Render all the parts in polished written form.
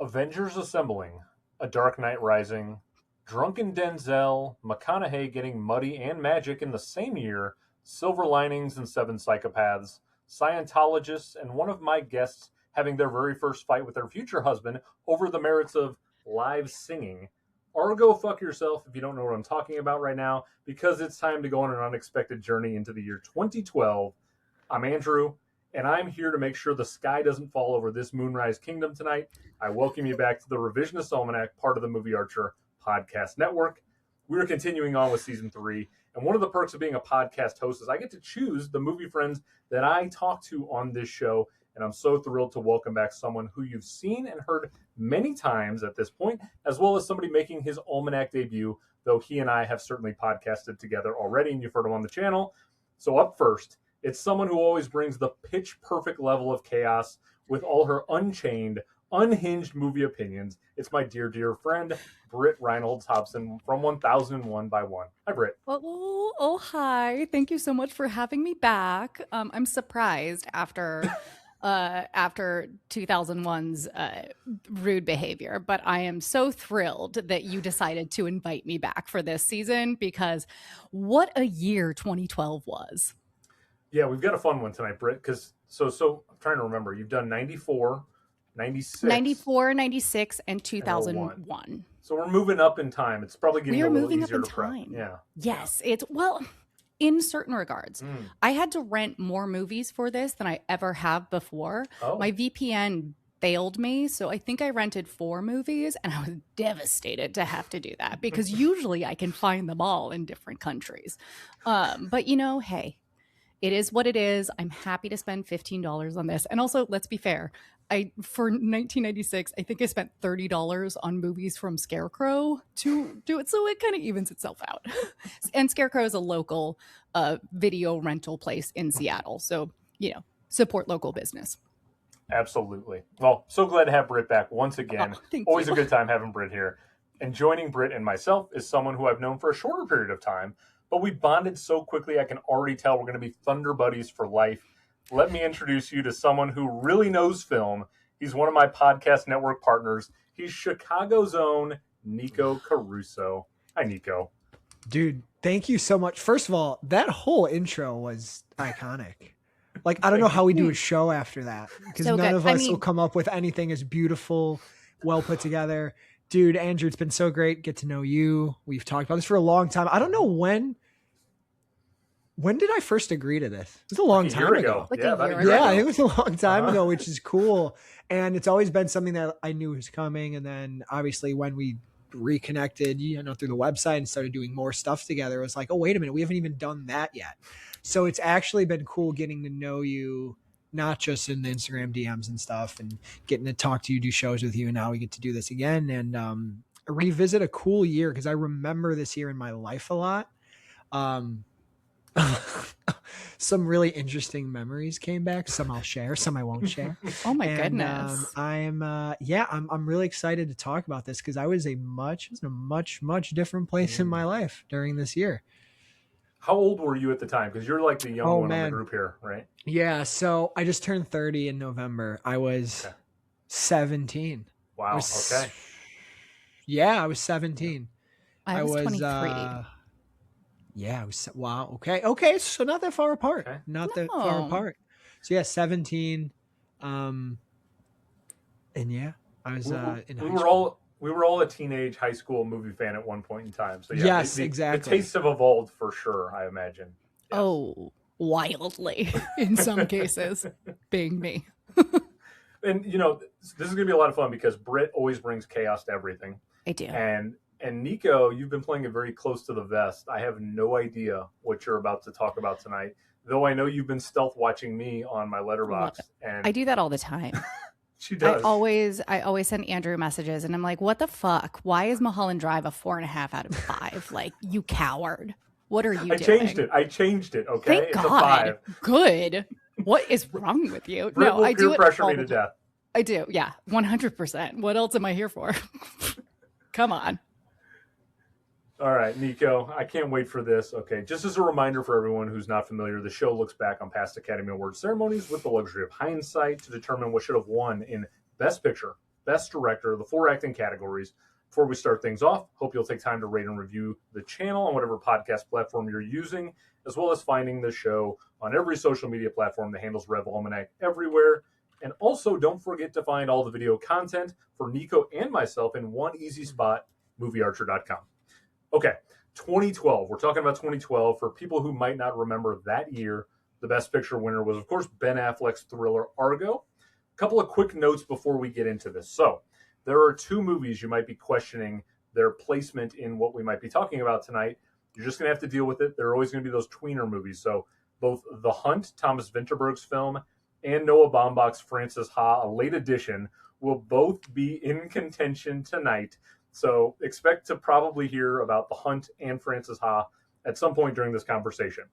Avengers Assembling, A Dark Knight Rising, Drunken Denzel, McConaughey getting muddy and magic in the same year, Silver Linings and Seven Psychopaths, Scientologists, and one of my guests having their very first fight with their future husband over the merits of live singing. Argo, fuck yourself if you don't know what I'm talking about right now, because it's time to go on an unexpected journey into the year 2012. I'm Andrew, and I'm here to make sure the sky doesn't fall over this Moonrise Kingdom tonight. I welcome you back to the Revisionist Almanac, part of the Movie Archer podcast network. We're continuing on with season 3, and one of the perks of being a podcast host is I get to choose the movie friends that I talk to on this show, and I'm so thrilled to welcome back someone who you've seen and heard many times at this point, as well as somebody making his Almanac debut, though he and I have certainly podcasted together already, and you've heard him on the channel. So up first, it's someone who always brings the pitch-perfect level of chaos with all her unchained, unhinged movie opinions. It's my dear, dear friend, Britt Reinholz-Hobson from 1001 by 1. Hi, Britt. Oh, hi. Thank you so much for having me back. I'm surprised after 2001's rude behavior, but I am so thrilled that you decided to invite me back for this season, because what a year 2012 was. Yeah, we've got a fun one tonight, Britt, because so I'm trying to remember. You've done 94, 96. 94, 96, and 2001. So we're moving up in time. It's probably getting a little easier to prep. Yeah. Yes, it's, well, in certain regards. I had to rent more movies for this than I ever have before. Oh. My VPN failed me, so I think I rented 4 movies, and I was devastated to have to do that, because usually I can find them all in different countries. But you know, hey, it is what it is. I'm happy to spend $15 on this. And also, let's be fair. For 1996, I think I spent $30 on movies from Scarecrow to do it. So it kind of evens itself out. And Scarecrow is a local video rental place in Seattle. So, you know, support local business. Absolutely. Well, so glad to have Britt back once again. Always a good time having Britt here. And joining Britt and myself is someone who I've known for a shorter period of time, but we bonded so quickly I can already tell we're going to be Thunder Buddies for life. Let me introduce you to someone who really knows film. He's one of my podcast network partners. He's Chicago's own Nikko Caruso. Hi, Nikko. Dude, thank you so much. First of all, that whole intro was iconic. Like, I don't know how we do a show after that, because So none good. of us will come up with anything as beautiful, well put together. Dude, Andrew, it's been so great. Get to know you. We've talked about this for a long time. I don't know when did I first agree to this? It was a long time ago. Like Yeah, a year ago. Yeah, it was a long time ago, which is cool. And it's always been something that I knew was coming. And then obviously when we reconnected, you know, through the website and started doing more stuff together, it was like, oh, wait a minute, we haven't even done that yet. So it's actually been cool getting to know you, not just in the Instagram DMs and stuff, and getting to talk to you, do shows with you. And now we get to do this again and revisit a cool year, because I remember this year in my life a lot. Some really interesting memories came back. Some I'll share, some I won't share. Oh my goodness. I'm really excited to talk about this, because I was in a much different place in my life during this year. How old were you at the time? Because you're like the young one in the group here, right? Yeah, so I just turned 30 in November. I was 17. Wow. Okay. Yeah, I was 17. I was 23. Yeah, wow. Okay. So not that far apart. Okay. Not that far apart. So yeah, 17. And yeah, I was in high school. We were all a teenage high school movie fan at one point in time. So yeah, yes, exactly. The tastes have evolved for sure, I imagine. Yes. Oh, wildly in some cases, being me. And you know, this is gonna be a lot of fun, because Britt always brings chaos to everything. I do. And Nikko, you've been playing it very close to the vest. I have no idea what you're about to talk about tonight, though I know you've been stealth watching me on my letterbox. And I do that all the time. She does. I always send Andrew messages, and I'm like, what the fuck? Why is Mulholland Drive a 4.5 out of 5? Like, you coward. What are you doing? I changed it. Okay. Thank it's God. A 5. Good. What is wrong with you? Britt will I do peer it pressure all me the to time. death. I do. Yeah. 100%. What else am I here for? Come on. All right, Nikko, I can't wait for this. Okay, just as a reminder for everyone who's not familiar, the show looks back on past Academy Award ceremonies with the luxury of hindsight to determine what should have won in Best Picture, Best Director, the 4 acting categories. Before we start things off, hope you'll take time to rate and review the channel on whatever podcast platform you're using, as well as finding the show on every social media platform that handles Rev Almanac everywhere. And also, don't forget to find all the video content for Nikko and myself in one easy spot, moviearcher.com. Okay, 2012. We're talking about 2012. For people who might not remember that year, the Best Picture winner was, of course, Ben Affleck's thriller Argo. A couple of quick notes before we get into this. So, there are 2 movies you might be questioning their placement in what we might be talking about tonight. You're just going to have to deal with it. There are always going to be those tweener movies. So both The Hunt, Thomas Vinterberg's film, and Noah Baumbach's Frances Ha, a late edition, will both be in contention tonight. So expect to probably hear about The Hunt and Frances Ha at some point during this conversation.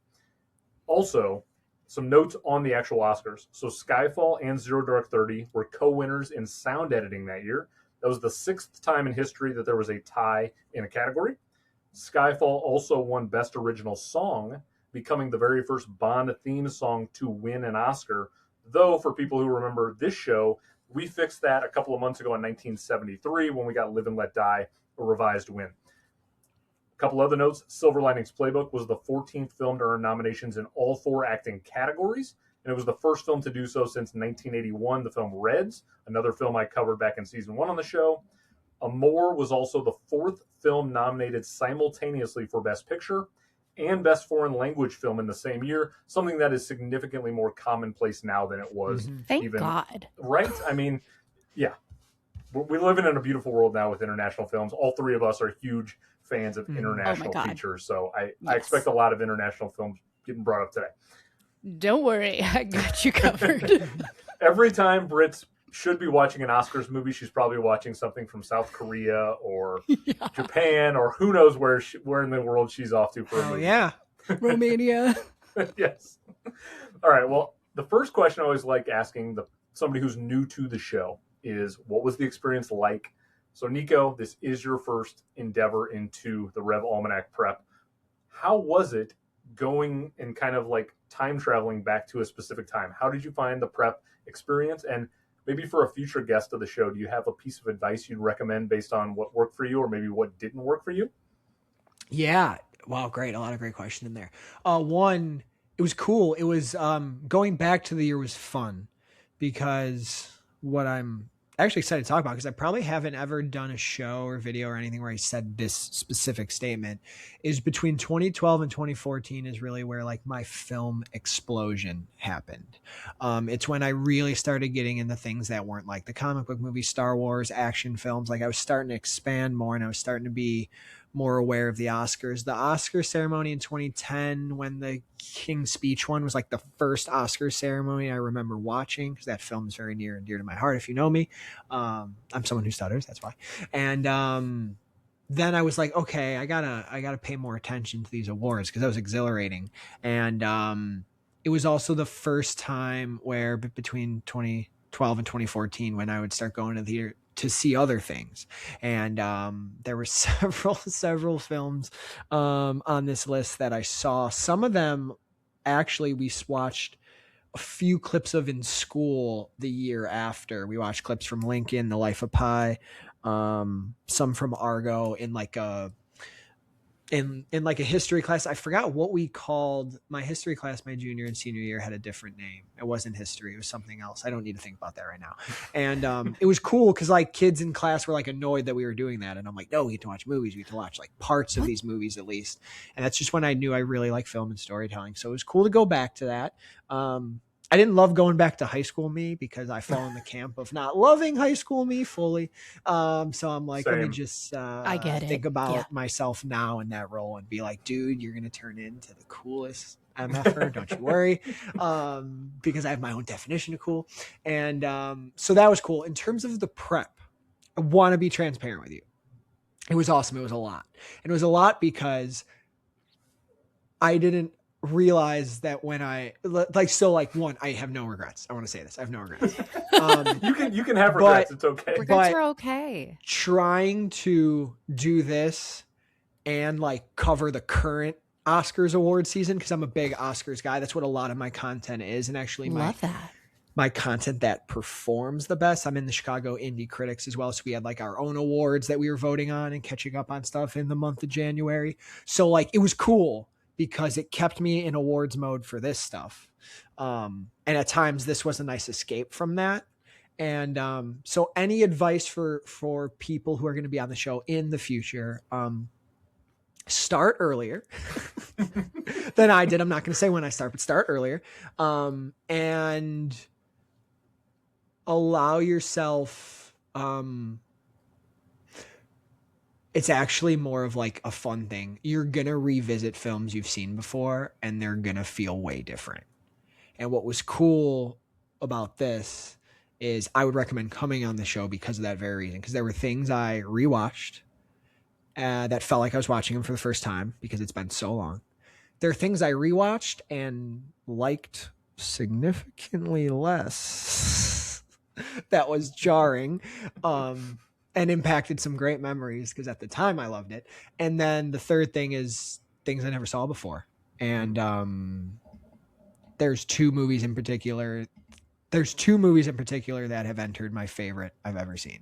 Also, some notes on the actual Oscars. So Skyfall and Zero Dark 30 were co-winners in sound editing that year. That was the 6th time in history that there was a tie in a category. Skyfall also won Best Original Song, becoming the very first Bond theme song to win an Oscar. Though, for people who remember this show, we fixed that a couple of months ago in 1973 when we got Live and Let Die, a revised win. A couple other notes. Silver Linings Playbook was the 14th film to earn nominations in all 4 acting categories, and it was the first film to do so since 1981, the film Reds, another film I covered back in season 1 on the show. Amore was also the 4th film nominated simultaneously for Best Picture and Best Foreign Language Film in the same year, something that is significantly more commonplace now than it was. Thank God. Right? I mean, yeah. We live in a beautiful world now with international films. All 3 of us are huge fans of international features, so I expect a lot of international films getting brought up today. Don't worry, I got you covered. Every time Britt should be watching an Oscars movie, she's probably watching something from South Korea or Japan or who knows where in the world she's off to for a movie. Yeah. Romania. Yes. All right, well, the first question I always like asking somebody who's new to the show is, what was the experience like? So, Nikko, this is your first endeavor into the Rev Almanac prep. How was it going and kind of like time traveling back to a specific time? How did you find the prep experience? And maybe for a future guest of the show, do you have a piece of advice you'd recommend based on what worked for you or maybe what didn't work for you? Yeah. Wow, great. A lot of great questions in there. One, it was cool. It was going back to the year was fun because what I'm actually excited to talk about, because I probably haven't ever done a show or video or anything where I said this specific statement, is between 2012 and 2014 is really where like my film explosion happened. It's when I really started getting into things that weren't like the comic book movies, Star Wars, action films. Like I was starting to expand more and I was starting to be more aware of the Oscars. The Oscar ceremony in 2010, when the King's Speech one, was like the first Oscar ceremony I remember watching, because that film is very near and dear to my heart. If you know me, I'm someone who stutters. That's why. And then I was like, okay, I gotta pay more attention to these awards because that was exhilarating. And it was also the first time where between 2012 and 2014 when I would start going to the theater to see other things. And there were several films on this list that I saw. Some of them actually we watched a few clips of in school the year after. We watched clips from Lincoln, The Life of Pi, some from Argo in like a history class. I forgot what we called my history class. My junior and senior year had a different name. It wasn't history. It was something else. I don't need to think about that right now. And it was cool because like kids in class were like annoyed that we were doing that. And I'm like, no, we get to watch movies. We get to watch like parts of these movies at least. And that's just when I knew I really like film and storytelling. So it was cool to go back to that. I didn't love going back to high school me because I fall in the camp of not loving high school me fully. So I'm like, Same. Let me just I get think it. about myself now in that role and be like, dude, you're going to turn into the coolest MFer. Don't you worry. Because I have my own definition of cool. And so that was cool. In terms of the prep, I want to be transparent with you. It was awesome. It was a lot. And it was a lot because I didn't realize that when I one, I have no regrets. I want to say this. I have no regrets. You can have regrets. It's okay. Regrets are okay. Trying to do this and like cover the current Oscars award season, because I'm a big Oscars guy. That's what a lot of my content is. And actually Love that. my content that performs the best. I'm in the Chicago Indie Critics as well. So we had like our own awards that we were voting on and catching up on stuff in the month of January. So like it was cool because it kept me in awards mode for this stuff. And at times this was a nice escape from that. And so any advice for people who are going to be on the show in the future, start earlier than I did. I'm not going to say when I start, but start earlier. And allow yourself, it's actually more of like a fun thing. You're going to revisit films you've seen before and they're going to feel way different. And what was cool about this is I would recommend coming on the show because of that very reason, because there were things I rewatched that felt like I was watching them for the first time because it's been so long. There are things I rewatched and liked significantly less that was jarring and impacted some great memories because at the time I loved it. And then the third thing is things I never saw before. And there's two movies in particular that have entered my favorite I've ever seen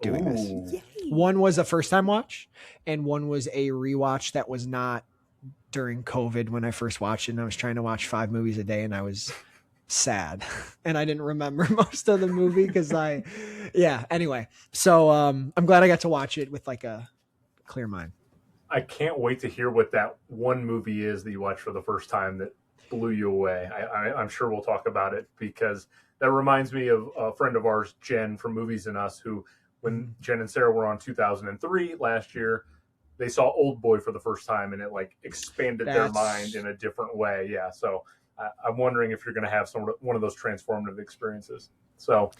doing this. Yay. One was a first time watch and one was a rewatch that was not during COVID when I first watched it. And I was trying to watch 5 movies a day and I was sad and I didn't remember most of the movie because anyway. So I'm glad I got to watch it with like a clear mind. I can't wait to hear what that one movie is that you watched for the first time that blew you away. I'm sure we'll talk about it because that reminds me of a friend of ours, Jen from Movies and Us, who when Jen and Sarah were on 2003 last year, they saw Old Boy for the first time and it like expanded their mind in a different way. Yeah. So I'm wondering if you're going to have one of those transformative experiences. So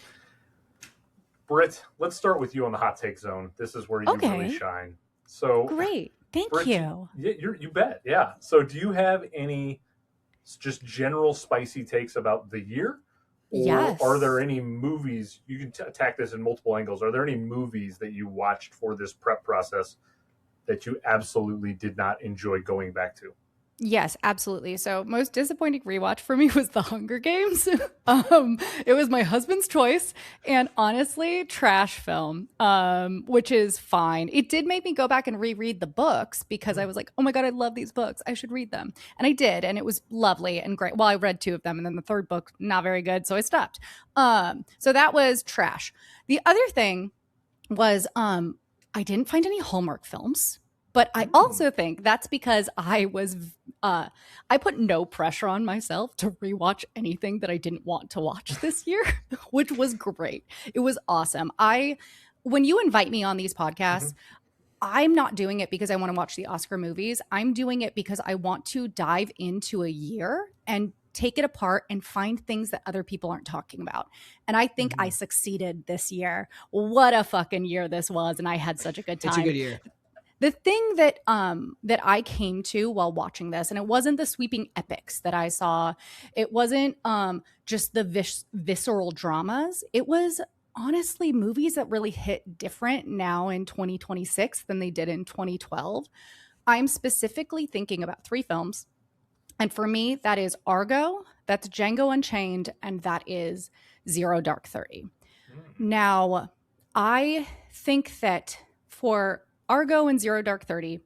Britt, let's start with you on the hot take zone. This is where you really shine. So great. Thank Britt, you. You bet. Yeah. So do you have any just general spicy takes about the year? Or yes. Are there any movies, you can attack this in multiple angles, are there any movies that you watched for this prep process that you absolutely did not enjoy going back to? Yes, absolutely. So most disappointing rewatch for me was The Hunger Games. It was my husband's choice and honestly, trash film, which is fine. It did make me go back and reread the books because I was like, oh my God, I love these books. I should read them. And I did. And it was lovely and great. Well, I read 2 of them and then the third book, not very good. So I stopped. So that was trash. The other thing was I didn't find any Hallmark films. But I also think that's because I put no pressure on myself to rewatch anything that I didn't want to watch this year, which was great. It was awesome. When you invite me on these podcasts, I'm not doing it because I want to watch the Oscar movies. I'm doing it because I want to dive into a year and take it apart and find things that other people aren't talking about. And I think I succeeded this year. What a fucking year this was. And I had such a good time. It's a good year. The thing that I came to while watching this, and it wasn't the sweeping epics that I saw, it wasn't just the visceral dramas. It was honestly movies that really hit different now in 2026 than they did in 2012. I'm specifically thinking about 3 films. And for me, that is Argo, that's Django Unchained, and that is Zero Dark 30. Now, I think that for Argo and Zero Dark 30,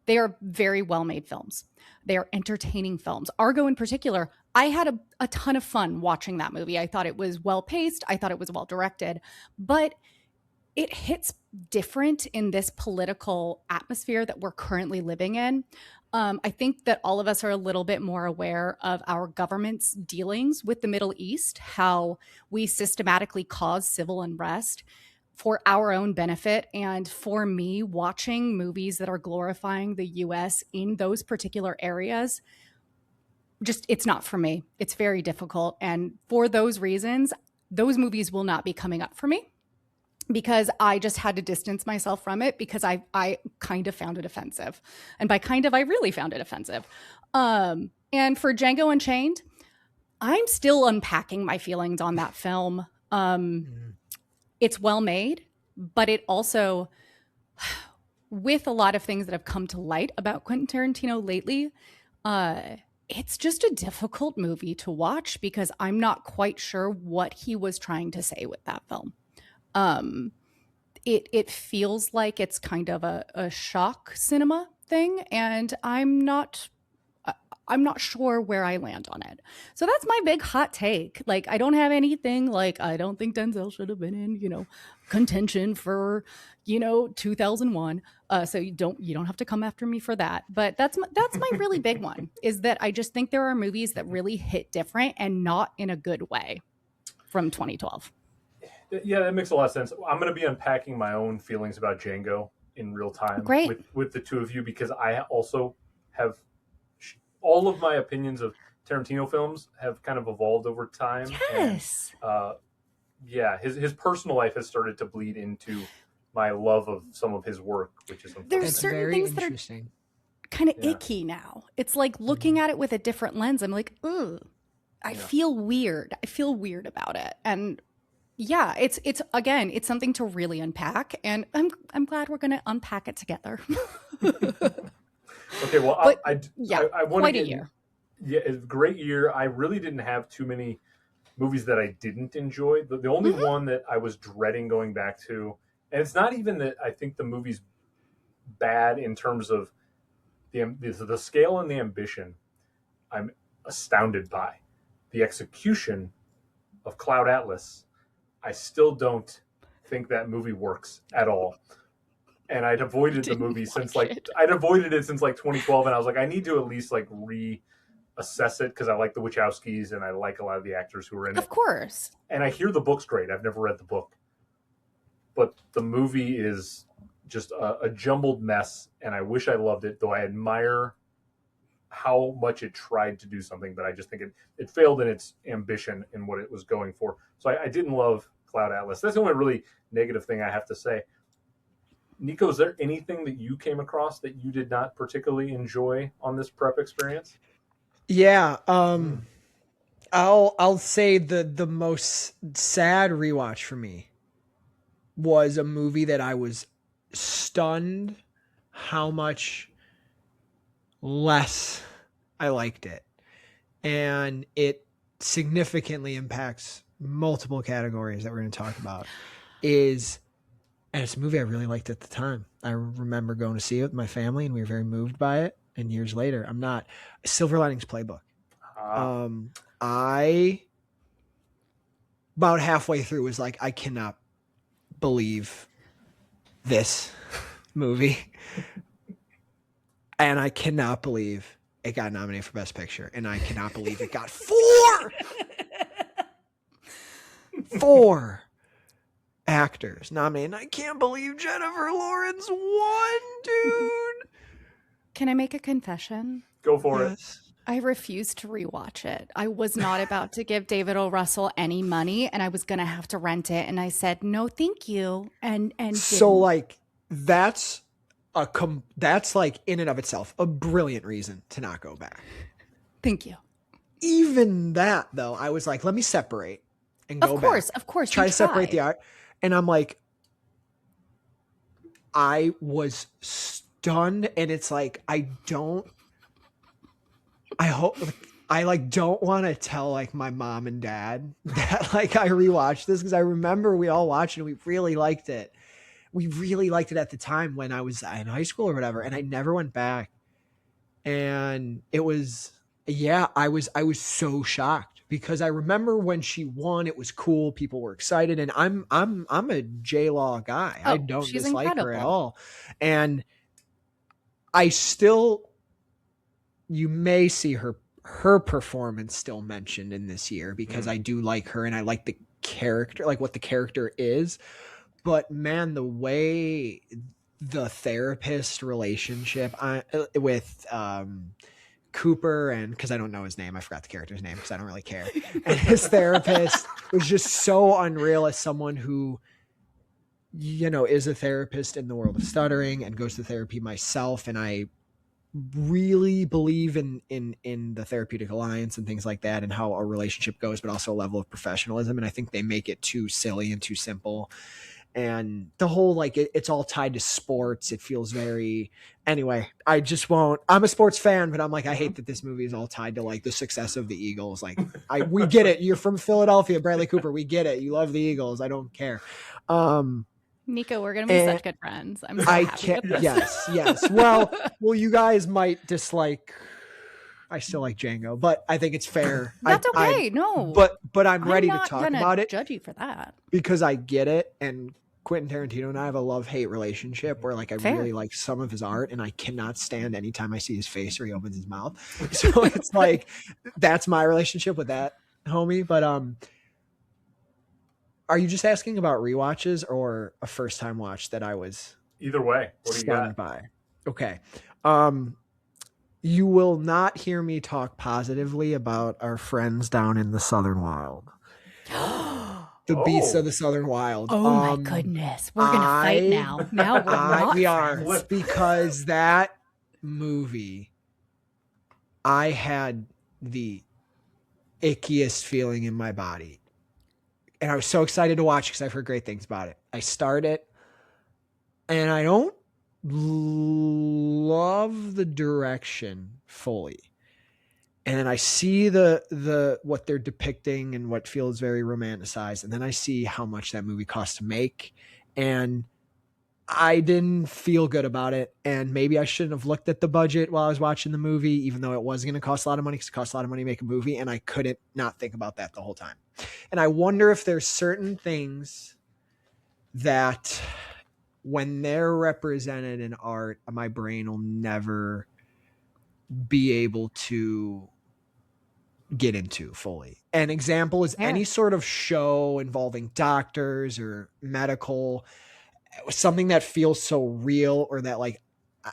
they are very well-made films. They are entertaining films. Argo in particular, I had a ton of fun watching that movie. I thought it was well-paced. I thought it was well-directed. But it hits different in this political atmosphere that we're currently living in. I think that all of us are a little bit more aware of our government's dealings with the Middle East, how we systematically cause civil unrest for our own benefit. And for me, watching movies that are glorifying the US in those particular areas, it's not for me. It's very difficult. And for those reasons, those movies will not be coming up for me because I just had to distance myself from it because I kind of found it offensive. And by kind of, I really found it offensive. And for Django Unchained, I'm still unpacking my feelings on that film. It's well made, but it also, with a lot of things that have come to light about Quentin Tarantino lately, It's just a difficult movie to watch because I'm not quite sure what he was trying to say with that film. It feels like it's kind of a shock cinema thing, and I'm not sure where I land on it. So that's my big hot take. Like, I don't have anything like, I don't think Denzel should have been in, contention for, 2001. So you don't have to come after me for that. But that's my really big one, is that I just think there are movies that really hit different and not in a good way from 2012. Yeah, that makes a lot of sense. I'm going to be unpacking my own feelings about Django in real time with the two of you, because I also have all of my opinions of Tarantino films have kind of evolved over time. Yes. And, his personal life has started to bleed into my love of some of his work, which is there's certain things that are kind of icky now. It's like looking at it with a different lens. I'm like, ugh, I feel weird. I feel weird about it. And yeah, it's again, it's something to really unpack, and I'm glad we're going to unpack it together. Okay, well, I want quite a year. Yeah, it's a great year. I really didn't have too many movies that I didn't enjoy. The only one that I was dreading going back to, and it's not even that I think the movie's bad in terms of the scale and the ambition. I'm astounded by the execution of Cloud Atlas. I still don't think that movie works at all. And I'd avoided the movie since I'd avoided it since 2012, and I was like, I need to at least reassess it, because I like the Wachowskis and I like a lot of the actors who are in it. Of course. And I hear the book's great. I've never read the book, but the movie is just a jumbled mess, and I wish I loved it, though I admire how much it tried to do something, but I just think it failed in its ambition in what it was going for. So I didn't love Cloud Atlas. That's the only really negative thing I have to say. Nikko, is there anything that you came across that you did not particularly enjoy on this prep experience? Yeah. I'll say the most sad rewatch for me was a movie that I was stunned how much less I liked it. And it significantly impacts multiple categories that we're going to talk about. And it's a movie I really liked at the time. I remember going to see it with my family, and we were very moved by it. And years later, I'm not. Silver Linings Playbook. I about halfway through was like, I cannot believe this movie, and I cannot believe it got nominated for Best Picture, and I cannot believe it got four actors nominated. I can't believe Jennifer Lawrence won, dude. Can I make a confession? Go for it. I refused to rewatch it. I was not about to give David O. Russell any money, and I was going to have to rent it. And I said, no, thank you. And so that's in and of itself a brilliant reason to not go back. Thank you. Even that, though, I was like, let me separate and go back. Of course. Try to separate the art. And I'm like, I was stunned, and it's like, I don't want to tell my mom and dad that I rewatched this, because I remember we all watched it and we really liked it. We really liked it at the time when I was in high school or whatever, and I never went back. And it was, I was so shocked, because I remember when she won, it was cool. People were excited, and I'm a J-Law guy. I don't dislike her at all. And I still, you may see her performance still mentioned in this year, because I do like her and I like the character, like what the character is. But man, the way the therapist relationship with Cooper, and because I don't know his name, I forgot the character's name because I don't really care. And his therapist was just so unreal as someone who, is a therapist in the world of stuttering and goes to therapy myself. And I really believe in the therapeutic alliance and things like that, and how a relationship goes, but also a level of professionalism. And I think they make it too silly and too simple. and the whole like it's all tied to sports. It feels very anyway. I just won't. I'm a sports fan, but I'm like I hate that this movie is all tied to like the success of the Eagles. Like we get it. You're from Philadelphia, Bradley Cooper. We get it. You love the Eagles. I don't care. Nico, we're gonna be such good friends. I'm so I happy can't. with this. Yes. Well, you guys might dislike. I still like Django, but I think it's fair. That's okay. No, but I'm ready to talk about it. Judge you for that because I get it. And Quentin Tarantino and I have a love-hate relationship where like I really like some of his art, and I cannot stand anytime I see his face or he opens his mouth. So it's like that's my relationship with that homie. But are you just asking about rewatches or a first-time watch that I was either way? What do you got? By? Okay. You will not hear me talk positively about our friends down in the Southern Wild. The Beasts of the Southern Wild. Oh my goodness. We're going to fight now. Now we're not we are. Because that movie, I had the ickiest feeling in my body. And I was so excited to watch because I've heard great things about it. I start it, and I don't love the direction fully, and then I see the what they're depicting and what feels very romanticized, and then I see how much that movie cost to make, and I didn't feel good about it. And maybe I shouldn't have looked at the budget while I was watching the movie, even though it was going to cost a lot of money, because it costs a lot of money to make a movie, and I couldn't not think about that the whole time. And I wonder if there's certain things that when they're represented in art, my brain will never be able to get into fully. An example is any sort of show involving doctors or medical, something that feels so real, or that like,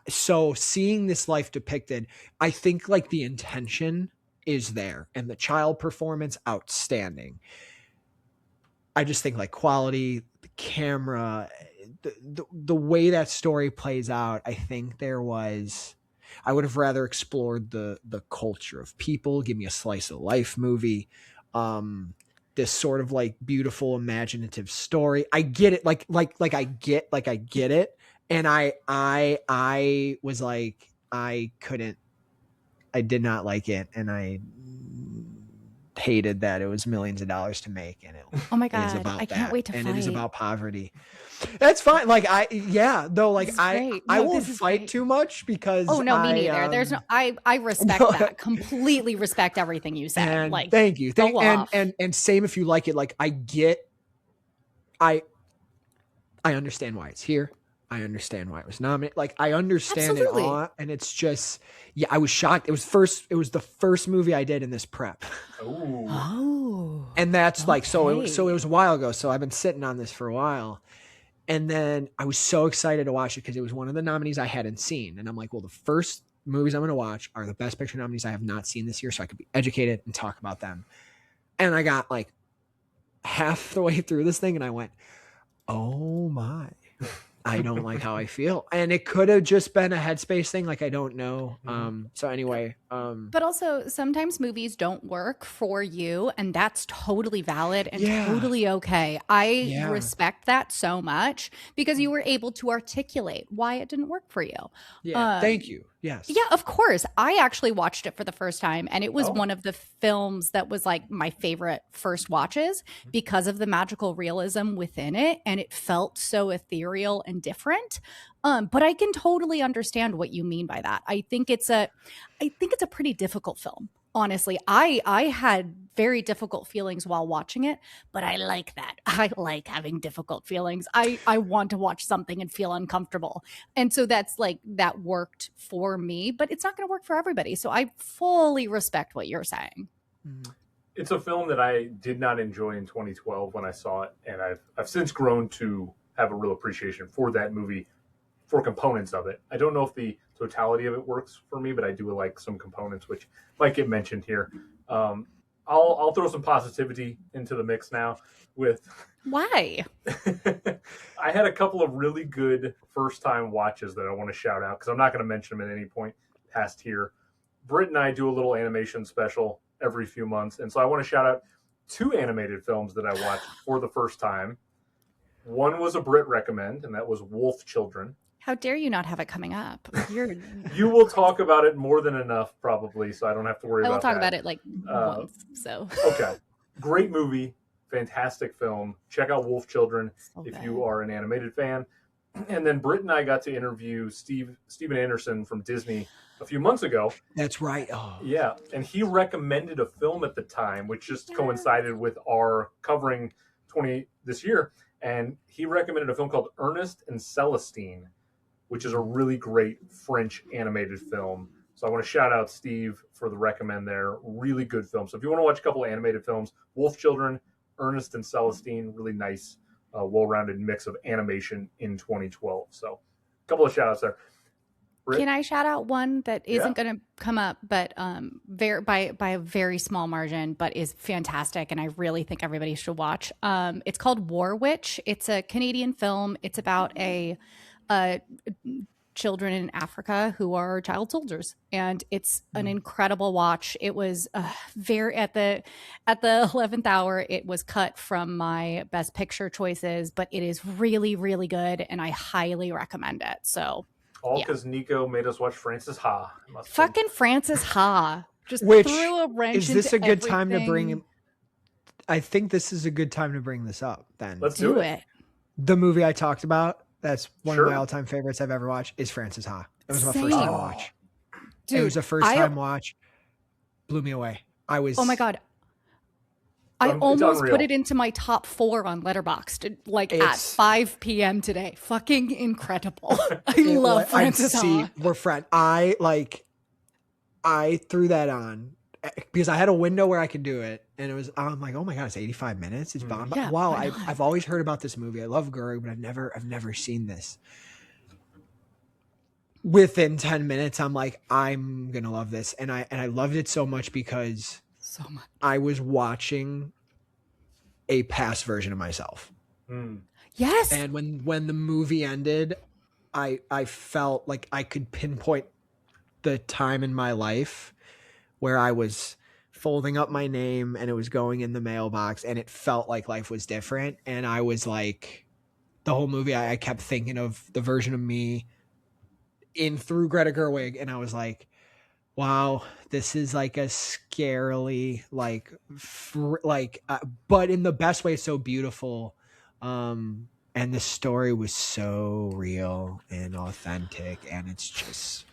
so seeing this life depicted, I think like the intention is there, and the child performance outstanding. I just think like quality, the camera, the way that story plays out, I think I would have rather explored the culture of people. Give me a slice of life movie. This sort of like beautiful, imaginative story. I get it. Like I get it. And I was like, I did not like it. And I hated that it was millions of dollars to make, and it I can't wait to fight. And it is about poverty. That's fine. Like I won't fight too much because me neither. There's no I respect that. Completely respect everything you said. And like thank you. And same if you like it. Like I understand why it's here. I understand why it was nominated. Like I understand Absolutely. it all, and it's just I was shocked. It was the first movie I did in this prep. Oh. And that's like so it was a while ago, so I've been sitting on this for a while. And then I was so excited to watch it because it was one of the nominees I hadn't seen. And I'm like, well, the first movies I'm going to watch are the Best Picture nominees I have not seen this year, so I could be educated and talk about them. And I got like half the way through this thing, and I went, oh my, I don't like how I feel. And it could have just been a headspace thing. Like, I don't know. So anyway. But also sometimes movies don't work for you, and that's totally valid and totally okay. I respect that so much because you were able to articulate why it didn't work for you. Yeah. Thank you. Yes. Yeah, of course. I actually watched it for the first time, and it was one of the films that was like my favorite first watches because of the magical realism within it, and it felt so ethereal and different. But I can totally understand what you mean by that. I think it's a pretty difficult film. Honestly, I had very difficult feelings while watching it, but I like that. I like having difficult feelings. I want to watch something and feel uncomfortable. And so that's like, that worked for me, but it's not going to work for everybody. So I fully respect what you're saying. It's a film that I did not enjoy in 2012 when I saw it. And I've since grown to have a real appreciation for that movie, for components of it. I don't know if the totality of it works for me, but I do like some components which might get mentioned here. I'll throw some positivity into the mix now with why I had a couple of really good first time watches that I want to shout out because I'm not going to mention them at any point past here. Britt and I do a little animation special every few months, and so I want to shout out 2 animated films that I watched for the first time. One was a Brit recommend, and that was Wolf Children. How dare you not have it coming up? You will talk about it more than enough, probably, so I don't have to worry about that. I will talk about it like once. So okay, great movie, fantastic film. Check out Wolf Children if you are an animated fan. And then Britt and I got to interview Steven Anderson from Disney a few months ago. That's right. Oh. Yeah, and he recommended a film at the time, which just coincided with our covering 20 this year. And he recommended a film called Ernest and Celestine, which is a really great French animated film. So I want to shout out Steve for the recommend there. Really good film. So if you want to watch a couple of animated films, Wolf Children, Ernest and Celestine, really nice, well-rounded mix of animation in 2012. So a couple of shout outs there. Britt? Can I shout out one that isn't going to come up, but by a very small margin, but is fantastic, and I really think everybody should watch. It's called War Witch. It's a Canadian film. It's about children in Africa who are child soldiers, and it's an incredible watch. It was very at the 11th hour. It was cut from my best picture choices, but it is really, really good, and I highly recommend it. So. All because Nikko made us watch Frances Ha. Fucking Frances Ha. Just threw a wrench is this into a good everything. time to bring? I think this is a good time to bring this up. Then let's do it. The movie I talked about, that's one of my all-time favorites I've ever watched, is Frances Ha. It was my first time watch. Dude, it was a first-time watch. Blew me away. I was. Oh my god. I almost put it into my top 4 on Letterboxd, at 5 p.m. today. Fucking incredible. I love Frances Ha. We're friends. I threw that on because I had a window where I could do it, and I'm like, oh my god, it's 85 minutes. It's bomb. Yeah, wow, I've always heard about this movie. I love Gorham, but I've never seen this. Within 10 minutes, I'm like, I'm gonna love this, and I loved it so much because. So much. I was watching a past version of myself. Yes. And when the movie ended, I felt like I could pinpoint the time in my life where I was folding up my name and it was going in the mailbox and it felt like life was different. And I was like, the whole movie, I kept thinking of the version of me through Greta Gerwig. And I was like, wow, this is like a scarily but in the best way, so beautiful. And the story was so real and authentic, and it's just,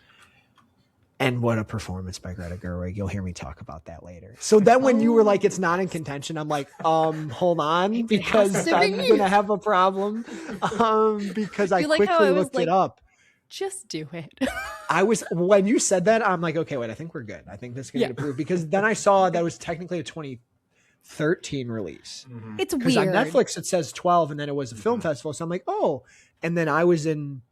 and what a performance by Greta Gerwig. You'll hear me talk about that later. So then when you were like, it's not in contention, I'm like, hold on, because I'm going to have a problem. Because I quickly looked it up. Just do it. When you said that, I'm like, okay, wait, I think we're good. I think this is going to get approved, because then I saw that was technically a 2013 release. It's weird. Because on Netflix it says 12, and then it was a film festival. So I'm like, oh, and then I was in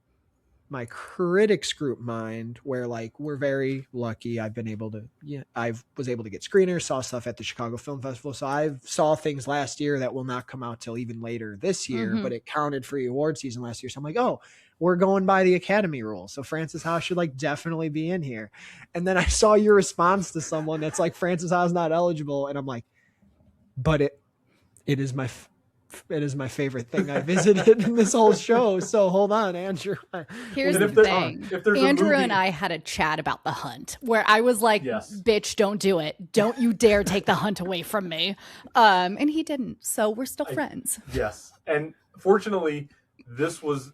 my critics group mind where like, we're very lucky. I was able to get screeners, saw stuff at the Chicago Film Festival. So I saw things last year that will not come out till even later this year, but it counted for the award season last year. So I'm like, oh, we're going by the Academy rules. So Frances Ha should like definitely be in here. And then I saw your response to someone that's like, Frances Ha is not eligible. And I'm like, but it is my favorite thing I visited in this whole show. So hold on, Andrew. Here's the thing. Andrew and I had a chat about The Hunt where I was like, bitch, don't do it. Don't you dare take The Hunt away from me. And he didn't. So we're still friends. Yes. And fortunately, this was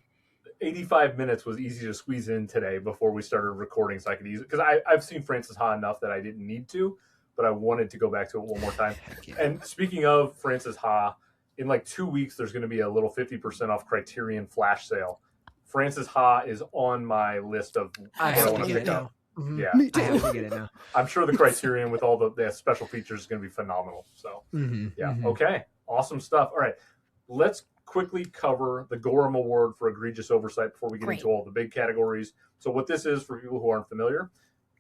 85 minutes was easy to squeeze in today before we started recording, so I could use it. Because I've seen Frances Ha enough that I didn't need to, but I wanted to go back to it one more time. And speaking of Frances Ha, in like 2 weeks, there's going to be a little 50% off Criterion flash sale. Frances Ha is on my list of I want to pick up. Yeah, me too. I have to get it now. I'm sure the Criterion with all the special features is going to be phenomenal. So okay, awesome stuff. All right, let's quickly cover the Gorham Award for egregious oversight before we get into all the big categories. So what this is, for people who aren't familiar,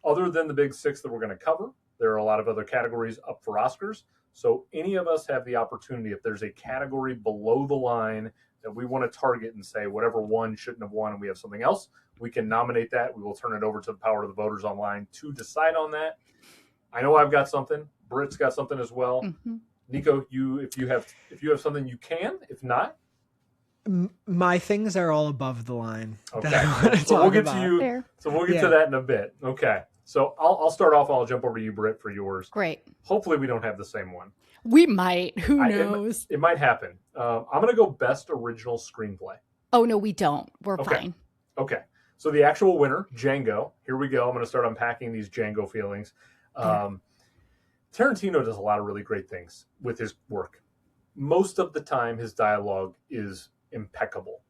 other than the big 6 that we're going to cover, there are a lot of other categories up for Oscars. So any of us have the opportunity, if there's a category below the line that we want to target and say whatever one shouldn't have won and we have something else, we can nominate that. We will turn it over to the power of the voters online to decide on that. I know I've got something. Britt's got something as well. Nikko, if you have something, you can. If not, My things are all above the line. Okay, so we'll get to you. Fair. So we'll get to that in a bit. Okay, so I'll start off. I'll jump over to you, Britt, for yours. Great. Hopefully, we don't have the same one. We might. Who knows? It might happen. I'm going to go best original screenplay. Oh, no, we don't. We're fine. Okay. So the actual winner, Django. Here we go. I'm going to start unpacking these Django feelings. Tarantino does a lot of really great things with his work. Most of the time, his dialogue is impeccable.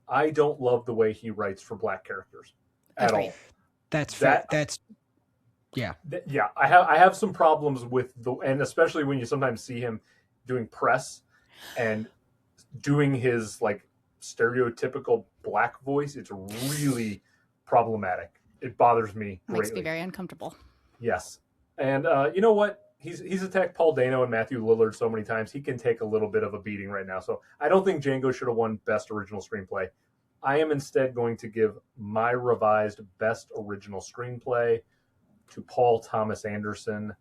I don't love the way he writes for black characters at all. That's fair. Yeah. I have some problems with and especially when you sometimes see him doing press and doing his like stereotypical black voice. It's really problematic. It bothers me greatly. Makes me very uncomfortable. Yes. And you know what? He's attacked Paul Dano and Matthew Lillard so many times. He can take a little bit of a beating right now. So I don't think Django should have won Best Original Screenplay. I am instead going to give my revised Best Original Screenplay to Paul Thomas Anderson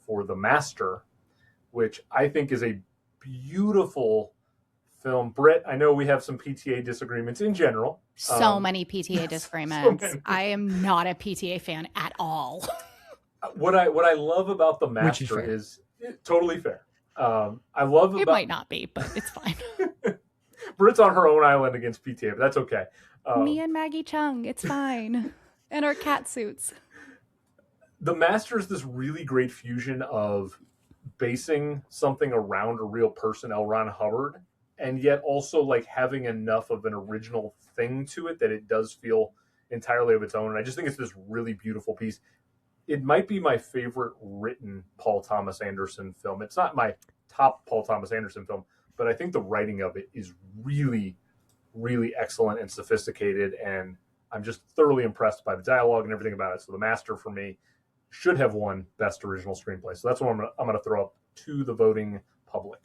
for The Master, which I think is a beautiful film. Britt, I know we have some PTA disagreements in general. So many PTA disagreements. So I am not a PTA fan at all. What I love about The Master is totally fair. I love it might not be, but it's fine. Britt's on her own island against PTA, but that's okay. Me and Maggie Chung, it's fine. And our cat suits. The Master is this really great fusion of basing something around a real person, L. Ron Hubbard, and yet also like having enough of an original thing to it that it does feel entirely of its own. And I just think it's this really beautiful piece. It might be my favorite written Paul Thomas Anderson film. It's not my top Paul Thomas Anderson film, but I think the writing of it is really, really excellent and sophisticated, and I'm just thoroughly impressed by the dialogue and everything about it. So The Master, for me, should have won Best Original Screenplay. So that's what I'm going to throw up to the voting public.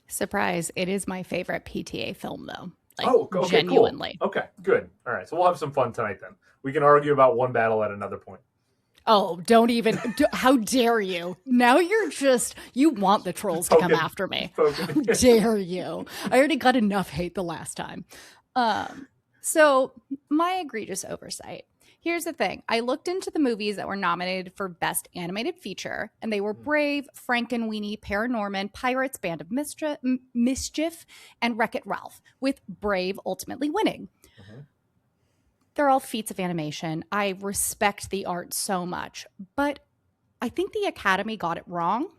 Surprise. It is my favorite PTA film, though. Like, okay, genuinely. Cool. Okay, good. All right, so we'll have some fun tonight then. We can argue about one battle at another point. Oh, don't even. How dare you? Now you want the trolls to come after me. How dare you? I already got enough hate the last time. So my egregious oversight. Here's the thing. I looked into the movies that were nominated for Best Animated Feature, and they were Brave, Frankenweenie, Paranorman, Pirates, Band of Mischief, and Wreck-It Ralph, with Brave ultimately winning. Mm-hmm. They're all feats of animation. I respect the art so much, but I think the Academy got it wrong.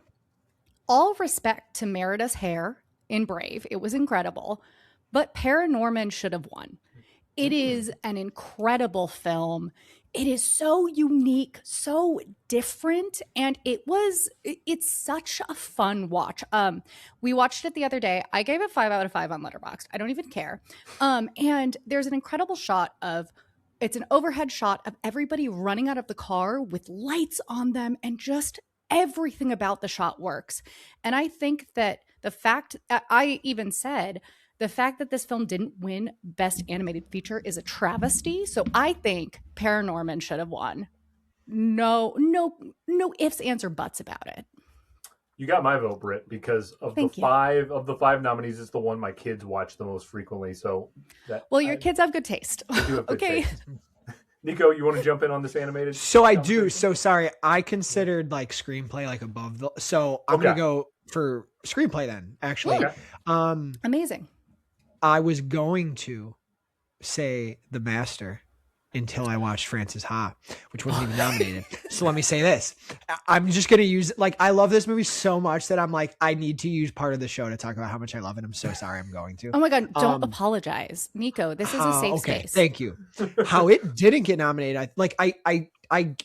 All respect to Merida's hair in Brave. It was incredible, but Paranorman should have won. It is an incredible film. It is so unique, so different, and it's such a fun watch. We watched it the other day. I gave it 5 out of 5 on Letterboxd. I don't even care. And there's an incredible shot it's an overhead shot of everybody running out of the car with lights on them, and just everything about the shot works. And I think that the fact that this film didn't win Best Animated Feature is a travesty. So I think Paranorman should have won. No ifs, ands, or buts about it. You got my vote, Britt, because of the five nominees, it's the one my kids watch the most frequently. So your kids have good taste. They do have good taste. Nico, you want to jump in on this animated? So I do. So sorry, I considered like screenplay like above the. So I'm gonna go for screenplay then. Actually, amazing. I was going to say The Master until I watched Frances Ha, which wasn't even nominated. So let me say this. I'm just going to use, I love this movie so much that I'm like, I need to use part of the show to talk about how much I love it. I'm so sorry I'm going to. Oh my God, don't apologize. Nico, this is a safe space. Thank you. How it didn't get nominated, I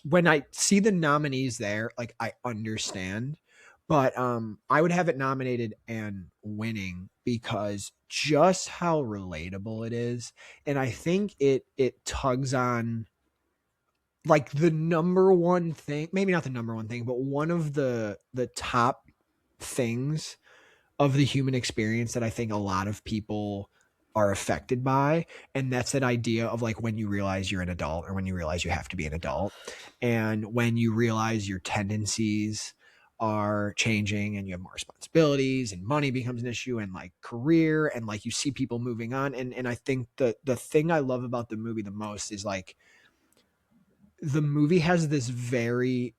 when I see the nominees there, I understand. But I would have it nominated and winning because just how relatable it is. And I think it tugs on the number one thing, maybe not the number one thing, but one of the top things of the human experience that I think a lot of people are affected by. And that's that idea of when you realize you're an adult, or when you realize you have to be an adult, and when you realize your tendencies are changing and you have more responsibilities and money becomes an issue and like career and like you see people moving on. And I think the thing I love about the movie the most is like the movie has this very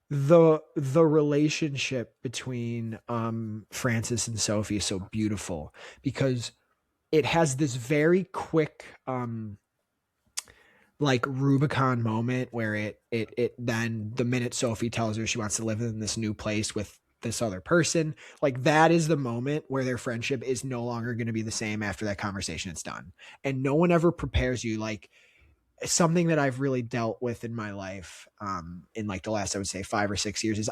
the relationship between Francis and Sophie is so beautiful because it has this very quick like Rubicon moment where it then the minute Sophie tells her she wants to live in this new place with this other person, like that is the moment where their friendship is no longer going to be the same after that conversation is done. And no one ever prepares you. Like something that I've really dealt with in my life in like the last, I would say 5 or 6 years is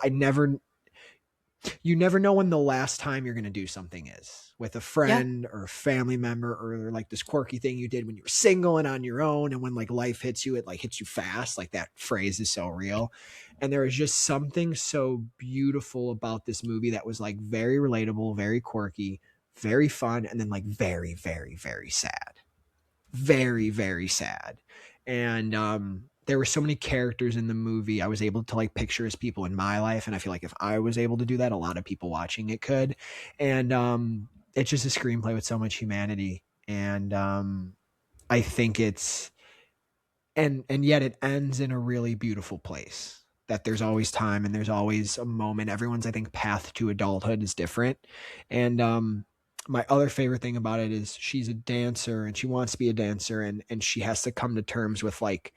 you never know when the last time you're going to do something is with a friend or a family member or like this quirky thing you did when you were single and on your own. And when like life hits you, it like hits you fast. Like that phrase is so real. And there is just something so beautiful about this movie that was like very relatable, very quirky, very fun. And then like very, very, very sad, very, very sad. And, there were so many characters in the movie I was able to like picture as people in my life. And I feel like if I was able to do that, a lot of people watching it could. And it's just a screenplay with so much humanity. And I think it's, and yet it ends in a really beautiful place that there's always time and there's always a moment. Everyone's, I think, path to adulthood is different. And my other favorite thing about it is she's a dancer and she wants to be a dancer and she has to come to terms with like,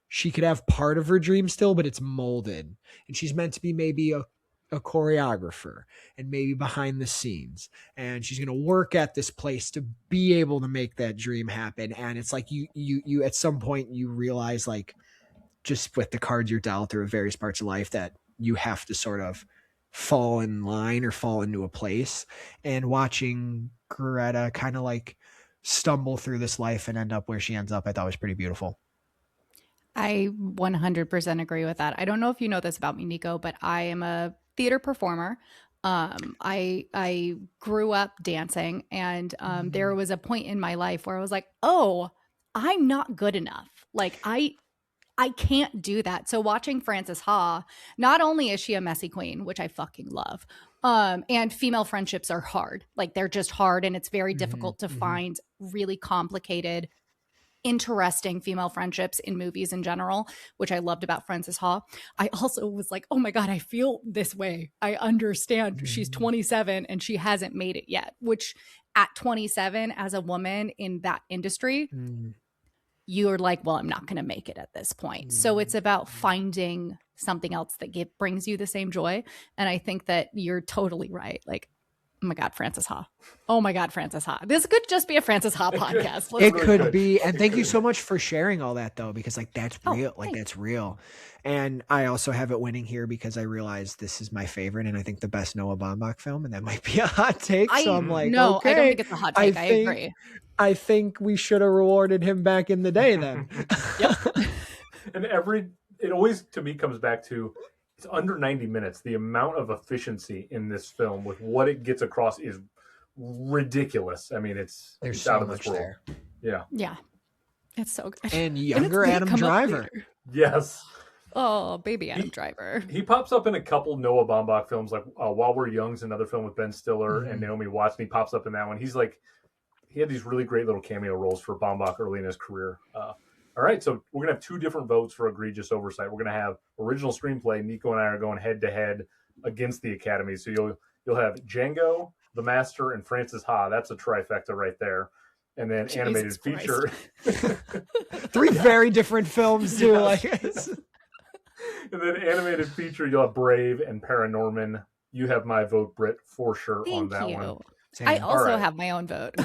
she could have part of her dream still, but it's molded and she's meant to be maybe a choreographer and maybe behind the scenes. And she's going to work at this place to be able to make that dream happen. And it's like you at some point you realize like just with the cards you're dealt through various parts of life that you have to sort of fall in line or fall into a place. And watching Greta kind of like stumble through this life and end up where she ends up, I thought was pretty beautiful. I 100% agree with that. I don't know if you know this about me, Nikko, but I am a theater performer. I grew up dancing, and there was a point in my life where I was like, oh, I'm not good enough. Like I can't do that. So watching Frances Ha, not only is she a messy queen, which I fucking love, and female friendships are hard. Like they're just hard, and it's very difficult to find really complicated, interesting female friendships in movies in general, which I loved about Frances Ha. I also was like, oh my God, I feel this way. I understand she's 27 and she hasn't made it yet, which at 27 as a woman in that industry, you're like, well, I'm not going to make it at this point. So it's about finding something else that brings you the same joy. And I think that you're totally right. Like, oh my God, Frances Ha. Oh my God, Frances Ha. This could just be a Frances Ha podcast. It could be. And thank you so much for sharing all that though, because like that's real. Like that's real. And I also have it winning here because I realized this is my favorite and I think the best Noah Baumbach film. And that might be a hot take. So I'm like, no, okay, I don't think it's a hot take. I agree. I think we should have rewarded him back in the day then. And it always to me comes back to it's under 90 minutes. The amount of efficiency in this film with what it gets across is ridiculous. I mean, it's so out of this much world. there. Yeah. Yeah. It's so good. And younger Adam Driver. Yes. Oh, baby Adam Driver. He pops up in a couple Noah Baumbach films, like While We're Young's another film with Ben Stiller and Naomi Watts. And he pops up in that one. He had these really great little cameo roles for Baumbach early in his career. All right, so we're going to have 2 different votes for egregious oversight. We're going to have original screenplay. Nikko and I are going head-to-head against the Academy. So you'll have Django, The Master, and Frances Ha. That's a trifecta right there. And then animated feature. 3 very different films, too. Yes. And then animated feature, you'll have Brave and Paranorman. You have my vote, Britt, for sure. Thank on that you. one. Same. I also have my own vote.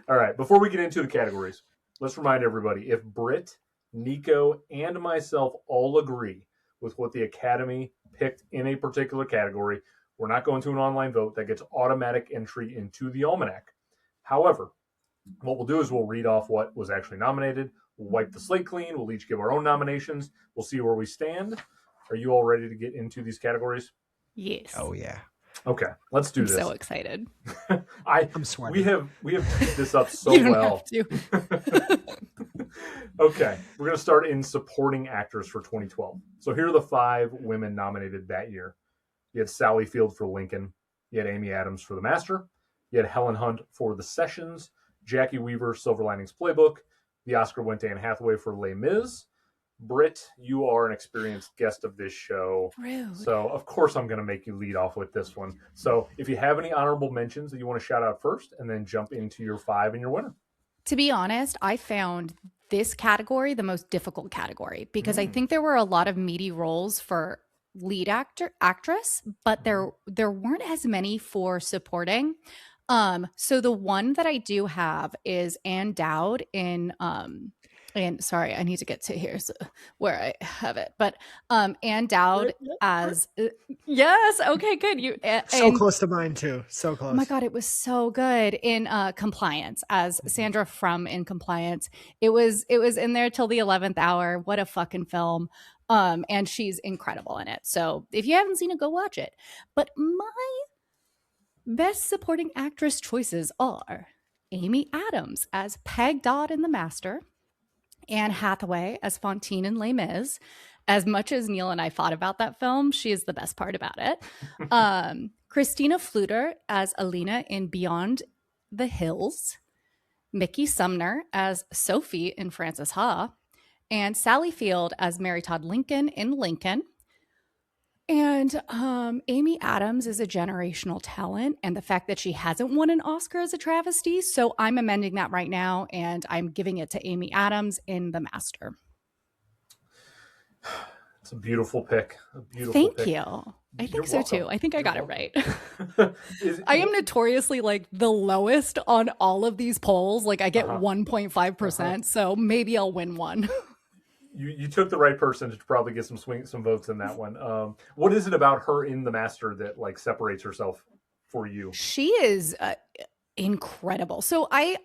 All right, before we get into the categories, let's remind everybody, if Britt, Nikko, and myself all agree with what the Academy picked in a particular category, we're not going to an online vote. That gets automatic entry into the Almanac. However, what we'll do is we'll read off what was actually nominated. We'll wipe the slate clean. We'll each give our own nominations. We'll see where we stand. Are you all ready to get into these categories? Yes. Oh, yeah. Okay, let's do this. I'm so excited. I'm sweating. We have teed this up so you don't well. have to. Okay, we're going to start in supporting actors for 2012. So here are the 5 women nominated that year. You had Sally Field for Lincoln. You had Amy Adams for The Master. You had Helen Hunt for The Sessions. Jackie Weaver, Silver Linings Playbook. The Oscar went to Anne Hathaway for Les Mis. Britt, you are an experienced guest of this show. Rude. So, of course, I'm going to make you lead off with this one. So, if you have any honorable mentions that you want to shout out first, and then jump into your 5 and your winner. To be honest, I found this category the most difficult category because I think there were a lot of meaty roles for lead actress, but there weren't as many for supporting. So the one that I do have is Ann Dowd in and sorry, I need to get to here where I have it. But Ann Dowd as yes, okay, good. You so close to mine too. So close. Oh my God, it was so good in Compliance as Sandra from in Compliance. It was in there till the 11th hour. What a fucking film. And she's incredible in it. So if you haven't seen it, go watch it. But my best supporting actress choices are Amy Adams as Peg Dodd in The Master, Anne Hathaway as Fantine in Les Mis. As much as Neil and I fought about that film, she is the best part about it. Christina Fluter as Alina in Beyond the Hills. Mickey Sumner as Sophie in Frances Ha. And Sally Field as Mary Todd Lincoln in Lincoln. And Amy Adams is a generational talent, and the fact that she hasn't won an Oscar is a travesty. So I'm amending that right now, and I'm giving it to Amy Adams in The Master. It's a beautiful pick. Thank you. I think so too. I think I got it right. I am notoriously like the lowest on all of these polls. Like I get 1.5%, so maybe I'll win one. You took the right person to probably get some votes in that one. What is it about her in The Master that like separates herself for you? She is incredible. So I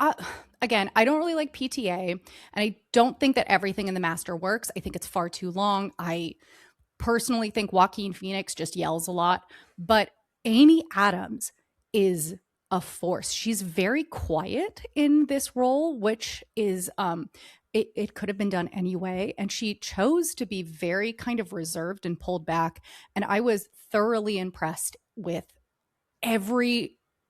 don't really like PTA, and I don't think that everything in The Master works. I think it's far too long. I personally think Joaquin Phoenix just yells a lot, but Amy Adams is a force. She's very quiet in this role, which is it could have been done anyway. And she chose to be very kind of reserved and pulled back. And I was thoroughly impressed with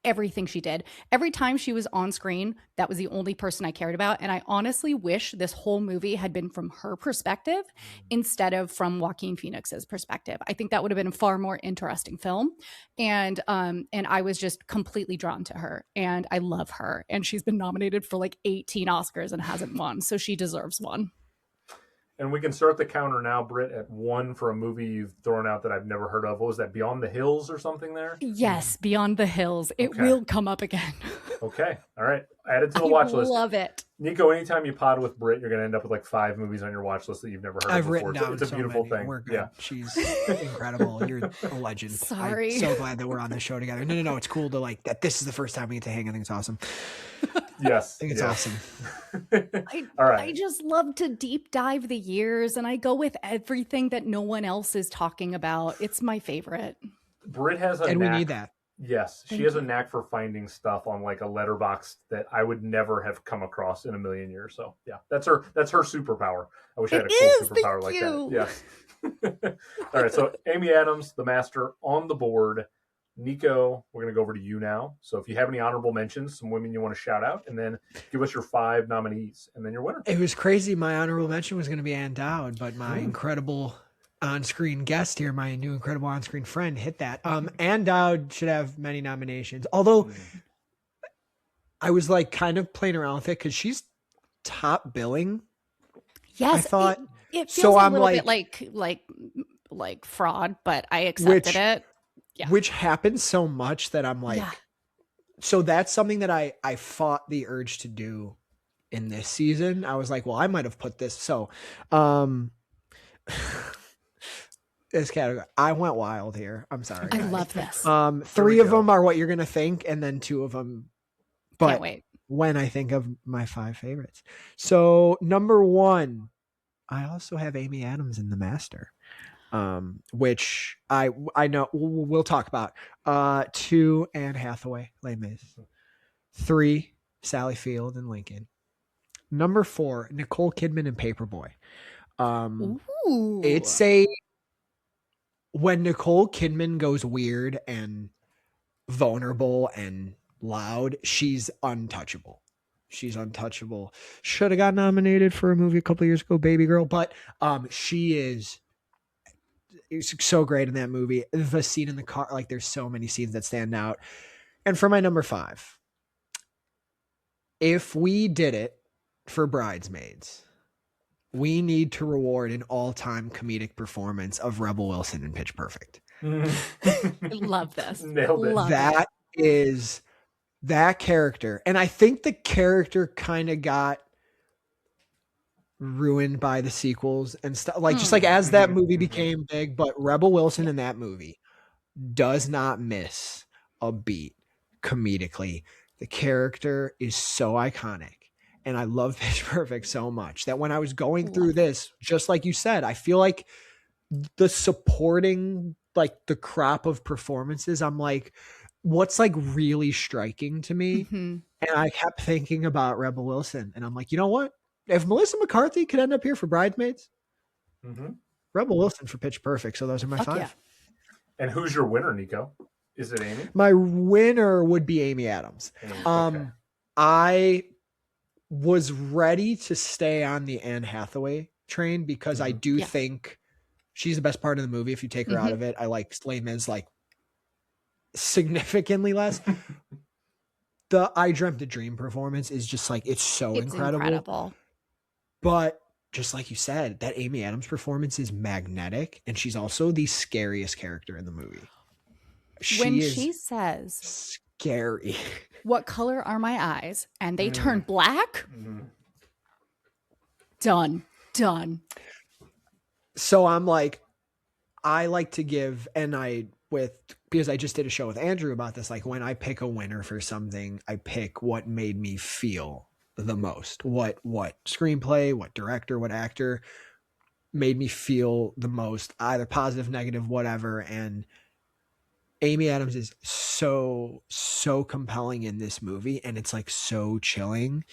everything she did. Every time she was on screen, that was the only person I cared about. And I honestly wish this whole movie had been from her perspective instead of from Joaquin Phoenix's perspective. I think that would have been a far more interesting film. And I was just completely drawn to her, and I love her. And she's been nominated for like 18 Oscars and hasn't won. So she deserves one. And we can start the counter now, Britt, at 1 for a movie you've thrown out that I've never heard of. What was that, Beyond the Hills or something there? Yes, Beyond the Hills. It will come up again. Okay. All right. Add it to the watch list. I love it. Nico, anytime you pod with Britt, you're going to end up with like 5 movies on your watch list that you've never heard of before. Written down it's a beautiful thing. We're good. Yeah. She's incredible. You're a legend. Sorry. I'm so glad that we're on this show together. No. It's cool to like that. This is the first time we get to hang. I think it's awesome. Yes. I think it's awesome. All right. I just love to deep dive the years, and I go with everything that no one else is talking about. It's my favorite. Britt has a and knack. We need that. Yes, she has a knack for finding stuff on like a letterbox that I would never have come across in a million years. So yeah, that's her superpower. I wish I had a cool superpower like that. Yes. All right, so Amy Adams, The Master on the board. Nico, we're going to go over to you now. So if you have any honorable mentions, some women you want to shout out, and then give us your 5 nominees, and then your winner. It was crazy. My honorable mention was going to be Ann Dowd, but my incredible on-screen guest here, my new incredible on-screen friend, hit that. Ann Dowd should have many nominations, although I was like kind of playing around with it because she's top billing. Yes, I thought it feels so. a I'm little like, bit like fraud, but I accepted it. Yeah. Which happens so much that I'm like, so that's something that I fought the urge to do in this season. I was like, well, I might have put this. So, this category, I went wild here. I'm sorry. I love this. 3 of them are what you're going to think, and then 2 of them. But can't wait. When I think of my 5 favorites. So number 1, I also have Amy Adams in The Master. Which I know we'll talk about. 2, Anne Hathaway, Les Mis. 3, Sally Field in Lincoln. Number 4, Nicole Kidman in Paperboy. Ooh. It's when Nicole Kidman goes weird and vulnerable and loud, she's untouchable. She's untouchable. Should have got nominated for a movie a couple years ago, Baby Girl, but she is so great in that movie. The scene in the car, like there's so many scenes that stand out. And for my number 5, if we did it for Bridesmaids, we need to reward an all-time comedic performance of Rebel Wilson in Pitch Perfect. Love this. Nailed it. Love Is that character. And I think the character kind of got ruined by the sequels and stuff. Like, just like as that movie became big, but Rebel Wilson in that movie does not miss a beat comedically. The character is so iconic. And I love Pitch Perfect so much that when I was going through this, just like you said, I feel like the supporting, like the crop of performances, I'm like, what's like really striking to me? And I kept thinking about Rebel Wilson, and I'm like, you know what? If Melissa McCarthy could end up here for Bridesmaids, Rebel Wilson for Pitch Perfect. So those are my 5. Yeah. And who's your winner, Nico? Is it Amy? My winner would be Amy Adams. Okay. I was ready to stay on the Anne Hathaway train because I do think she's the best part of the movie. If you take her out of it, I like Les Mis like significantly less. The I Dreamt a Dream performance is just like, it's incredible. But just like you said, that Amy Adams performance is magnetic, and she's also the scariest character in the movie. She says, scary. What color are my eyes? And they turn black? Done. So I'm like, I like to give, because I just did a show with Andrew about this, like when I pick a winner for something, I pick what made me feel the most. What screenplay, what director, what actor made me feel the most, either positive, negative, whatever. And Amy Adams is so compelling in this movie, and it's like so chilling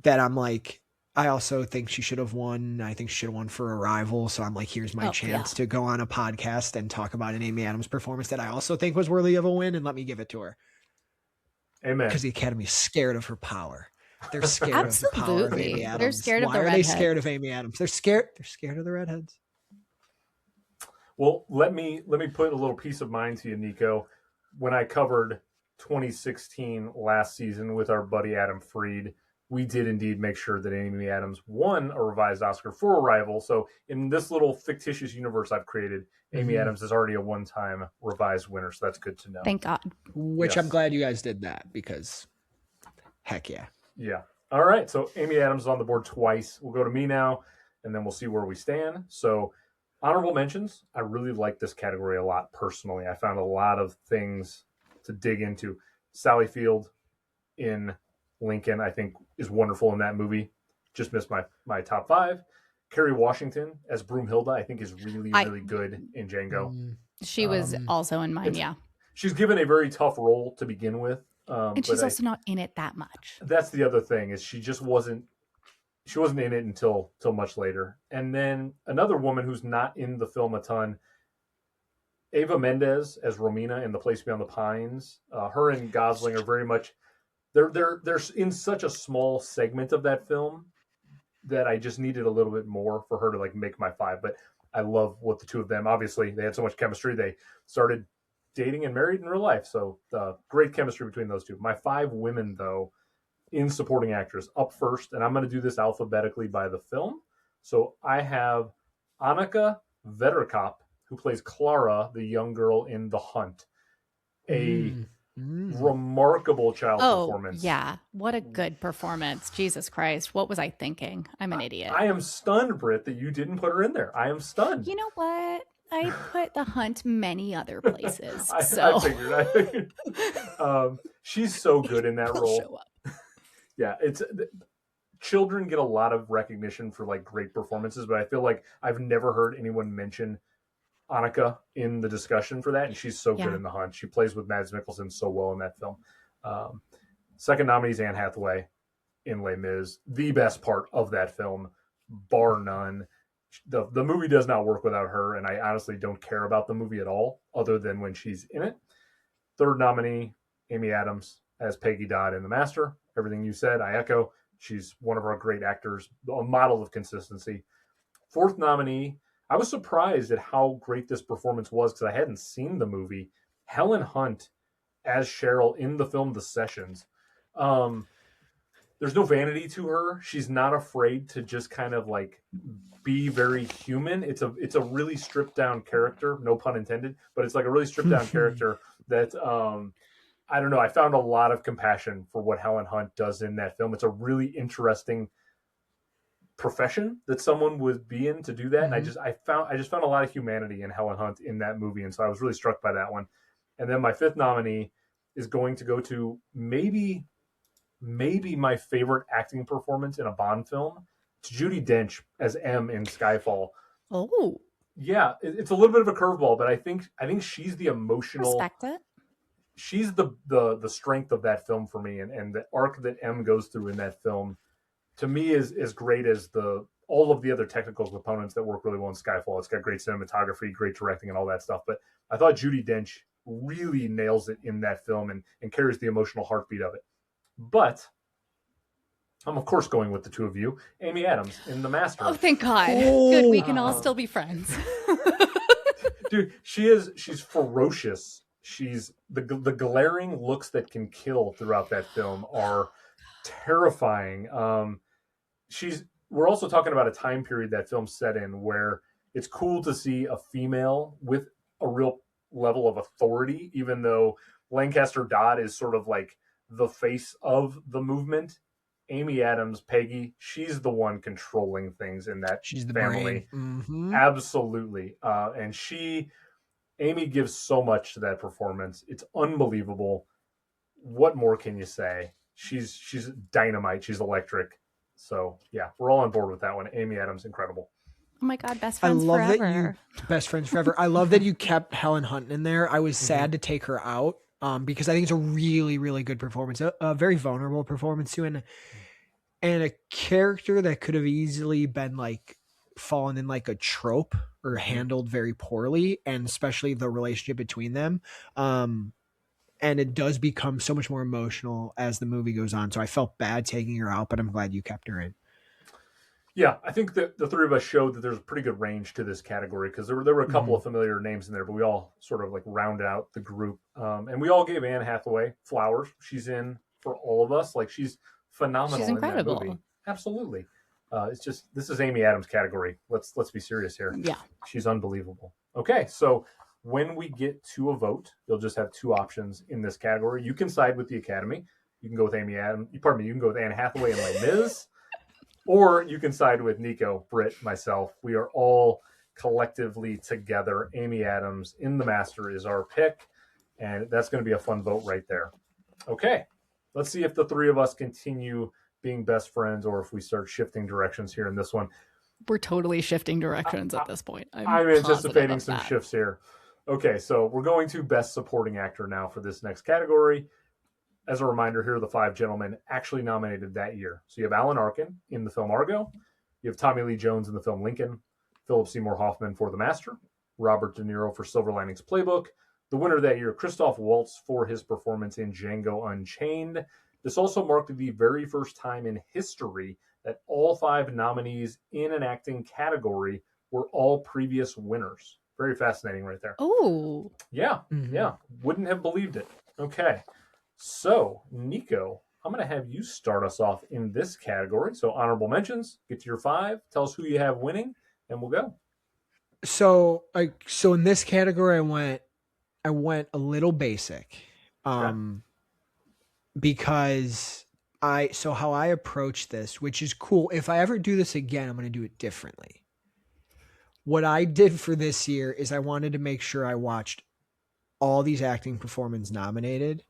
that I'm like, I also think she should have won. I think she should have won for Arrival. So I'm like, here's my chance to go on a podcast and talk about an Amy Adams performance that I also think was worthy of a win, and let me give it to her. Amen. Because the Academy is scared of her power. They're scared of the power of Amy Adams. They're scared of the redheads. redheads. Why are they scared of Amy Adams? They're scared of the redheads. Well, let me put a little peace of mind to you, Nico. When I covered 2016 last season with our buddy Adam Freed, we did indeed make sure that Amy Adams won a revised Oscar for Arrival. So in this little fictitious universe I've created, Amy Adams is already a one-time revised winner. So that's good to know. Thank God. Which I'm glad you guys did that, because heck yeah. Yeah. All right. So Amy Adams is on the board twice. We'll go to me now, and then we'll see where we stand. So honorable mentions. I really like this category a lot personally. I found a lot of things to dig into. Sally Field in Lincoln, I think, is wonderful in that movie. Just missed my top 5. Kerry Washington as Broomhilda, I think, is really good in Django. She was also in mine, She's given a very tough role to begin with. And she's also not in it that much. That's the other thing, is she just wasn't in it until much later. And then another woman who's not in the film a ton, Eva Mendes as Romina in The Place Beyond the Pines. Her and Gosling are very much, they're in such a small segment of that film that I just needed a little bit more for her to like make my 5. But I love what the two of them, obviously they had so much chemistry. They started dating and married in real life. So great chemistry between those two. My 5 women, though, in supporting actress up first, and I'm going to do this alphabetically by the film. So I have Annika Vetterkop, who plays Clara, the young girl in The Hunt. Remarkable child performance. Yeah. What a good performance. Jesus Christ. What was I thinking? I'm an idiot. I am stunned, Britt, that you didn't put her in there. I am stunned. You know what? I put The Hunt many other places. I figured. She's so good in that role. Show up. Yeah, children get a lot of recognition for like great performances, but I feel like I've never heard anyone mention Annika in the discussion for that, and she's so good in The Hunt. She plays with Mads Mikkelsen so well in that film. Second nominee is Anne Hathaway in Les Mis. The best part of that film, bar none. The movie does not work without her, and I honestly don't care about the movie at all, other than when she's in it. Third nominee, Amy Adams as Peggy Dodd in The Master. Everything you said, I echo. She's one of our great actors, a model of consistency. Fourth nominee, I was surprised at how great this performance was because I hadn't seen the movie. Helen Hunt as Cheryl in the film The Sessions. There's no vanity to her. She's not afraid to just kind of like be very human. It's a really stripped down character, no pun intended, but it's like a really stripped down character that I don't know. I found a lot of compassion for what Helen Hunt does in that film. It's a really interesting profession that someone would be in to do that. And I just found a lot of humanity in Helen Hunt in that movie. And so I was really struck by that one. And then my fifth nominee is going to go to maybe my favorite acting performance in a Bond film. It's Judi Dench as M in Skyfall. Oh, yeah, it's a little bit of a curveball, but I think she's the emotional. Respect it. She's the strength of that film for me, and the arc that M goes through in that film, to me, is as great as all of the other technical components that work really well in Skyfall. It's got great cinematography, great directing, and all that stuff. But I thought Judi Dench really nails it in that film and carries the emotional heartbeat of it. But I'm, of course, going with the two of you. Amy Adams in The Master. Oh, thank God. Good, we can all still be friends. Dude, she's ferocious. She's the glaring looks that can kill throughout that film are terrifying. We're also talking about a time period that film's set in where it's cool to see a female with a real level of authority, even though Lancaster Dodd is sort of like the face of the movement. Amy Adams, Peggy, she's the one controlling things in that she's the family. Mm-hmm. Absolutely. And Amy gives so much to that performance. It's unbelievable. What more can you say? She's dynamite. She's electric. So yeah, we're all on board with that one. Amy Adams, incredible. Oh my God, best friends forever. Best friends forever. I love that you kept Helen Hunt in there. I was sad to take her out because I think it's a really, really good performance. A very vulnerable performance too, and a character that could have easily been like fallen in like a trope or handled very poorly, and especially the relationship between them. And it does become so much more emotional as the movie goes on. So I felt bad taking her out, but I'm glad you kept her in. Yeah, I think that the three of us showed that there's a pretty good range to this category because there were a couple of familiar names in there, but we all sort of like round out the group. And we all gave Anne Hathaway flowers. She's in for all of us. Like, she's phenomenal. She's incredible. In that movie. Absolutely. It's just, this is Amy Adams' category. Let's be serious here. Yeah. She's unbelievable. Okay, so when we get to a vote, you'll just have two options in this category. You can side with the Academy. You can go with You can go with Anne Hathaway and Les Mis. Or you can side with Nikko, Britt, myself. We are all collectively together. Amy Adams in The Master is our pick. And that's going to be a fun vote right there. Okay, let's see if the three of us continue being best friends or if we start shifting directions here in this one. We're totally shifting directions at this point. I'm anticipating some shifts here. Okay, so we're going to Best Supporting Actor now for this next category. As a reminder, here are the five gentlemen actually nominated that year. So you have Alan Arkin in the film Argo. You have Tommy Lee Jones in the film Lincoln. Philip Seymour Hoffman for The Master. Robert De Niro for Silver Linings Playbook. The winner that year, Christoph Waltz, for his performance in Django Unchained. This also marked the very first time in history that all five nominees in an acting category were all previous winners. Very fascinating right there. Oh. Yeah, yeah. Wouldn't have believed it. Okay. So, Nikko, I'm going to have you start us off in this category. So, honorable mentions, get to your five, tell us who you have winning, and we'll go. So in this category, I went a little basic, because how I approach this, which is cool. If I ever do this again, I'm going to do it differently. What I did for this year is I wanted to make sure I watched all these acting performance nominated,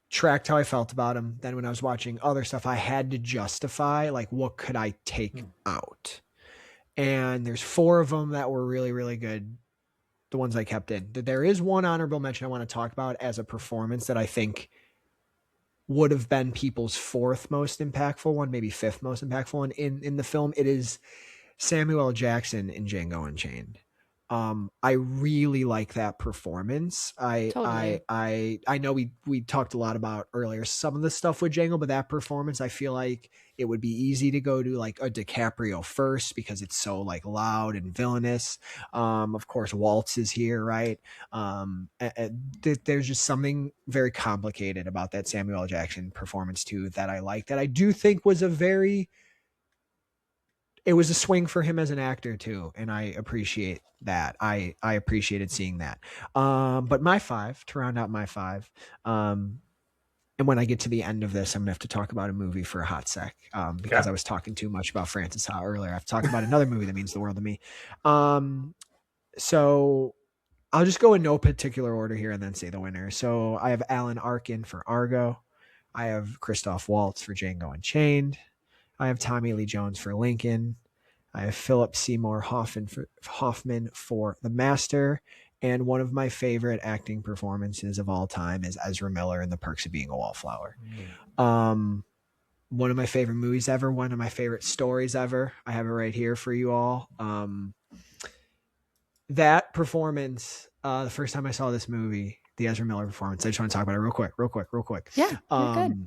tracked how I felt about them. Then when I was watching other stuff, I had to justify, like, what could I take out? And there's four of them that were really, really good. The ones I kept in. There is one honorable mention I want to talk about as a performance that I think would have been people's fourth most impactful one, maybe fifth most impactful one in the film. It is Samuel L. Jackson in Django Unchained. I really like that performance. Totally. I know we talked a lot about earlier some of the stuff with Django, but that performance, I feel like it would be easy to go to like a DiCaprio first because it's so like loud and villainous. Of course, Waltz is here, right? There's just something very complicated about that Samuel L. Jackson performance too that I like. That I do think was it was a swing for him as an actor too, and I appreciate that. I appreciated seeing that. But my five, to round out my five, and when I get to the end of this, I'm gonna have to talk about a movie for a hot sec, because I was talking too much about Francis Ha earlier. I have to talk about another movie that means the world to me. So I'll just go in no particular order here and then say the winner. So I have Alan Arkin for Argo. I have Christoph Waltz for Django Unchained. I have Tommy Lee Jones for Lincoln. I have Philip Seymour Hoffman for The Master. And one of my favorite acting performances of all time is Ezra Miller in The Perks of Being a Wallflower. One of my favorite movies ever. One of my favorite stories ever. I have it right here for you all. That performance, the first time I saw this movie, the Ezra Miller performance, I just want to talk about it real quick. Yeah, you're good.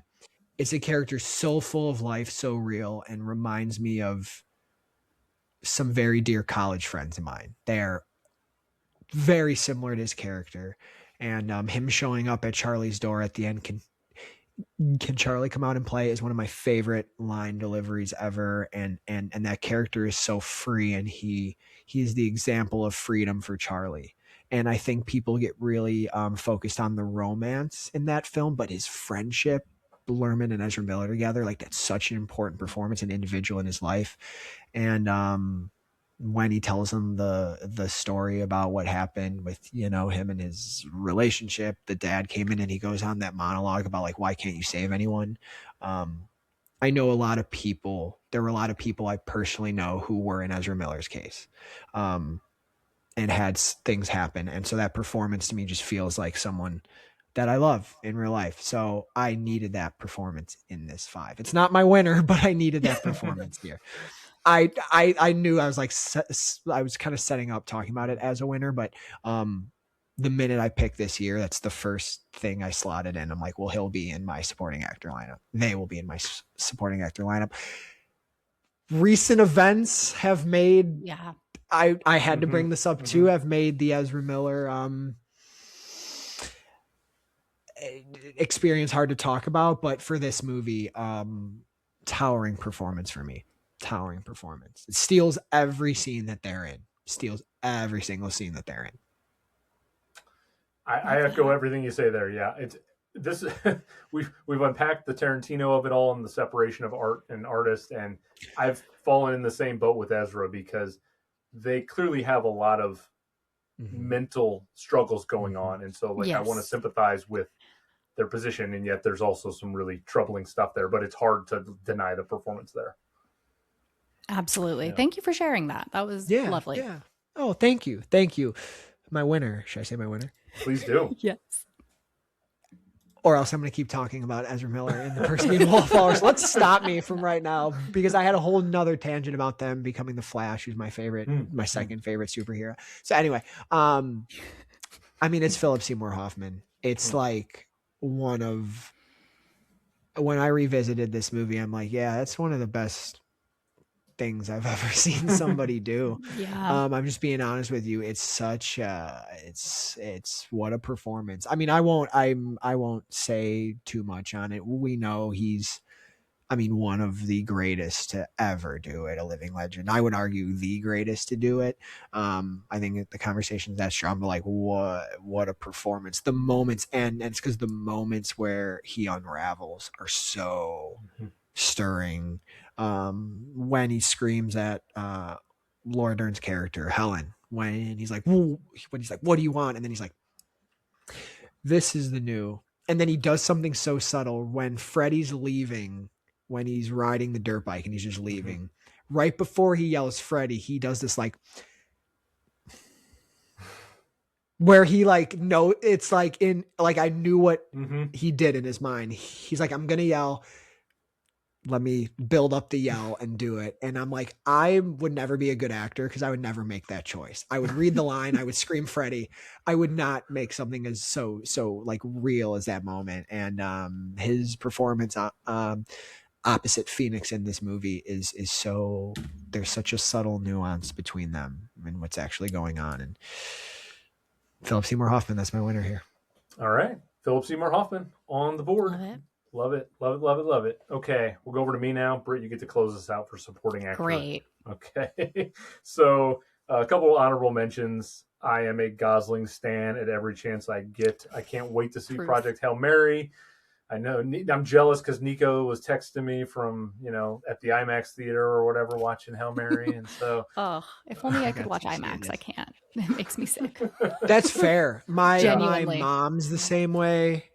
It's a character so full of life, so real, and reminds me of some very dear college friends of mine. They're very similar to his character. And him showing up at Charlie's door at the end, can Charlie come out and play, is one of my favorite line deliveries ever. And that character is so free, and he is the example of freedom for Charlie. And I think people get really focused on the romance in that film, but his friendship, Lerman and Ezra Miller together, like that's such an important performance, an individual in his life. And when he tells him the story about what happened with, him and his relationship, the dad came in and he goes on that monologue about like, why can't you save anyone? I know there were a lot of people I personally know who were in Ezra Miller's case, and had things happen. And so that performance to me just feels like someone that I love in real life. So I needed that performance in this 5. It's not my winner, but I needed that performance here. I knew I was kind of setting up talking about it as a winner, but the minute I picked this year, that's the first thing I slotted in. I'm like, well, he'll be in my supporting actor lineup. They will be in my supporting actor lineup. Recent events have made, I had to bring this up too, have made the Ezra Miller experience hard to talk about, but for this movie, towering performance for me. Towering performance. It steals every scene that they're in. Steals every single scene that they're in. I echo everything you say there. Yeah, we've unpacked the Tarantino of it all and the separation of art and artist, and I've fallen in the same boat with Ezra because they clearly have a lot of mental struggles going on, and so I want to sympathize with their position, and yet there's also some really troubling stuff there, but it's hard to deny the performance there. Absolutely. Thank you for sharing that. That was lovely. Yeah. Oh, thank you. My winner. Should I say my winner? Please do. Yes. Or else I'm going to keep talking about Ezra Miller and the person being Wallflowers. Let's stop me from right now, because I had a whole nother tangent about them becoming the Flash, who's my favorite, my second favorite superhero. So anyway, it's Philip Seymour Hoffman. It's like when I revisited this movie, I'm like, yeah, that's one of the best things I've ever seen somebody do. I'm just being honest with you. It's such it's what a performance. I won't say too much on it. We know he's one of the greatest to ever do it, a living legend. I would argue the greatest to do it. I think the conversation is that strong, but like what a performance. The moments, and it's because the moments where he unravels are so stirring. When he screams at Laura Dern's character Helen, when he's like, what do you want? And then he's like, this is the new. And then he does something so subtle when Freddie's leaving, when he's riding the dirt bike and he's just leaving. Right before he yells Freddie, he does this like where he like no, it's like in like I knew what Mm-hmm. he did in his mind. He's like, I'm gonna yell. Let me build up the yell and do it. And I'm like, I would never be a good actor because I would never make that choice. I would read the line, I would scream Freddy. I would not make something as so like real as that moment. And his performance opposite Phoenix in this movie is so, there's such a subtle nuance between them and what's actually going on. And Philip Seymour Hoffman, that's my winner here. All right. Philip Seymour Hoffman on the board. Love it. Love it. Love it. Love it. Love it. Okay. We'll go over to me now. Britt, you get to close us out for supporting actor. Great. Okay. So a couple of honorable mentions. I am a Gosling stan at every chance I get. I can't wait to see Proof. Project Hail Mary. I know I'm jealous because Nikko was texting me from, at the IMAX theater or whatever watching Hail Mary. And so. Oh, if only I could watch IMAX. I can't. It makes me sick. That's fair. My Genuinely. mom's the same way.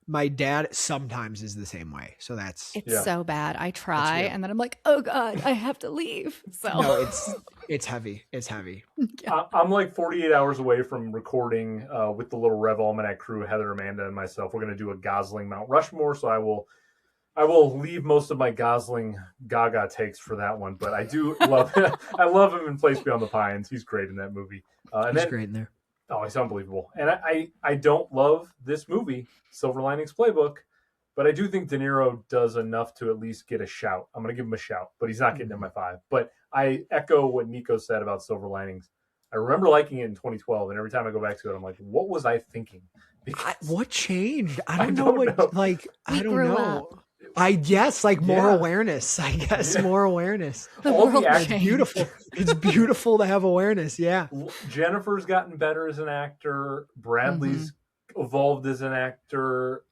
My dad sometimes is the same way. So that's It's so bad. I try and then I'm like, oh God, I have to leave. So no, it's heavy. It's heavy. Yeah. I'm like 48 hours away from recording with the little Rev Almanac crew, Heather, Amanda, and myself. We're going to do a Gosling Mount Rushmore, so I will leave most of my Gosling Gaga takes for that one. But I do love I love him in Place Beyond the Pines. He's great in that movie. He's great in there. Oh, he's unbelievable. And I don't love this movie, Silver Linings Playbook, but I do think De Niro does enough to at least get a shout. I'm going to give him a shout, but he's not getting in my 5. But I echo what Nikko said about Silver Linings. I remember liking it in 2012, and every time I go back to it, I'm like, what was I thinking? What changed? I don't know. I don't grew know. up. I guess more awareness. I guess more awareness. It's beautiful. It's beautiful to have awareness. Yeah. Jennifer's gotten better as an actor. Bradley's evolved as an actor.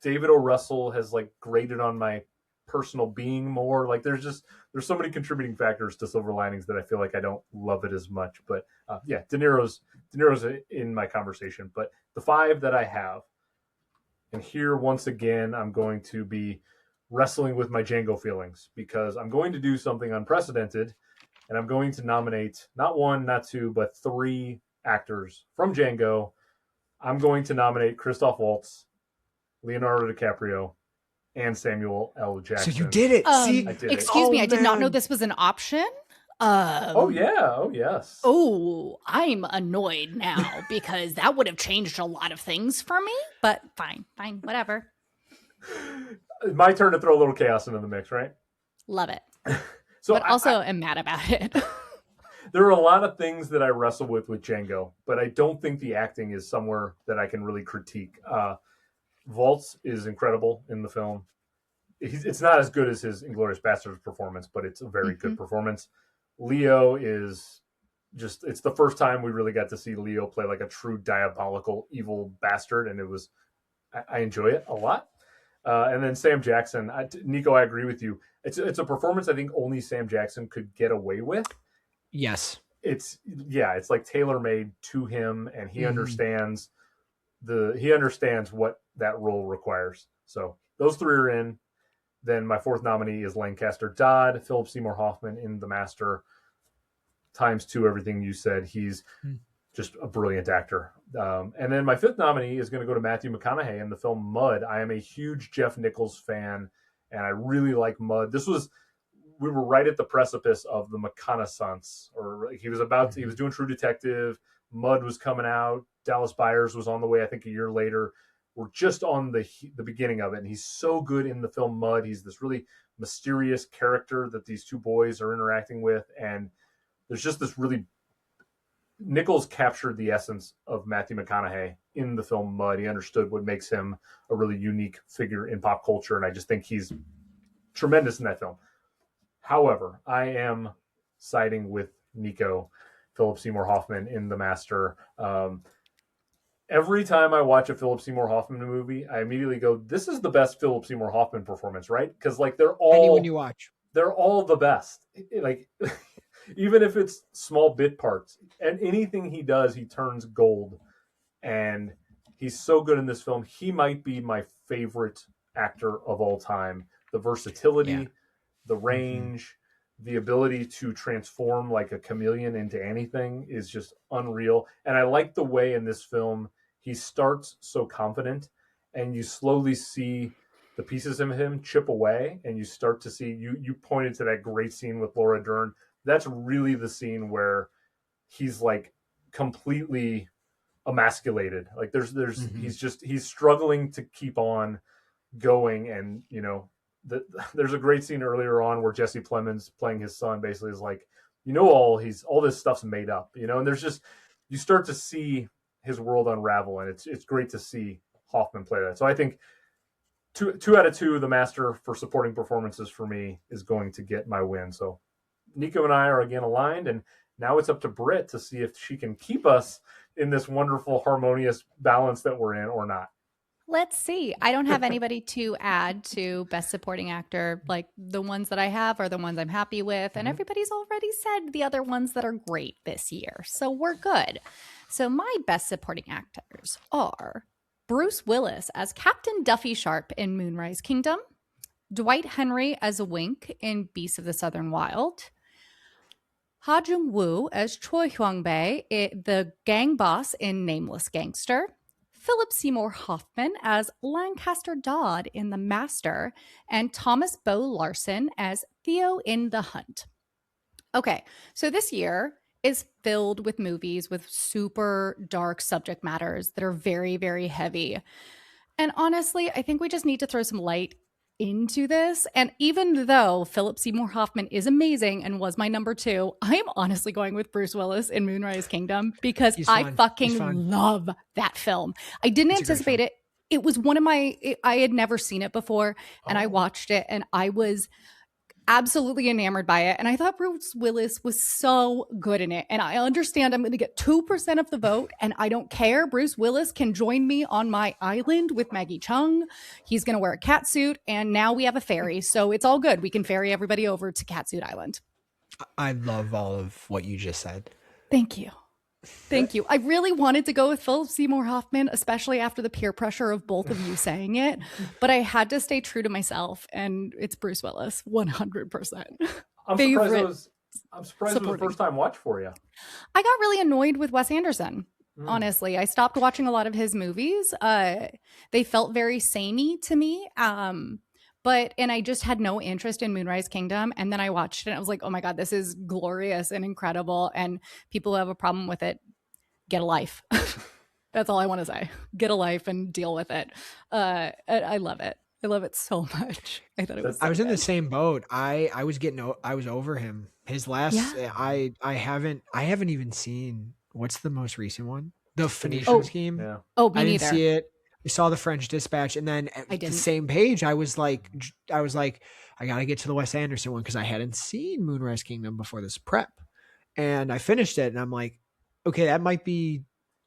David O. Russell has grated on my personal being more. There's so many contributing factors to Silver Linings that I feel like I don't love it as much. But De Niro's in my conversation. But the 5 that I have, and here once again I'm going to be wrestling with my Django feelings because I'm going to do something unprecedented, and I'm going to nominate not 1, not 2, but 3 actors from Django. I'm going to nominate Christoph Waltz, Leonardo DiCaprio, and Samuel L. Jackson. So you did it. See, I did excuse it. me, I did not know this was an option. Oh yeah. Oh yes. Oh, I'm annoyed now because that would have changed a lot of things for me. But fine, whatever. My turn to throw a little chaos into the mix, right? Love it. So but also am mad about it. There are a lot of things that I wrestle with Django, but I don't think the acting is somewhere that I can really critique. Waltz is incredible in the film. It's not as good as his Inglourious Basterds performance, but it's a very good performance. Leo is just, it's the first time we really got to see Leo play like a true diabolical evil bastard, and I enjoy it a lot. And then Sam Jackson, Nikko, I agree with you. It's a performance I think only Sam Jackson could get away with. Yes. It's like tailor-made to him, and he understands what that role requires. So those 3 are in. Then my 4th nominee is Lancaster Dodd, Philip Seymour Hoffman in The Master, ×2 everything you said. He's just a brilliant actor. And then my 5th nominee is going to go to Matthew McConaughey in the film Mud. I am a huge Jeff Nichols fan, and I really like Mud. We were right at the precipice of the McConaissance, or he was doing True Detective. Mud was coming out. Dallas Buyers was on the way, I think, a year later. We're just on the beginning of it, and he's so good in the film Mud. He's this really mysterious character that these 2 boys are interacting with, and there's just this really... Nichols captured the essence of Matthew McConaughey in the film Mud. He understood what makes him a really unique figure in pop culture, and I just think he's tremendous in that film. However, I am siding with Nikko, Philip Seymour Hoffman in The Master. Every time I watch a Philip Seymour Hoffman movie, I immediately go, this is the best Philip Seymour Hoffman performance, right? Because they're all... Anyone you watch. They're all the best. Even if it's small bit parts. And anything he does, he turns gold. And he's so good in this film. He might be my favorite actor of all time. The versatility, the range, the ability to transform like a chameleon into anything is just unreal. And I like the way in this film he starts so confident, and you slowly see the pieces of him chip away, and you start to see, you pointed to that great scene with Laura Dern. That's really the scene where he's like completely emasculated. Like there's he's struggling to keep on going. And there's a great scene earlier on where Jesse Plemons playing his son basically is like, all this stuff's made up, and there's just, you start to see his world unravel, and it's great to see Hoffman play that. So I think 2 out of 2, the master for supporting performances for me is going to get my win. So Nikko and I are again aligned, and now it's up to Britt to see if she can keep us in this wonderful harmonious balance that we're in or not. Let's see. I don't have anybody to add to Best Supporting Actor. Like, the ones that I have are the ones I'm happy with. And everybody's already said the other ones that are great this year. So we're good. So my Best Supporting Actors are Bruce Willis as Captain Duffy Sharp in Moonrise Kingdom, Dwight Henry as Wink in Beasts of the Southern Wild, Ha Jung-woo as Choi Hyung-bae, the gang boss in Nameless Gangster, Philip Seymour Hoffman as Lancaster Dodd in The Master, and Thomas Bo Larson as Theo in The Hunt. Okay, so this year is filled with movies with super dark subject matters that are very, very heavy. And honestly, I think we just need to throw some light into this. And even though Philip Seymour Hoffman is amazing and was my number 2, I am honestly going with Bruce Willis in Moonrise Kingdom because I fucking love that film. I didn't anticipate it. It was one of I had never seen it before, and I watched it and I was absolutely enamored by it. And I thought Bruce Willis was so good in it. And I understand I'm going to get 2% of the vote, and I don't care. Bruce Willis can join me on my island with Maggie Chung. He's going to wear a catsuit, and now we have a ferry. So it's all good. We can ferry everybody over to Catsuit Island. I love all of what you just said. Thank you. Thank you. I really wanted to go with Philip Seymour Hoffman, especially after the peer pressure of both of you saying it. But I had to stay true to myself, and it's Bruce Willis, 100%. I'm surprised it was a first-time watch for you. I got really annoyed with Wes Anderson, honestly. I stopped watching a lot of his movies. They felt very samey to me. And I just had no interest in Moonrise Kingdom. And then I watched it and I was like, oh my God, this is glorious and incredible. And people who have a problem with it, get a life. That's all I want to say. Get a life and deal with it. I love it. I love it so much. I thought it was. I was in the same boat. I was over him. His last. Yeah. I haven't even seen. What's the most recent one? The Phoenician Scheme. Yeah. Oh, me I neither. didn't see it. I saw the French Dispatch, and then at the same page, I was like, I gotta get to the Wes Anderson one because I hadn't seen Moonrise Kingdom before this prep, and I finished it, and I'm like, okay, that might be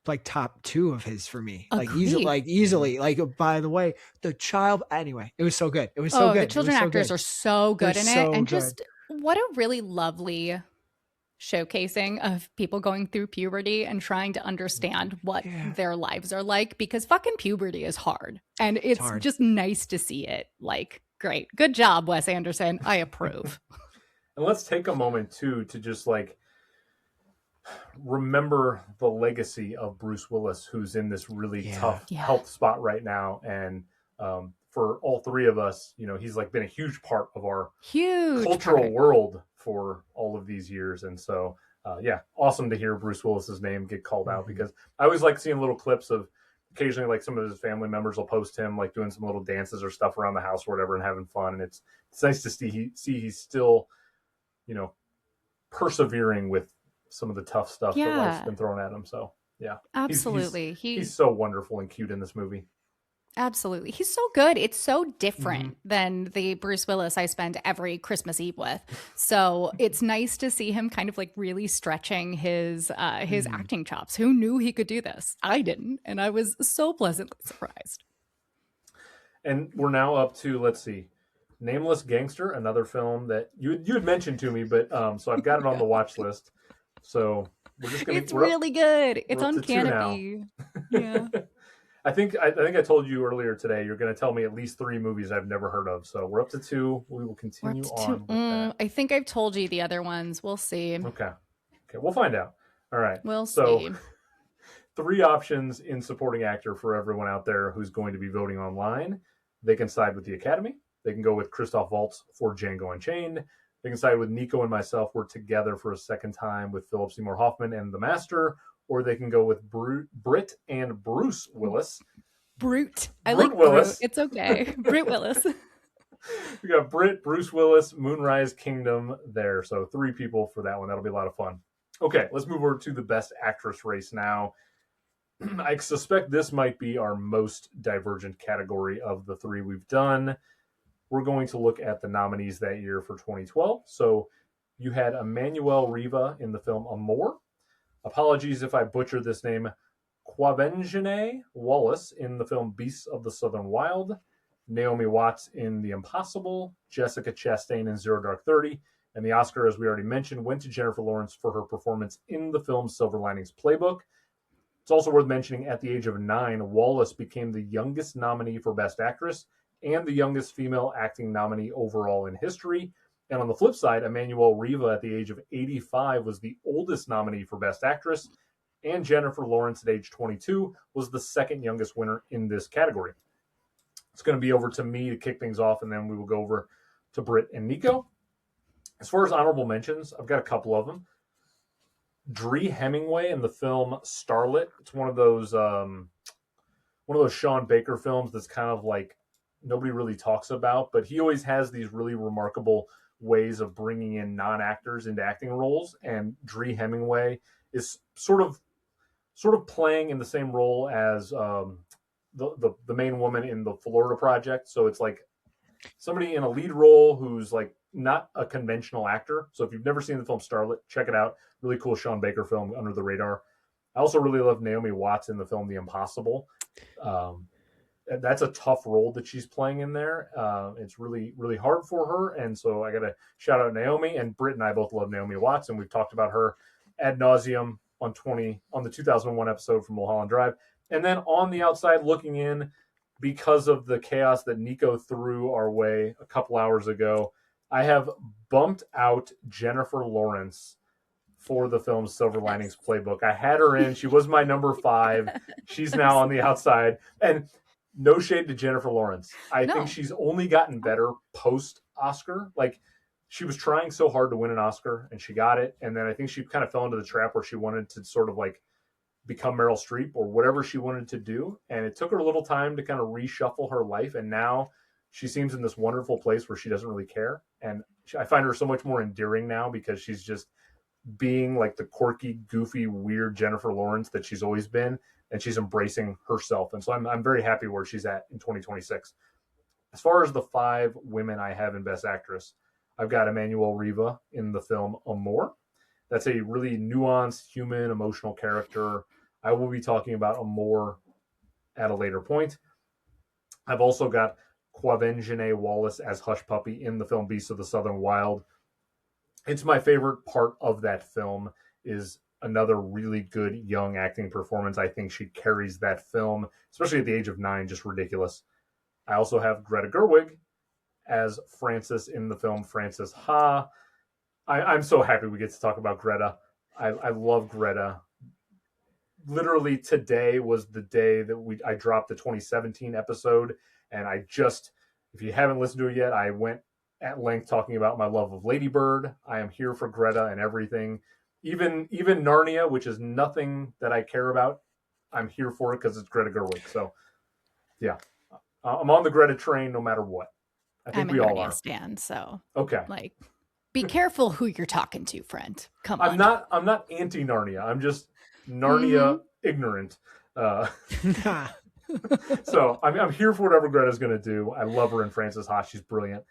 like top 2 of his for me, Agreed. easily. Like, by the way, the child. Anyway, it was so good. It was so good. The children actors are so good in it, and good. Just what a really lovely showcasing of people going through puberty and trying to understand what their lives are like, because fucking puberty is hard, and it's just nice to see it. Like, great, good job, Wes Anderson. I approve. And let's take a moment too to just like remember the legacy of Bruce Willis, who's in this really tough health spot right now. And for all 3 of us, he's like been a huge part of our cultural world for all of these years. And so, awesome to hear Bruce Willis's name get called out, because I always like seeing little clips of occasionally, like, some of his family members will post him like doing some little dances or stuff around the house or whatever and having fun. And it's nice to see he's still, persevering with some of the tough stuff that life's been thrown at him. So absolutely. He's so wonderful and cute in this movie. Absolutely. He's so good. It's so different than the Bruce Willis I spend every Christmas Eve with. So it's nice to see him kind of like really stretching his acting chops. Who knew he could do this? I didn't. And I was so pleasantly surprised. And we're now up to, let's see, Nameless Gangster, another film that you had mentioned to me, but so I've got it on the watch list. So we're just going to... It's really good. It's on Canopy. Yeah. I think I told you earlier today you're going to tell me at least 3 movies I've never heard of. So we're up to 2. We will continue on with that. I think I've told you the other ones. We'll see. Okay, we'll find out. All right. We'll so, see. 3 options in supporting actor for everyone out there who's going to be voting online. They can side with the Academy. They can go with Christoph Waltz for Django Unchained. They can side with Nikko and myself. We're together for a second time with Philip Seymour Hoffman and The Master. Or they can go with Britt and Bruce Willis. Brute. I like Willis. Brute. It's okay. Britt Willis. We got Britt, Bruce Willis, Moonrise Kingdom there. So 3 people for that one. That'll be a lot of fun. Okay, let's move over to the Best Actress race now. I suspect this might be our most divergent category of the 3 we've done. We're going to look at the nominees that year for 2012. So you had Emmanuelle Riva in the film Amour. Apologies if I butcher this name. Quvenzhané Wallis in the film Beasts of the Southern Wild. Naomi Watts in The Impossible. Jessica Chastain in Zero Dark 30. And the Oscar, as we already mentioned, went to Jennifer Lawrence for her performance in the film Silver Linings Playbook. It's also worth mentioning at the age of 9, Wallis became the youngest nominee for Best Actress and the youngest female acting nominee overall in history. And on the flip side, Emmanuelle Riva at the age of 85 was the oldest nominee for Best Actress, and Jennifer Lawrence at age 22 was the second youngest winner in this category. It's going to be over to me to kick things off, and then we will go over to Britt and Nikko. As far as honorable mentions, I've got a couple of them. Dree Hemingway in the film Starlet. It's one of those Sean Baker films that's kind of like nobody really talks about, but he always has these really remarkable ways of bringing in non-actors into acting roles, and Dree Hemingway is sort of playing in the same role as the main woman in the Florida Project. So it's like somebody in a lead role who's like not a conventional actor. So if you've never seen the film Starlet, check it out. Really cool Sean Baker film, under the radar. I also really love Naomi Watts in the film The Impossible. That's a tough role that she's playing in there. It's really, really hard for her. And so I got to shout out Naomi, and Britt and I both love Naomi Watts, and we've talked about her ad nauseum on the 2001 episode from Mulholland Drive. And then on the outside looking in, because of the chaos that Nikko threw our way a couple hours ago, I have bumped out Jennifer Lawrence for the film Silver Linings Playbook. I had her in. She was my number 5. She's now on the outside. And no shade to Jennifer Lawrence. I think she's only gotten better post-Oscar. Like, she was trying so hard to win an Oscar, and she got it. And then I think she kind of fell into the trap where she wanted to sort of like become Meryl Streep or whatever she wanted to do. And it took her a little time to kind of reshuffle her life. And now she seems in this wonderful place where she doesn't really care. And I find her so much more endearing now because she's just being like the quirky, goofy, weird Jennifer Lawrence that she's always been. And she's embracing herself. And so I'm very happy where she's at in 2026. As far as the 5 women I have in Best Actress, I've got Emmanuelle Riva in the film Amour. That's a really nuanced, human, emotional character. I will be talking about Amour at a later point. I've also got Quvenzhané Wallis as Hush Puppy in the film Beasts of the Southern Wild. It's my favorite part of that film is another really good young acting performance. I think she carries that film, especially at the age of 9, just ridiculous. I also have Greta Gerwig as Frances in the film Frances Ha. I'm so happy we get to talk about Greta. I love Greta. Literally today was the day that I dropped the 2017 episode, and if you haven't listened to it yet, I went at length talking about my love of Lady Bird. I am here for Greta and everything. Even Narnia, which is nothing that I care about, I'm here for it because it's Greta Gerwig. So, yeah, I'm on the Greta train no matter what. I think we all are. Stan, so okay, like, be careful who you're talking to, friend. Come on. I'm not anti Narnia. I'm just Narnia ignorant. So I'm here for whatever Greta's going to do. I love her in Frances Ha. She's brilliant.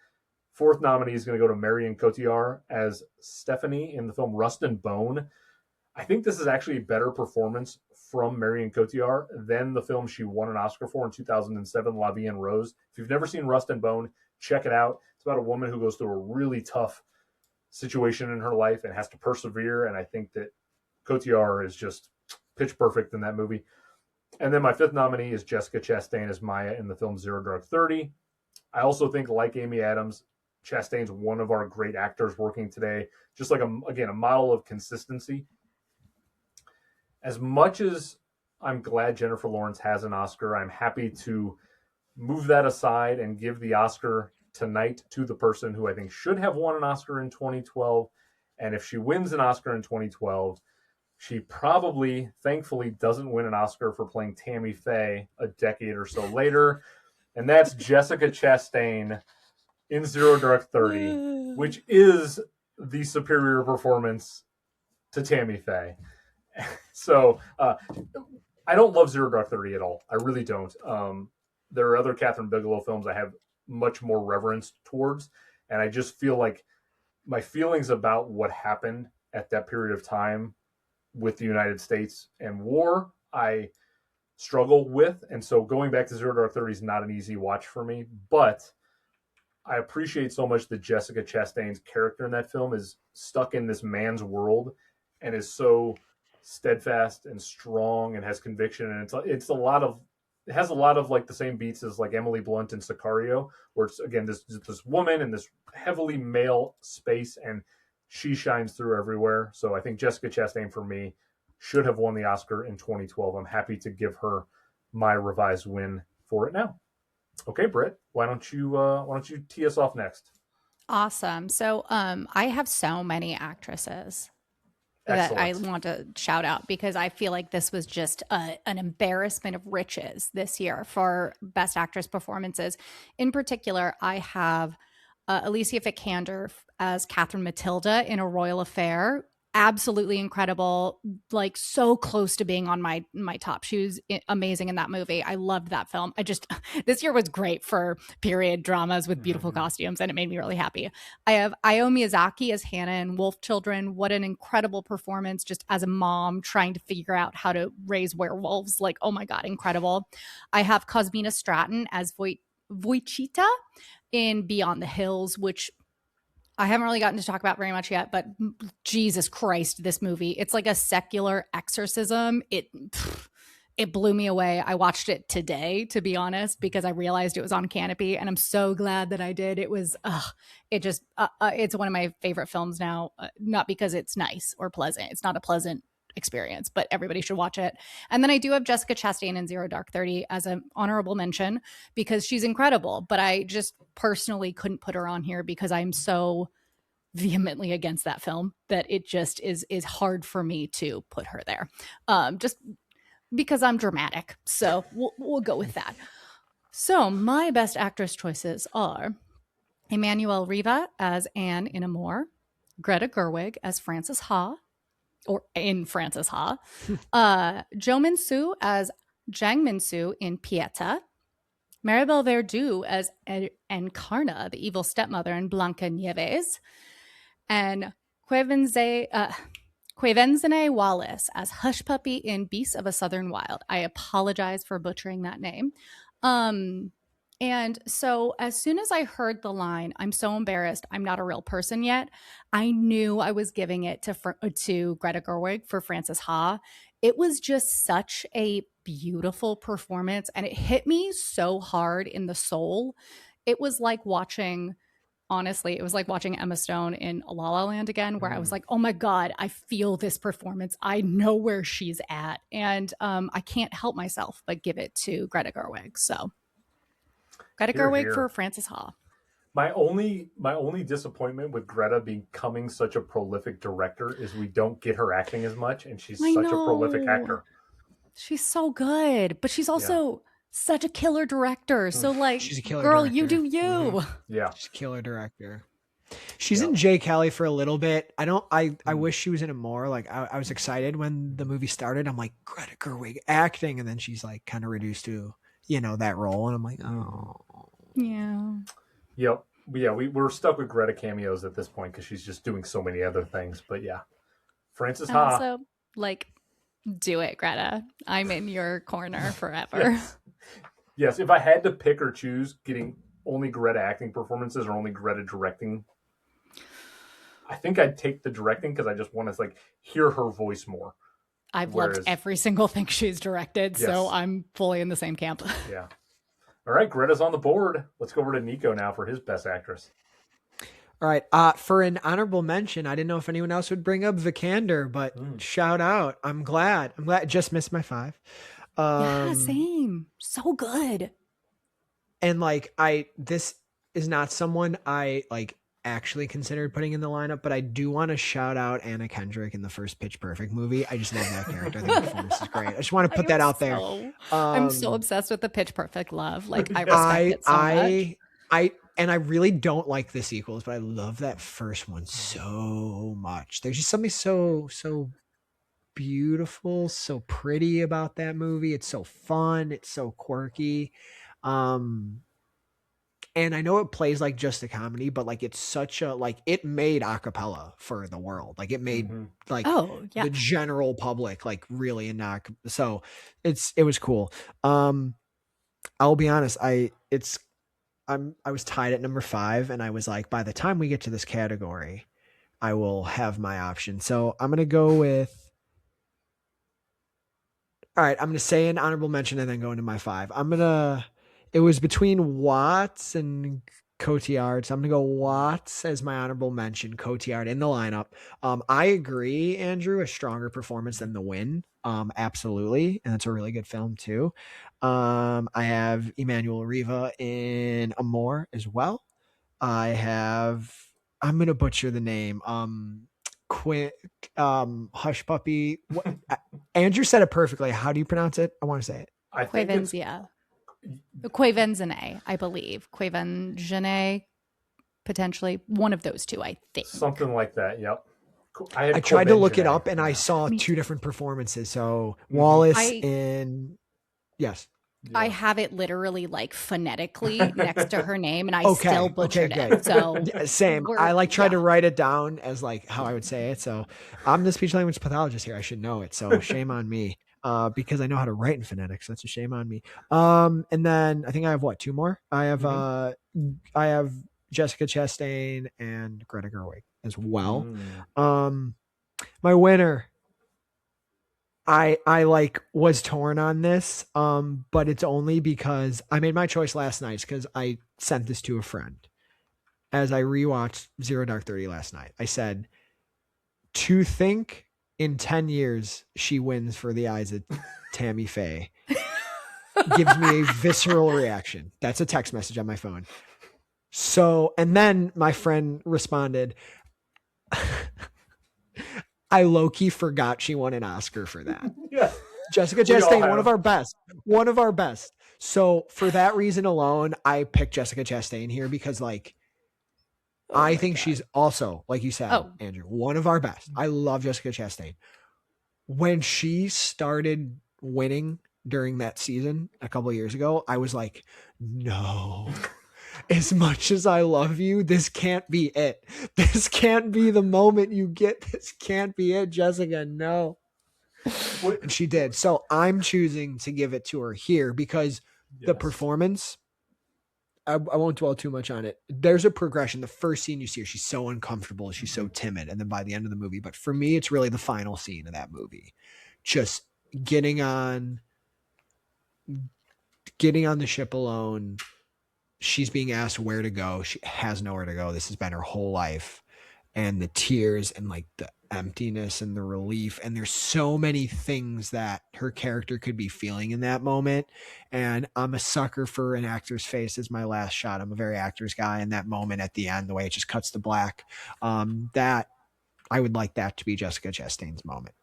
4th nominee is going to go to Marion Cotillard as Stephanie in the film Rust and Bone. I think this is actually a better performance from Marion Cotillard than the film she won an Oscar for in 2007, La Vie en Rose. If you've never seen Rust and Bone, check it out. It's about a woman who goes through a really tough situation in her life and has to persevere. And I think that Cotillard is just pitch perfect in that movie. And then my fifth nominee is Jessica Chastain as Maya in the film Zero Dark 30. I also think, like Amy Adams, Chastain's one of our great actors working today. Just like, a model of consistency. As much as I'm glad Jennifer Lawrence has an Oscar, I'm happy to move that aside and give the Oscar tonight to the person who I think should have won an Oscar in 2012. And if she wins an Oscar in 2012, she probably, thankfully, doesn't win an Oscar for playing Tammy Faye a decade or so later. And that's Jessica Chastain in Zero Dark 30, which is the superior performance to Tammy Faye. So I don't love Zero Dark 30 at all. I really don't. There are other Catherine Bigelow films I have much more reverence towards. And I just feel like my feelings about what happened at that period of time with the United States and war, I struggle with. And so going back to Zero Dark 30 is not an easy watch for me. But I appreciate so much that Jessica Chastain's character in that film is stuck in this man's world and is so steadfast and strong and has conviction. And it has a lot of like the same beats as like Emily Blunt in Sicario, where it's again this woman in this heavily male space, and she shines through everywhere. So I think Jessica Chastain for me should have won the Oscar in 2012. I'm happy to give her my revised win for it now. Okay, Britt, why don't you tee us off next? Awesome. So I have so many actresses that I want to shout out because I feel like this was just an embarrassment of riches this year for Best Actress performances. In particular, I have Alicia Vikander as Catherine Matilda in A Royal Affair. Absolutely incredible, like so close to being on my top. She was amazing in that movie. I loved that film. This year was great for period dramas with beautiful costumes, and it made me really happy. I have Io Miyazaki as Hannah in Wolf Children. What an incredible performance, just as a mom trying to figure out how to raise werewolves. Like, oh my God, incredible. I have Cosmina Stratton as Wojcita in Beyond the Hills, which I haven't really gotten to talk about very much yet, but Jesus Christ, this movie, it's like a secular exorcism. It blew me away. I watched it today, to be honest, because I realized it was on Canopy, and I'm so glad that I did. It was, it's one of my favorite films now, not because it's nice or pleasant. It's not a pleasant experience, but everybody should watch it. And then I do have Jessica Chastain in Zero Dark 30 as an honorable mention because she's incredible, but I just personally couldn't put her on here because I'm so vehemently against that film that it just is hard for me to put her there. Just because I'm dramatic. So we'll go with that. So my Best Actress choices are Emmanuelle Riva as Anne in Amour, Greta Gerwig as Frances Ha, or in Frances Ha, Jo Min-soo as Jang Min-soo in Pieta, Maribel Verdú as Encarna, the evil stepmother in Blanca Nieves, and Quevenzene Wallace as Hush Puppy in Beasts of a Southern Wild. I apologize for butchering that name. And so as soon as I heard the line, I'm so embarrassed, I'm not a real person yet, I knew I was giving it to Greta Gerwig for Frances Ha. It was just such a beautiful performance, and it hit me so hard in the soul. It was like watching, honestly, it was like watching Emma Stone in La La Land again, where I was like, oh my God, I feel this performance. I know where she's at. And I can't help myself but give it to Greta Gerwig. So Greta Gerwig for Frances Ha. My only disappointment with Greta becoming such a prolific director is we don't get her acting as much, and she's such a prolific actor. She's so good, but she's also such a killer director. So like, she's a killer girl, director. You do you. Mm-hmm. Yeah. She's a killer director. She's in Jay Kelly for a little bit. I wish she was in it more. Like I was excited when the movie started. I'm like, Greta Gerwig acting, and then she's like kind of reduced to, that role. And I'm like, oh. Yeah. Yep. Yeah, we're stuck with Greta cameos at this point because she's just doing so many other things. But yeah, Frances Ha. Also, like, do it, Greta. I'm in your corner forever. Yes. If I had to pick or choose, getting only Greta acting performances or only Greta directing, I think I'd take the directing because I just want to like hear her voice more. I've loved every single thing she's directed, so I'm fully in the same camp. Yeah. All right, Greta's on the board. Let's go over to Nikko now for his best actress. All right. For an honorable mention, I didn't know if anyone else would bring up Vikander, but shout out. I'm glad. Just missed my 5. Yeah, same. So good. And like, this is not someone I like actually considered putting in the lineup, but I do want to shout out Anna Kendrick in the first Pitch Perfect movie. I just love that character. I think the performance is great. I just want to put that out there. I'm so obsessed with the Pitch Perfect love. Like I respect it so much. And I really don't like the sequels, but I love that first one so much. There's just something so beautiful, so pretty about that movie. It's so fun. It's so quirky. And I know it plays like just a comedy, but like it's such a like it made acapella for the world. Like it made the general public like really so it was cool. I'll be honest, I was tied at number 5, and I was like, by the time we get to this category, I will have my option. So I'm gonna go with. All right, I'm gonna say an honorable mention and then go into my 5. It was between Watts and Cotillard, so I'm gonna go Watts as my honorable mention. Cotillard in the lineup. I agree, Andrew, a stronger performance than The Win. Absolutely, and it's a really good film too. I have Emmanuel Riva in Amour as well. I'm gonna butcher the name. Hush Puppy. Andrew said it perfectly. How do you pronounce it? I want to say it. I think it's Quevenzene, I believe. Quevenzene, potentially one of those two, I think. Something like that. Yep. I tried to look it up, and I saw 2 different performances. So Wallace in yes. Yeah. I have it literally like phonetically next to her name, and I still butchered it. So same. I tried to write it down as like how I would say it. So I'm the speech language pathologist here. I should know it. So shame on me. Because I know how to write in phonetics. That's a shame on me. And then I think I have 2 more. I have Jessica Chastain and Greta Gerwig as well. My winner. I was torn on this, but it's only because I made my choice last night because I sent this to a friend as I rewatched Zero Dark 30 last night. I said, to think in 10 years she wins for the eyes of Tammy Faye gives me a visceral reaction. That's a text message on my phone. So, and then my friend responded, I low-key forgot she won an Oscar for that. Yeah. Jessica Chastain, one of our best. So for that reason alone, I picked Jessica Chastain here because like, I think she's also, like you said, Andrew, one of our best. I love Jessica Chastain. When she started winning during that season a couple of years ago, I was like, no. As much as I love you, this can't be it. This can't be the moment you get. This can't be it, Jessica. No. And she did. So I'm choosing to give it to her here because the performance, I won't dwell too much on it. There's a progression. The first scene you see her, she's so uncomfortable. She's so timid. And then by the end of the movie, but for me, it's really the final scene of that movie. Just getting on the ship alone. She's being asked where to go. She has nowhere to go. This has been her whole life. And the tears and like the emptiness and the relief. And there's so many things that her character could be feeling in that moment. And I'm a sucker for an actor's face as my last shot. I'm a very actor's guy in that moment at the end, the way it just cuts to black. That I would like that to be Jessica Chastain's moment.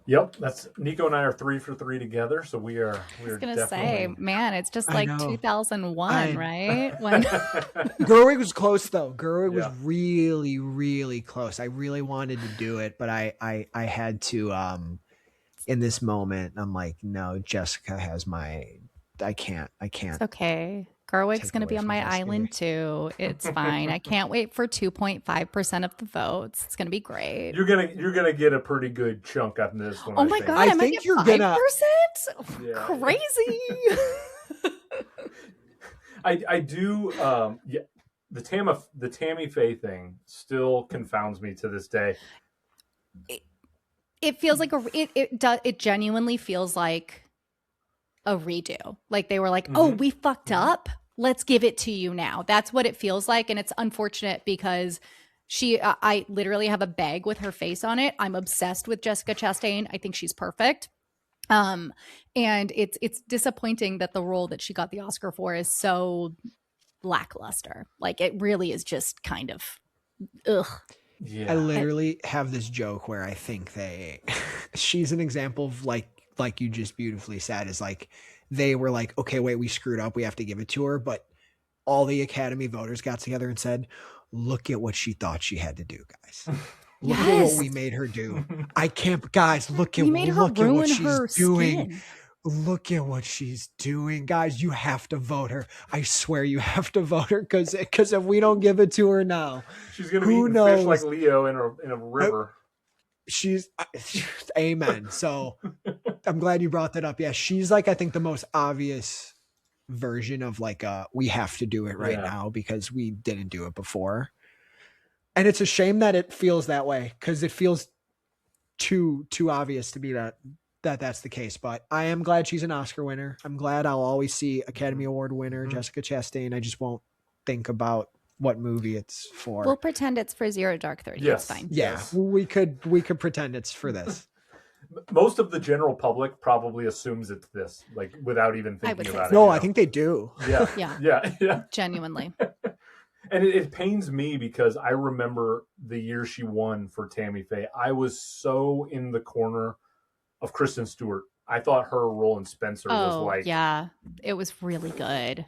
Yep, that's Nikko and I are 3 for 3 together, so we are. I was gonna say, man, it's just like 2001, right? When Gerwig was close though. Gerwig was really, really close. I really wanted to do it, but I had to. In this moment, I'm like, no, Jessica has my. I can't. It's okay. Gerwig's going to be on my island too. It's fine. I can't wait for 2.5% of the votes. It's going to be great. You're gonna get a pretty good chunk on this one. Oh my god! I think you're 5%? Crazy. I do. The Tammy Faye thing still confounds me to this day. it feels like it genuinely feels like a redo. Like they were like, oh, we fucked up. Let's give it to you now. That's what it feels like. And it's unfortunate because I literally have a bag with her face on it. I'm obsessed with Jessica Chastain. I think she's perfect. And it's disappointing that the role that she got the Oscar for is so lackluster. Like it really is just kind of ugh. Yeah. I literally have this joke where I think she's an example of like you just beautifully said, is like they were like, okay, wait, we screwed up, we have to give it to her. But all the Academy voters got together and said, look at what she thought she had to do, guys. Look at what we made her do. I can't, guys, look at what she's doing. Look at what she's doing, guys. You have to vote her. I swear you have to vote her because if we don't give it to her now, she's gonna be eating fish like Leo in a river. She's amen. So I'm glad you brought that up. Yeah, she's like I think the most obvious version of like we have to do it right now because we didn't do it before. And it's a shame that it feels that way because it feels too obvious to be that's the case. But I am glad she's an Oscar winner. I'm glad I'll always see Academy Award winner Jessica Chastain. I just won't think about what movie it's for. We'll pretend it's for Zero Dark 30. Yes. It's fine. Yeah, we could pretend it's for this. Most of the general public probably assumes it's this, like without even thinking about it. No, I think they do. Yeah. Yeah. Genuinely. And it pains me because I remember the year she won for Tammy Faye. I was so in the corner of Kristen Stewart. I thought her role in Spencer was like... yeah. It was really good.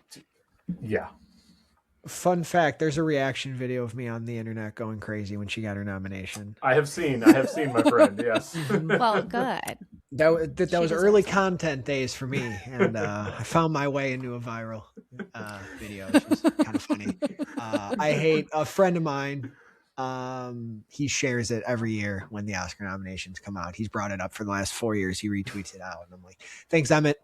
Yeah. Fun fact, there's a reaction video of me on the internet going crazy when she got her nomination. I have seen, my friend, yes. Well, good. That was early content days for me, and I found my way into a viral video, which was kind of funny. I hate a friend of mine. He shares it every year when the Oscar nominations come out. He's brought it up for the last 4 years. He retweets it out, and I'm like, thanks, Emmett.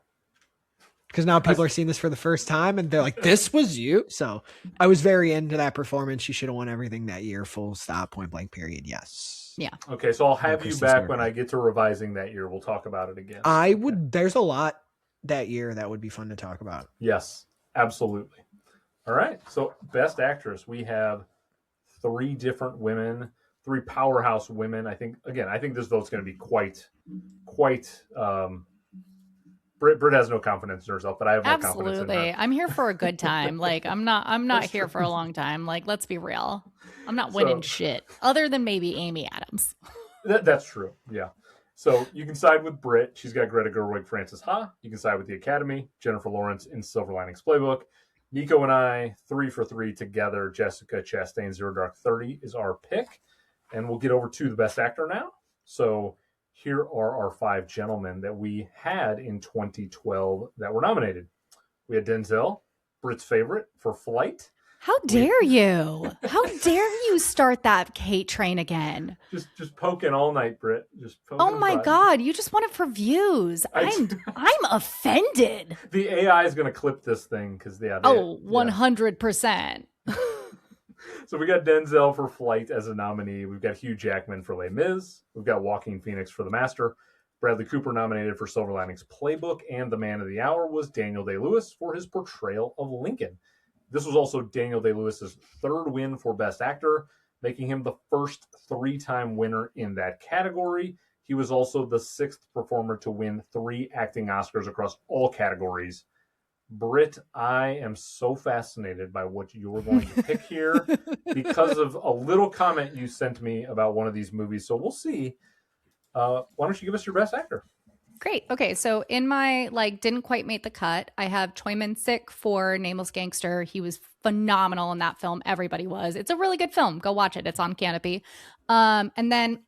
Because now people are seeing this for the first time and they're like, this was you. So I was very into that performance. She should have won everything that year. Full stop, point blank, period. Yes. Yeah. Okay. So I'll have you back when I get to revising that year. We'll talk about it again. I would. There's a lot that year that would be fun to talk about. Yes, absolutely. All right. So best actress, we have 3 different women, 3 powerhouse women. I think this vote's going to be quite Britt has no confidence in herself, but I have more confidence in her. I'm here for a good time. Like I'm not here for a long time. Like, let's be real. I'm not winning shit other than maybe Amy Adams. That's true. Yeah. So you can side with Britt. She's got Greta Gerwig, Frances Ha. You can side with the Academy, Jennifer Lawrence in Silver Linings Playbook. Nikko and I, 3 for 3 together. Jessica Chastain, Zero Dark 30 is our pick. And we'll get over to the best actor now. So here are our 5 gentlemen that we had in 2012 that were nominated. We had Denzel, Britt's favorite, for Flight. How dare you? How dare you start that hate train again? Just poking all night, Britt. Oh my God, you just want it for views. I'm offended. The AI is going to clip this thing because 100%. So we got Denzel for Flight as a nominee. We've got Hugh Jackman for Les Mis. We've got Joaquin Phoenix for The Master. Bradley Cooper nominated for Silver Linings Playbook. And the man of the hour was Daniel Day-Lewis for his portrayal of Lincoln. This was also Daniel Day-Lewis's 3rd win for Best Actor, making him the first 3-time winner in that category. He was also the 6th performer to win 3 acting Oscars across all categories. Britt, I am so fascinated by what you're going to pick here because of a little comment you sent me about one of these movies. So we'll see. Why don't you give us your best actor? Great. Okay. So in my didn't quite make the cut, I have Choi Min-sik for Nameless Gangster. He was phenomenal in that film. Everybody was. It's a really good film. Go watch it. It's on Canopy. And then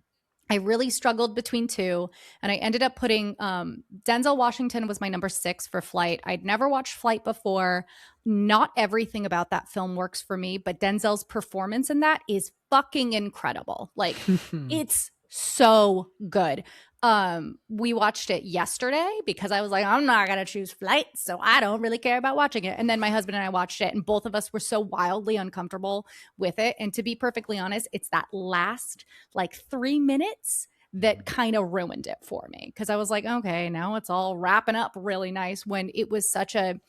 I really struggled between 2, and I ended up putting Denzel Washington was my number 6 for Flight. I'd never watched Flight before. Not everything about that film works for me, but Denzel's performance in that is fucking incredible. Like, it's so good. We watched it yesterday because I was like, I'm not going to choose Flight, so I don't really care about watching it. And then my husband and I watched it, and both of us were so wildly uncomfortable with it. And to be perfectly honest, it's that last 3 minutes that kind of ruined it for me. Because I was like, okay, now it's all wrapping up really nice, when it was such a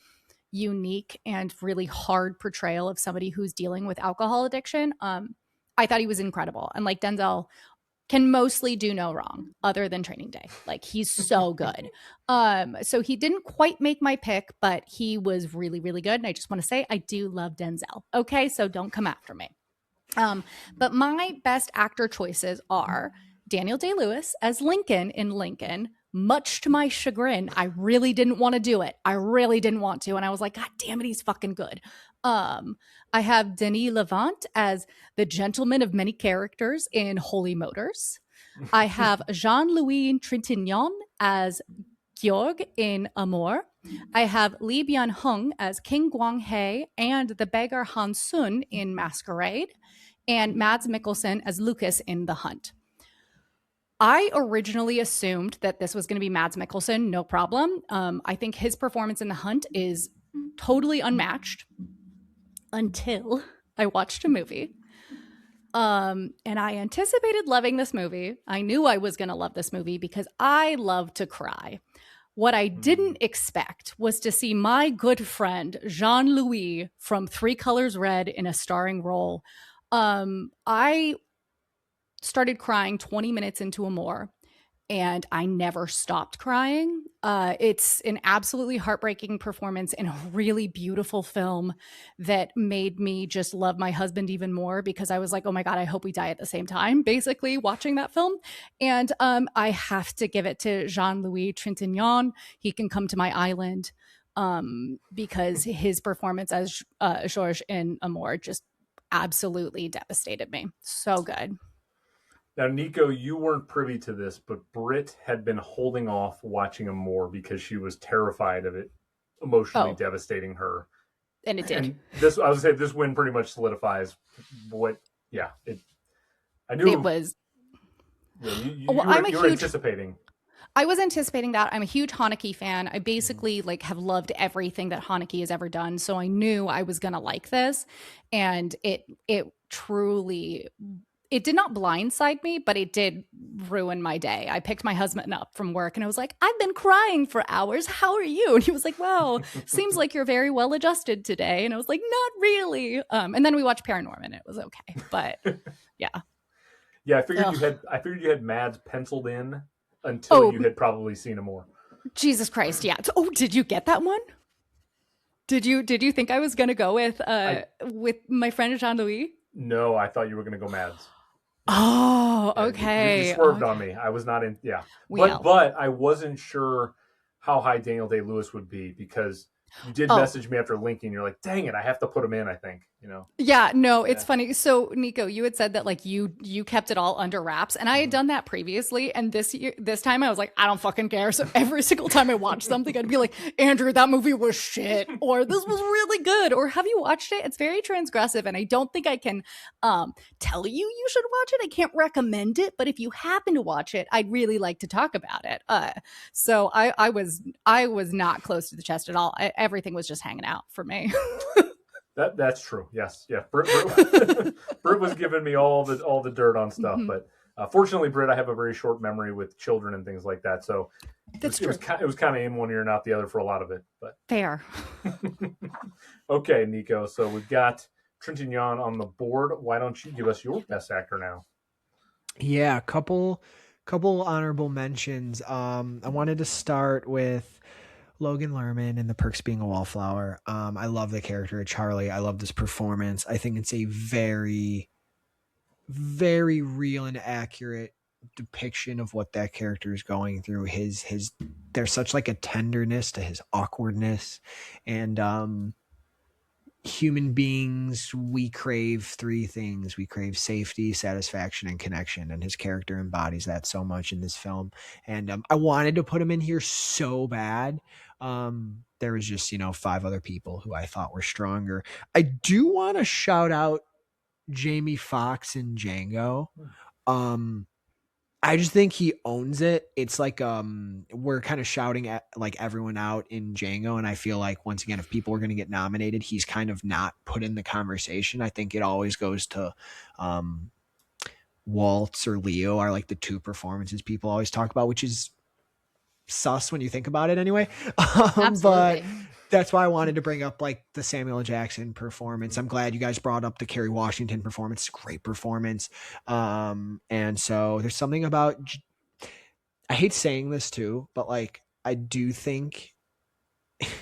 unique and really hard portrayal of somebody who's dealing with alcohol addiction. I thought he was incredible. And like, Denzel can mostly do no wrong other than Training Day. Like, he's so good. So he didn't quite make my pick, but he was really, really good. And I just want to say, I do love Denzel. Okay, so don't come after me. But my best actor choices are Daniel Day-Lewis as Lincoln in Lincoln. Much to my chagrin, I really didn't want to do it. I really didn't want to. And I was like, God damn it, he's fucking good. I have Denis Lavant as the gentleman of many characters in Holy Motors. I have Jean-Louis Trintignant as Georg in Amour. I have Lee Byung-hun as King Gwang-hae and the beggar Han Sun in Masquerade, and Mads Mikkelsen as Lucas in The Hunt. I originally assumed that this was going to be Mads Mikkelsen, no problem. I think his performance in The Hunt is totally unmatched until I watched a movie. And I anticipated loving this movie. I knew I was going to love this movie because I love to cry. What I didn't expect was to see my good friend Jean-Louis from Three Colors Red in a starring role. I started crying 20 minutes into Amour, and I never stopped crying. It's an absolutely heartbreaking performance in a really beautiful film that made me just love my husband even more, because I was like, oh my God, I hope we die at the same time, basically watching that film. And I have to give it to Jean-Louis Trintignant. He can come to my island, because his performance as Georges in Amour just absolutely devastated me. So good. Now, Nikko, you weren't privy to this, but Britt had been holding off watching Amour because she was terrified of it emotionally devastating her. And it did. And this, I would say, this win pretty much solidifies what. Yeah, I knew it was. You were anticipating. I was anticipating that. I'm a huge Haneke fan. I basically have loved everything that Haneke has ever done, so I knew I was gonna like this, and it truly. It did not blindside me, but it did ruin my day. I picked my husband up from work and I was like, I've been crying for hours. How are you? And he was like, well, seems like you're very well adjusted today. And I was like, not really. And then we watched Paranorman. It was okay. But yeah. Yeah, I figured you had Mads penciled in until you had probably seen Amour. Jesus Christ, yeah. Did you get that one? Did you think I was gonna go with my friend Jean-Louis? No, I thought you were gonna go Mads. Oh, okay. You swerved on me. I was not in. Yeah, but I wasn't sure how high Daniel Day-Lewis would be, because you did message me after linking. You're like, dang it, I have to put him in. I think Yeah, no, it's funny. So Nikko, you had said that you kept it all under wraps, and I had done that previously. And this time I was like, I don't fucking care. So every single time I watched something, I'd be like, Andrew, that movie was shit, or this was really good, or have you watched it? It's very transgressive, and I don't think I can tell you should watch it. I can't recommend it, but if you happen to watch it, I'd really like to talk about it. So I was not close to the chest at all. Everything was just hanging out for me. That's true. Yes. Yeah. Britt was giving me all the dirt on stuff, but fortunately, Britt, I have a very short memory with children and things like that. So it was kind of in one ear and out the other for a lot of it. But fair. Okay, Nikko. So we've got Trintignant on the board. Why don't you give us your best actor now? Yeah, a couple honorable mentions. I wanted to start with Logan Lerman in The Perks Being a Wallflower. I love the character of Charlie. I love this performance. I think it's a very, very real and accurate depiction of what that character is going through. There's such a tenderness to his awkwardness, and human beings, we crave three things. We crave safety, satisfaction, and connection, and his character embodies that so much in this film. And I wanted to put him in here so bad. There was just 5 other people who I thought were stronger. I do want to shout out Jamie Foxx in Django. I just think he owns it. It's we're kind of shouting at everyone out in Django, and I feel like, once again, if people are going to get nominated, he's kind of not put in the conversation. I think it always goes to Waltz or Leo are like the two performances people always talk about, which is sus when you think about it anyway. But that's why I wanted to bring up like the Samuel L. Jackson performance. I'm glad you guys brought up the Kerry Washington performance. Great performance. And so there's something about, I hate saying this too, but like, I do think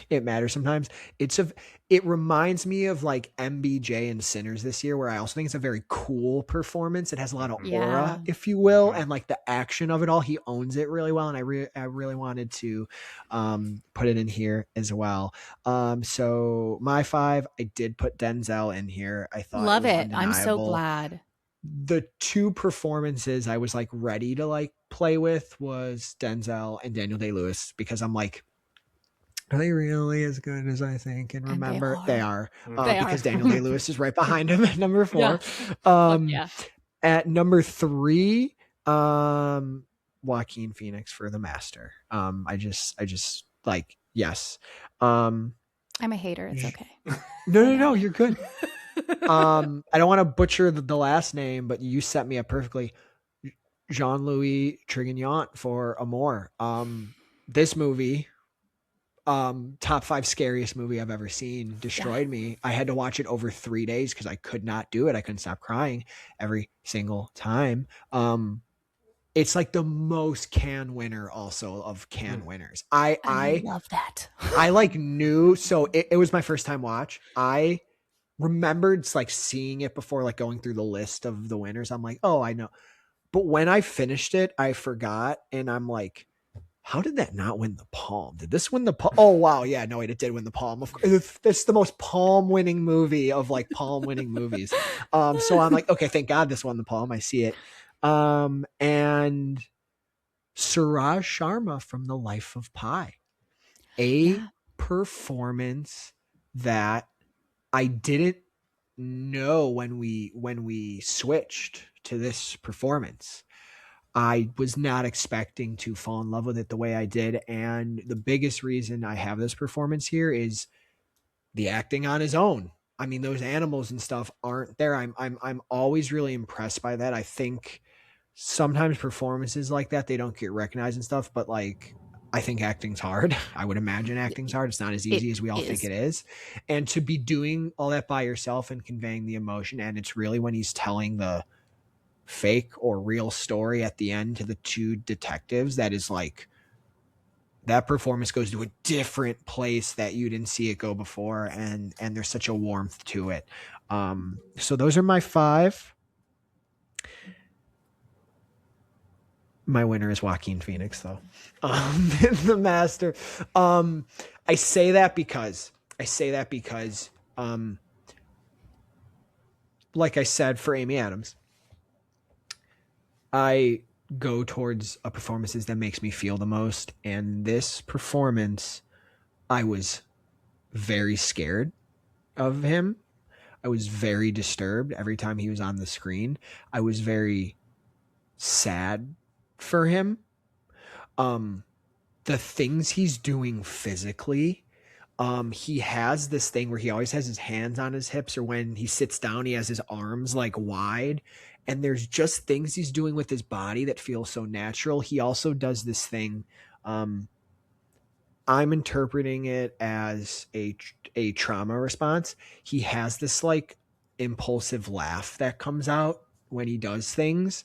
it matters sometimes. It reminds me of like MBJ and Sinners this year, where I also think it's a very cool performance. It has a lot of aura, if you will, and like the action of it all. He owns it really well, and I really wanted to put it in here as well. So my 5, I did put Denzel in here. I thought love it. Undeniable. I'm so glad. The 2 performances I was like ready to like play with was Denzel and Daniel Day-Lewis, because I'm like, are they really as good as I think and remember? And they are. Because Daniel Day-Lewis is right behind him at number 4. Yeah. At number 3, Joaquin Phoenix for The Master. I just like, yes. I'm a hater. It's okay. No, you're good. I don't want to butcher the last name, but you set me up perfectly. Jean-Louis Trintignant for Amour. This movie, top 5 scariest movie I've ever seen, destroyed me. I had to watch it over 3 days because I could not do it. I couldn't stop crying every single time. It's like the most Cannes winner also of Cannes winners. I love that. I like knew, so it was my first time watch. I remembered like seeing it before, like going through the list of the winners. I'm like, oh, I know. But when I finished it, I forgot. And I'm like, how did that not win the Palm? Did this win the Palm? Oh, wow. Yeah, no, wait, it did win the Palm. Of course, it's the most Palm winning movie of like Palm winning movies. So I'm like, okay, thank God this won the Palm. I see it. And Suraj Sharma from The Life of Pi, performance that I didn't know when we switched to this performance. I was not expecting to fall in love with it the way I did. And the biggest reason I have this performance here is the acting on his own. I mean, those animals and stuff aren't there. I'm always really impressed by that. I think sometimes performances like that, they don't get recognized and stuff, but like, I think acting's hard. I would imagine acting's hard. It's not as easy as we all think it is. And to be doing all that by yourself and conveying the emotion, and it's really when he's telling the fake or real story at the end to the 2 detectives, that is like, that performance goes to a different place that you didn't see it go before, and there's such a warmth to it. So those are my 5. My winner is Joaquin Phoenix, though. The Master. I say that because like I said for Amy Adams, I go towards a performances that makes me feel the most. And this performance, I was very scared of him. I was very disturbed every time he was on the screen. I was very sad for him. The things he's doing physically, he has this thing where he always has his hands on his hips, or when he sits down, he has his arms like wide, and there's just things he's doing with his body that feel so natural. He also does this thing. I'm interpreting it as a trauma response. He has this like impulsive laugh that comes out when he does things.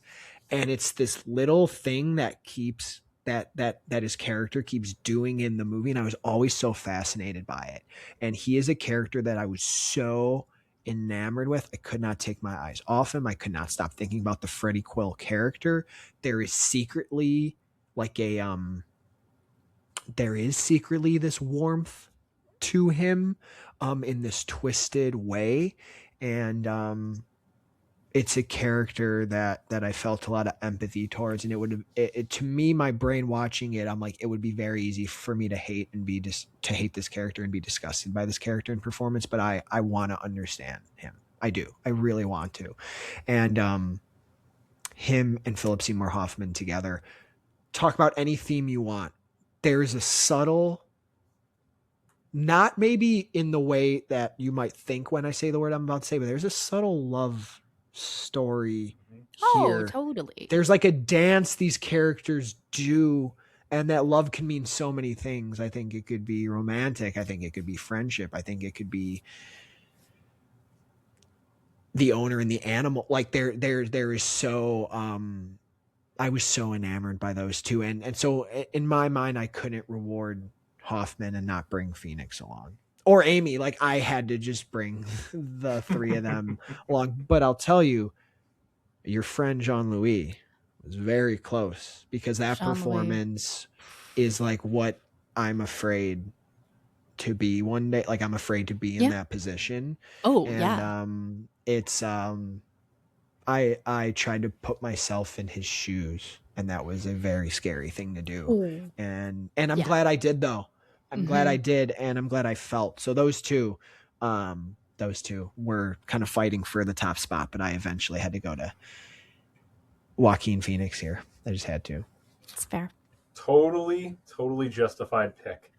And it's this little thing that keeps that his character keeps doing in the movie. And I was always so fascinated by it. And he is a character that I was so enamored with. I could not take my eyes off him. I could not stop thinking about the Freddie Quill character. There is secretly like this warmth to him, in this twisted way. And, it's a character that I felt a lot of empathy towards, and to me, my brain watching it, I'm like, it would be very easy for me to hate this character and be disgusted by this character and performance. But I want to understand him. I do. I really want to. And, him and Philip Seymour Hoffman together, talk about any theme you want. There's a subtle, not maybe in the way that you might think when I say the word I'm about to say, but there's a subtle love story Oh, here. totally. There's like a dance these characters do, and that love can mean so many things. I think it could be romantic. I think it could be friendship. I think it could be the owner and the animal. Like there is so, I was so enamored by those two. And so in my mind, I couldn't reward Hoffman and not bring Phoenix along, or Amy. Like I had to just bring the three of them along. But I'll tell you, your friend Jean-Louis was very close, because that Jean-Louis performance is like what I'm afraid to be one day. Like I'm afraid to be in that position. Oh, and, yeah. It's, I tried to put myself in his shoes, and that was a very scary thing to do. Ooh. And I'm glad I did, though. I'm glad I did. And I'm glad I felt. So those two were kind of fighting for the top spot, but I eventually had to go to Joaquin Phoenix here. I just had to. It's fair. Totally justified pick.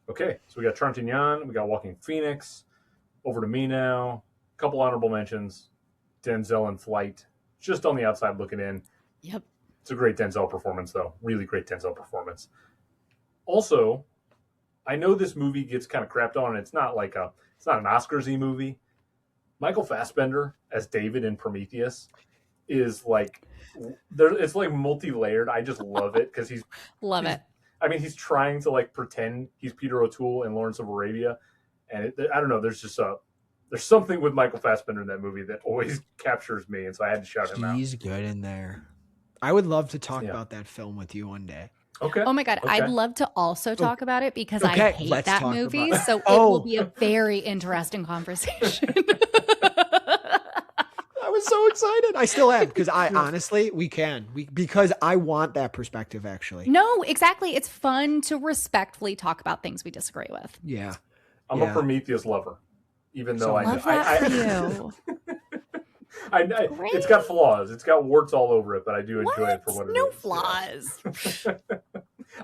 Okay, so we got Trintignant, we got Joaquin Phoenix. Over to me now. A couple honorable mentions. Denzel in Flight, just on the outside looking in. Yep. It's a great Denzel performance, though. Really great Denzel performance. Also, I know this movie gets kind of crapped on, and it's not an Oscars-y movie. Michael Fassbender as David in Prometheus is like, it's like multi-layered. I just love it because he's trying to like pretend he's Peter O'Toole in Lawrence of Arabia, and I don't know. There's something with Michael Fassbender in that movie that always captures me, and so I had to shout him out. He's good in there. I would love to talk about that film with you one day. Okay. Oh my God. Okay. I'd love to also talk about it, because I hate that movie. So it Oh. will be a very interesting conversation. I was so excited. I still am, because I honestly, because I want that perspective, actually. No, exactly. It's fun to respectfully talk about things we disagree with. Yeah. I'm a Prometheus lover, even though Love that for you. it's got flaws. It's got warts all over it, but I do enjoy it for what it is. No flaws.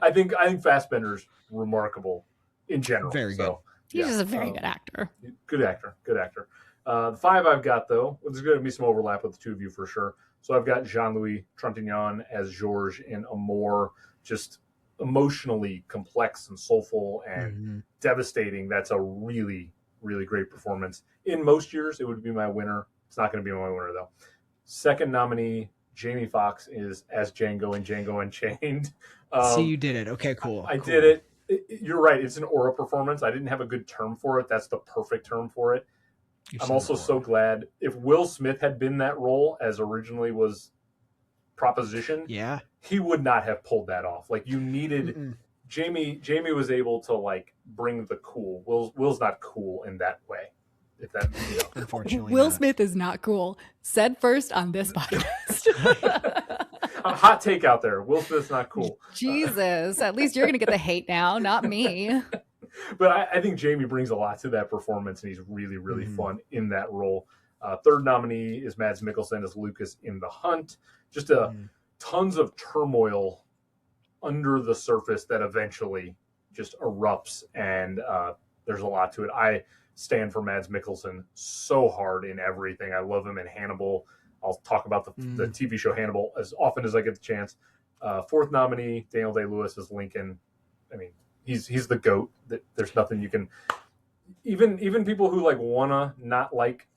I think Fassbender's remarkable in general. Very good. He's just a very good actor. Good actor. The five I've got, though, there's going to be some overlap with the two of you for sure. So I've got Jean-Louis Trintignant as Georges in a more just emotionally complex and soulful and devastating. That's a really, really great performance. In most years, it would be my winner. It's not going to be my winner, though. Second nominee, Jamie Foxx, is as Django in Django Unchained. See, you did it. Okay, cool. I did it. You're right. It's an aura performance. I didn't have a good term for it. That's the perfect term for it. I'm also so glad if Will Smith had been that role as originally was propositioned, he would not have pulled that off. Like you needed Jamie was able to like bring the cool. Will's not cool in that way. If that, unfortunately, Will Smith is not cool. Said first on this podcast. A hot take out there. Will Smith's not cool. Jesus, at least you're gonna get the hate now, not me. But I think Jamie brings a lot to that performance, and he's really, really fun in that role. Third nominee is Mads Mikkelsen as Lucas in The Hunt. Just tons of turmoil under the surface that eventually just erupts, and there's a lot to it. I stand for Mads Mikkelsen so hard in everything. I love him in Hannibal. I'll talk about the TV show Hannibal as often as I get the chance. Fourth nominee, Daniel Day-Lewis as Lincoln. I mean, he's the GOAT. There's nothing you can even people who like wanna not like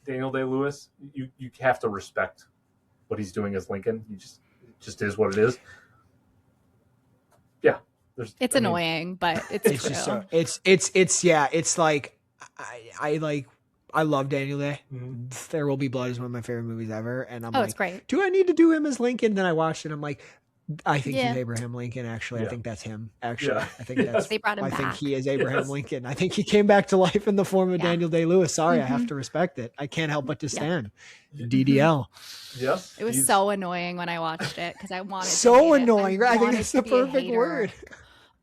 Daniel Day-Lewis, you have to respect what he's doing as Lincoln. It just is what it is. Yeah. It's annoying, but it's true. Just so, it's like I love Daniel Day. There Will Be Blood is one of my favorite movies ever, and I'm it's great. Do I need to do him as Lincoln? Then I watched it. I'm like, I think he's Abraham Lincoln. Actually, I think that's him. Actually, I think that's. They brought him back. I think he is Abraham Lincoln. I think he came back to life in the form of Daniel Day-Lewis. Sorry, I have to respect it. I can't help but to stand. DDL. Yes, it was so annoying when I watched it because I wanted so annoying. I think that's the perfect word.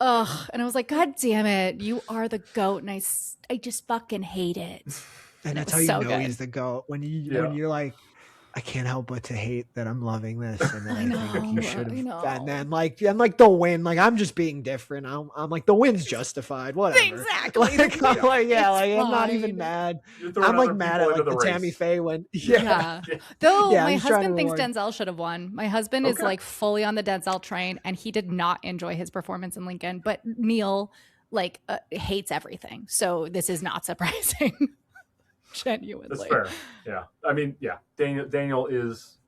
Ugh, and I was like, God damn it, you are the GOAT, and I just fucking hate it. And that's how you know he's the GOAT when you're like, I can't help but to hate that I'm loving this, and then I think you should have. And then I'm like the win. Like I'm just being different. I'm like the win's justified. Whatever. Exactly. Like, I'm not even mad. I'm like mad at like the Tammy Faye win. Yeah. Though Yeah, my I'm trying to husband thinks reward- Denzel should have won. My husband is like fully on the Denzel train, and he did not enjoy his performance in Lincoln. But Neil like hates everything, so this is not surprising. Genuinely, That's fair. Yeah, I mean, yeah, Daniel is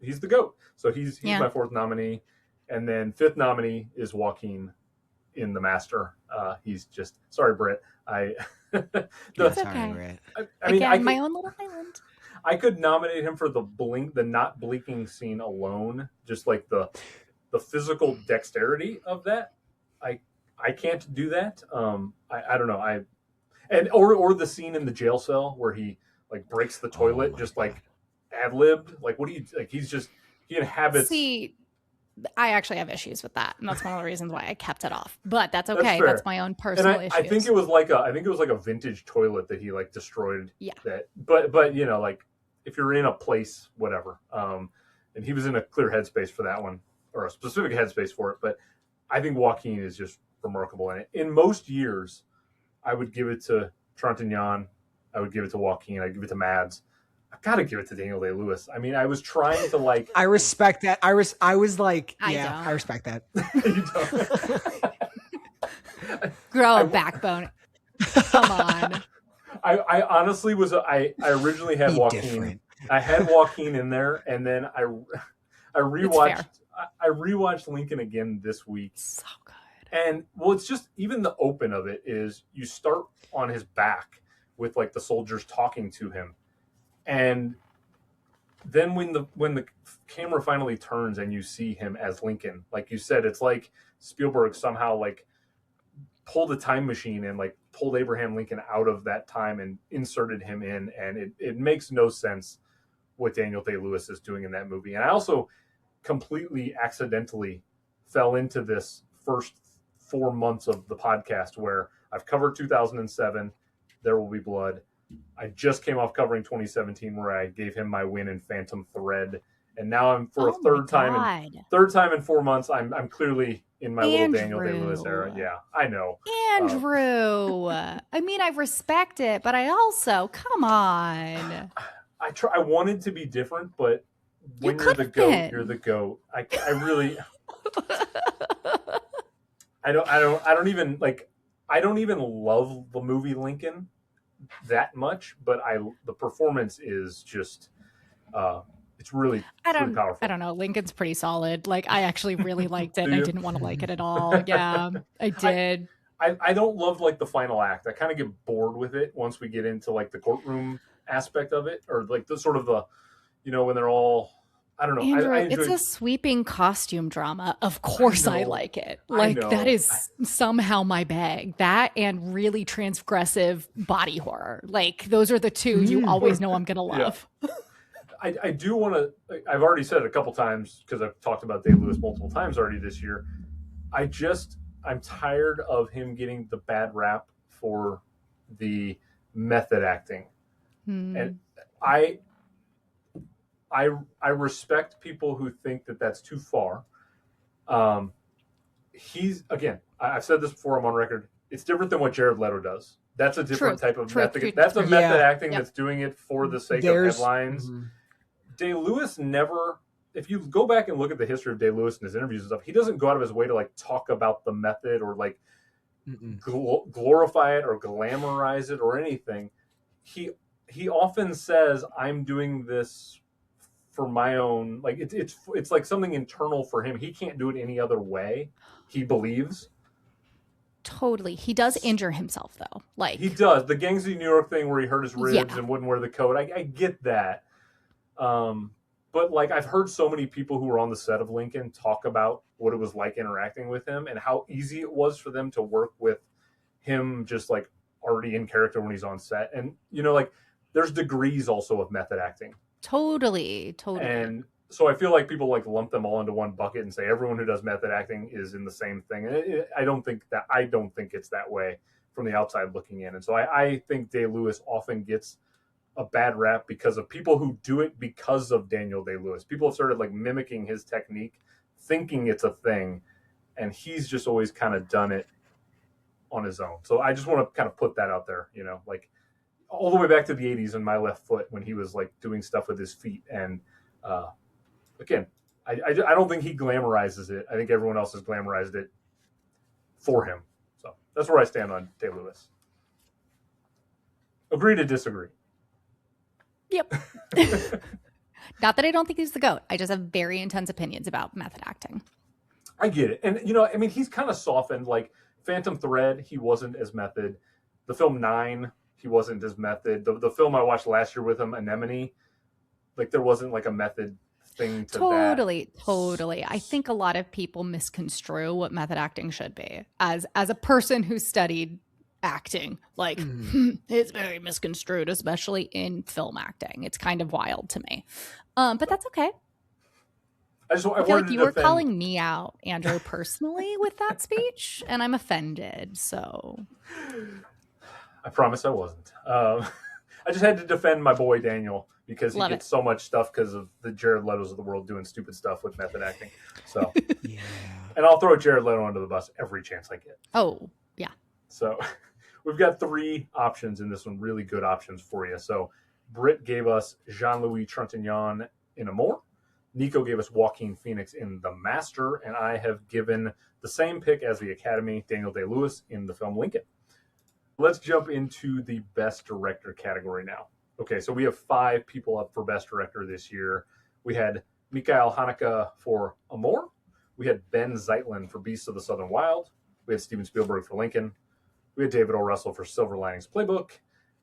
he's the GOAT. So he's my fourth nominee, and then fifth nominee is Joaquin in The Master. He's just sorry, Britt. That's okay. I mean, again, my own little island. I could nominate him for the not blinking scene alone, just like the physical dexterity of that. I can't do that. I don't know. Or the scene in the jail cell where he like breaks the toilet, just like ad-libbed. Like, what do you like? He inhabits. See, I actually have issues with that, and that's one of the reasons why I kept it off. But that's okay. That's my own personal issues. I think it was like a vintage toilet that he like destroyed. Yeah. But you know, like if you're in a place, whatever. And he was in a clear headspace for that one, or a specific headspace for it. But I think Joaquin is just remarkable in it. In most years, I would give it to Trintignant. I would give it to Joaquin. I'd give it to Mads. I've got to give it to Daniel Day-Lewis. I mean, I was trying to like. I respect that. I was like, I respect that. You don't. Grow a backbone. Come on. I honestly was. I originally had Joaquin. Different. I had Joaquin in there, and then I rewatched. I rewatched Lincoln again this week. So good. And well, it's just even the open of it is you start on his back with like the soldiers talking to him, and then when the camera finally turns and you see him as Lincoln, like you said, it's like Spielberg somehow like pulled a time machine and like pulled Abraham Lincoln out of that time and inserted him in, and it makes no sense what Daniel Day-Lewis is doing in that movie. And I also completely accidentally fell into this first 4 months of the podcast where I've covered 2007, There Will Be Blood. I just came off covering 2017 where I gave him my win in Phantom Thread. And now I'm for a third time in 4 months. I'm clearly in my little Daniel Day-Lewis era. Yeah, I know. Andrew. I mean, I respect it, but I also, come on. I wanted to be different, but when you're the GOAT, you're the GOAT. I really I don't even love the movie Lincoln that much, but the performance is just it's really pretty powerful. I don't know. Lincoln's pretty solid. Like I actually really liked it. And I didn't want to like it at all. Yeah, I did. I don't love like the final act. I kind of get bored with it once we get into like the courtroom aspect of it, or like the sort of the, you know, when they're all, I don't know. Andrew, it's a sweeping costume drama. Of course I like it. Like that is somehow my bag. That and really transgressive body horror. Like those are the two you always know I'm going to love. Yeah. I do want to, I've already said it a couple times because I've talked about Day-Lewis multiple times already this year. I'm tired of him getting the bad rap for the method acting. And I respect people who think that that's too far. He's, again, I've said this before, I'm on record. It's different than what Jared Leto does. That's a different type of method. That's a method acting that's doing it for the sake of headlines. Mm-hmm. Day-Lewis never, if you go back and look at the history of Day-Lewis and his interviews and stuff, he doesn't go out of his way to like talk about the method or like glorify it or glamorize it or anything. He often says, I'm doing this for my own, like it's like something internal for him. He can't do it any other way, he believes. Totally. He does injure himself though. Like he does. The Gangs of New York thing where he hurt his ribs and wouldn't wear the coat. I get that. But like I've heard so many people who were on the set of Lincoln talk about what it was like interacting with him and how easy it was for them to work with him just like already in character when he's on set. And you know, like there's degrees also of method acting. Totally. And so I feel like people like lump them all into one bucket and say everyone who does method acting is in the same thing. And I don't think it's that way from the outside looking in. And so I think Day-Lewis often gets a bad rap because of people who do it because of Daniel Day-Lewis. People have started like mimicking his technique, thinking it's a thing, and he's just always kind of done it on his own. So I just want to kind of put that out there, you know, like all the way back to the 80s in My Left Foot when he was like doing stuff with his feet. And again, I don't think he glamorizes it. I think everyone else has glamorized it for him. So that's where I stand on Day-Lewis. Agree to disagree. Yep. Not that I don't think he's the GOAT. I just have very intense opinions about method acting. I get it. And, you know, I mean, he's kind of softened. Like Phantom Thread, he wasn't as method. The film 9, he wasn't as method. The film I watched last year with him, Anemone, like there wasn't like a method thing to Totally. that. I think a lot of people misconstrue what method acting should be. As a person who studied acting, like it's very misconstrued, especially in film acting. It's kind of wild to me. But that's okay. I feel like you were calling me out, Andrew, personally with that speech, and I'm offended. So I promise I wasn't. I just had to defend my boy Daniel because he gets so much stuff because of the Jared Leto's of the world doing stupid stuff with method acting. So, yeah. And I'll throw Jared Leto under the bus every chance I get. Oh, yeah. So we've got 3 options in this one, really good options for you. So Britt gave us Jean-Louis Trintignant in Amour. Nikko gave us Joaquin Phoenix in The Master. And I have given the same pick as the Academy, Daniel Day-Lewis in the film Lincoln. Let's jump into the Best Director category now. Okay, so we have 5 people up for Best Director this year. We had Mikhail Haneke for Amour. We had Ben Zeitlin for Beasts of the Southern Wild. We had Steven Spielberg for Lincoln. We had David O. Russell for Silver Linings Playbook.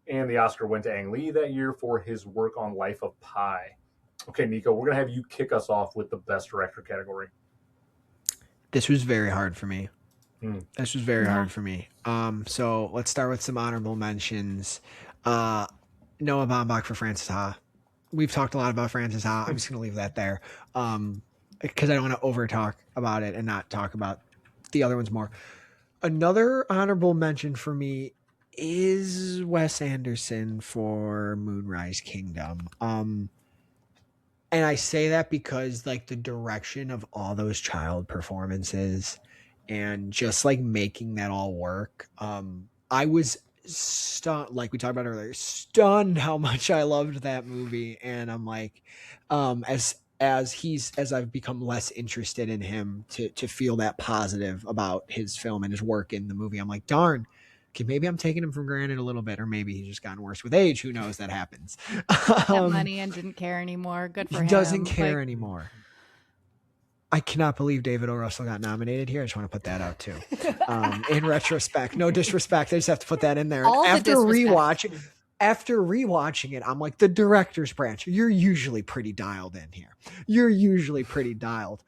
And the Oscar went to Ang Lee that year for his work on Life of Pi. Okay, Nikko, we're going to have you kick us off with the Best Director category. This was very hard for me. This was very hard for me. So let's start with some honorable mentions. Noah Baumbach for Frances Ha. We've talked a lot about Frances Ha. I'm just going to leave that there because I don't want to over talk about it and not talk about the other ones more. Another honorable mention for me is Wes Anderson for Moonrise Kingdom. And I say that because like the direction of all those child performances and just like making that all work. I was stunned, like we talked about earlier, stunned how much I loved that movie. And I'm like, as I've become less interested in him to feel that positive about his film and his work in the movie, I'm like, darn, okay, maybe I'm taking him for granted a little bit, or maybe he's just gotten worse with age. Who knows? That happens. Got money and didn't care anymore. Good for him. He doesn't care anymore. I cannot believe David O. Russell got nominated here. I just want to put that out too. In retrospect, no disrespect. I just have to put that in there. After rewatching it, I'm like, the director's branch, you're usually pretty dialed in here. You're usually pretty dialed.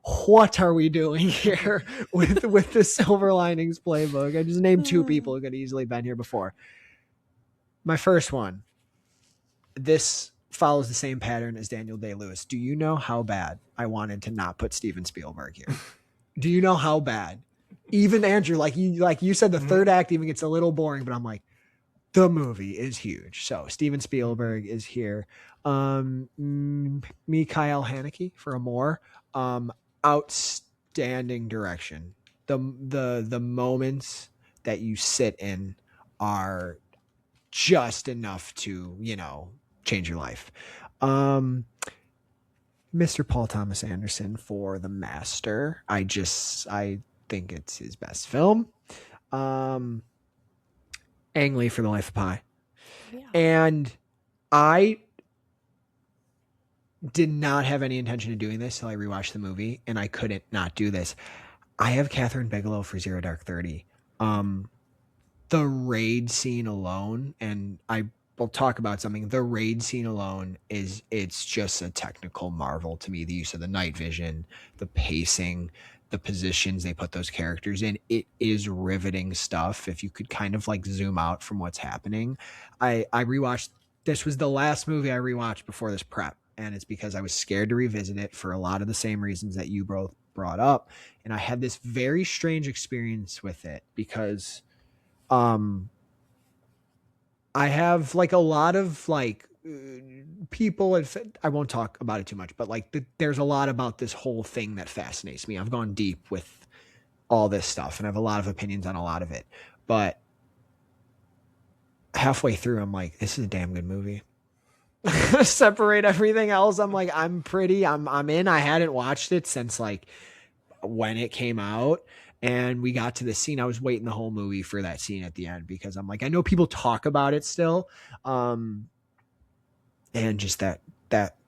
What are we doing here with the Silver Linings Playbook? I just named 2 people who could easily been here before. My first one, this follows the same pattern as Daniel Day-Lewis. Do you know how bad I wanted to not put Steven Spielberg here? Do you know how bad? Even Andrew, like you said, the third act even gets a little boring, but I'm like, the movie is huge. So Steven Spielberg is here. Mikhail Haneke for Amour. Outstanding direction. The moments that you sit in are just enough to, change your life. Mr. Paul Thomas Anderson for The Master. I think it's his best film. Ang Lee for The Life of Pi. Yeah. And I did not have any intention of doing this till I rewatched the movie, and I couldn't not do this. I have Catherine Bigelow for Zero Dark 30. The raid scene alone, and I will talk about something. The raid scene alone it's just a technical marvel to me. The use of the night vision, the pacing, the positions they put those characters in. It is riveting stuff. If you could kind of like zoom out from what's happening. I rewatched. This was the last movie I rewatched before this prep. And it's because I was scared to revisit it for a lot of the same reasons that you both brought up. And I had this very strange experience with it because I I have like a lot of like people, and I won't talk about it too much, but like there's a lot about this whole thing that fascinates me. I've gone deep with all this stuff and I have a lot of opinions on a lot of it, but halfway through, I'm like, this is a damn good movie. Separate everything else. I'm like, I'm in. I hadn't watched it since like when it came out. And we got to the scene. I was waiting the whole movie for that scene at the end because I'm like, I know people talk about it still. And just that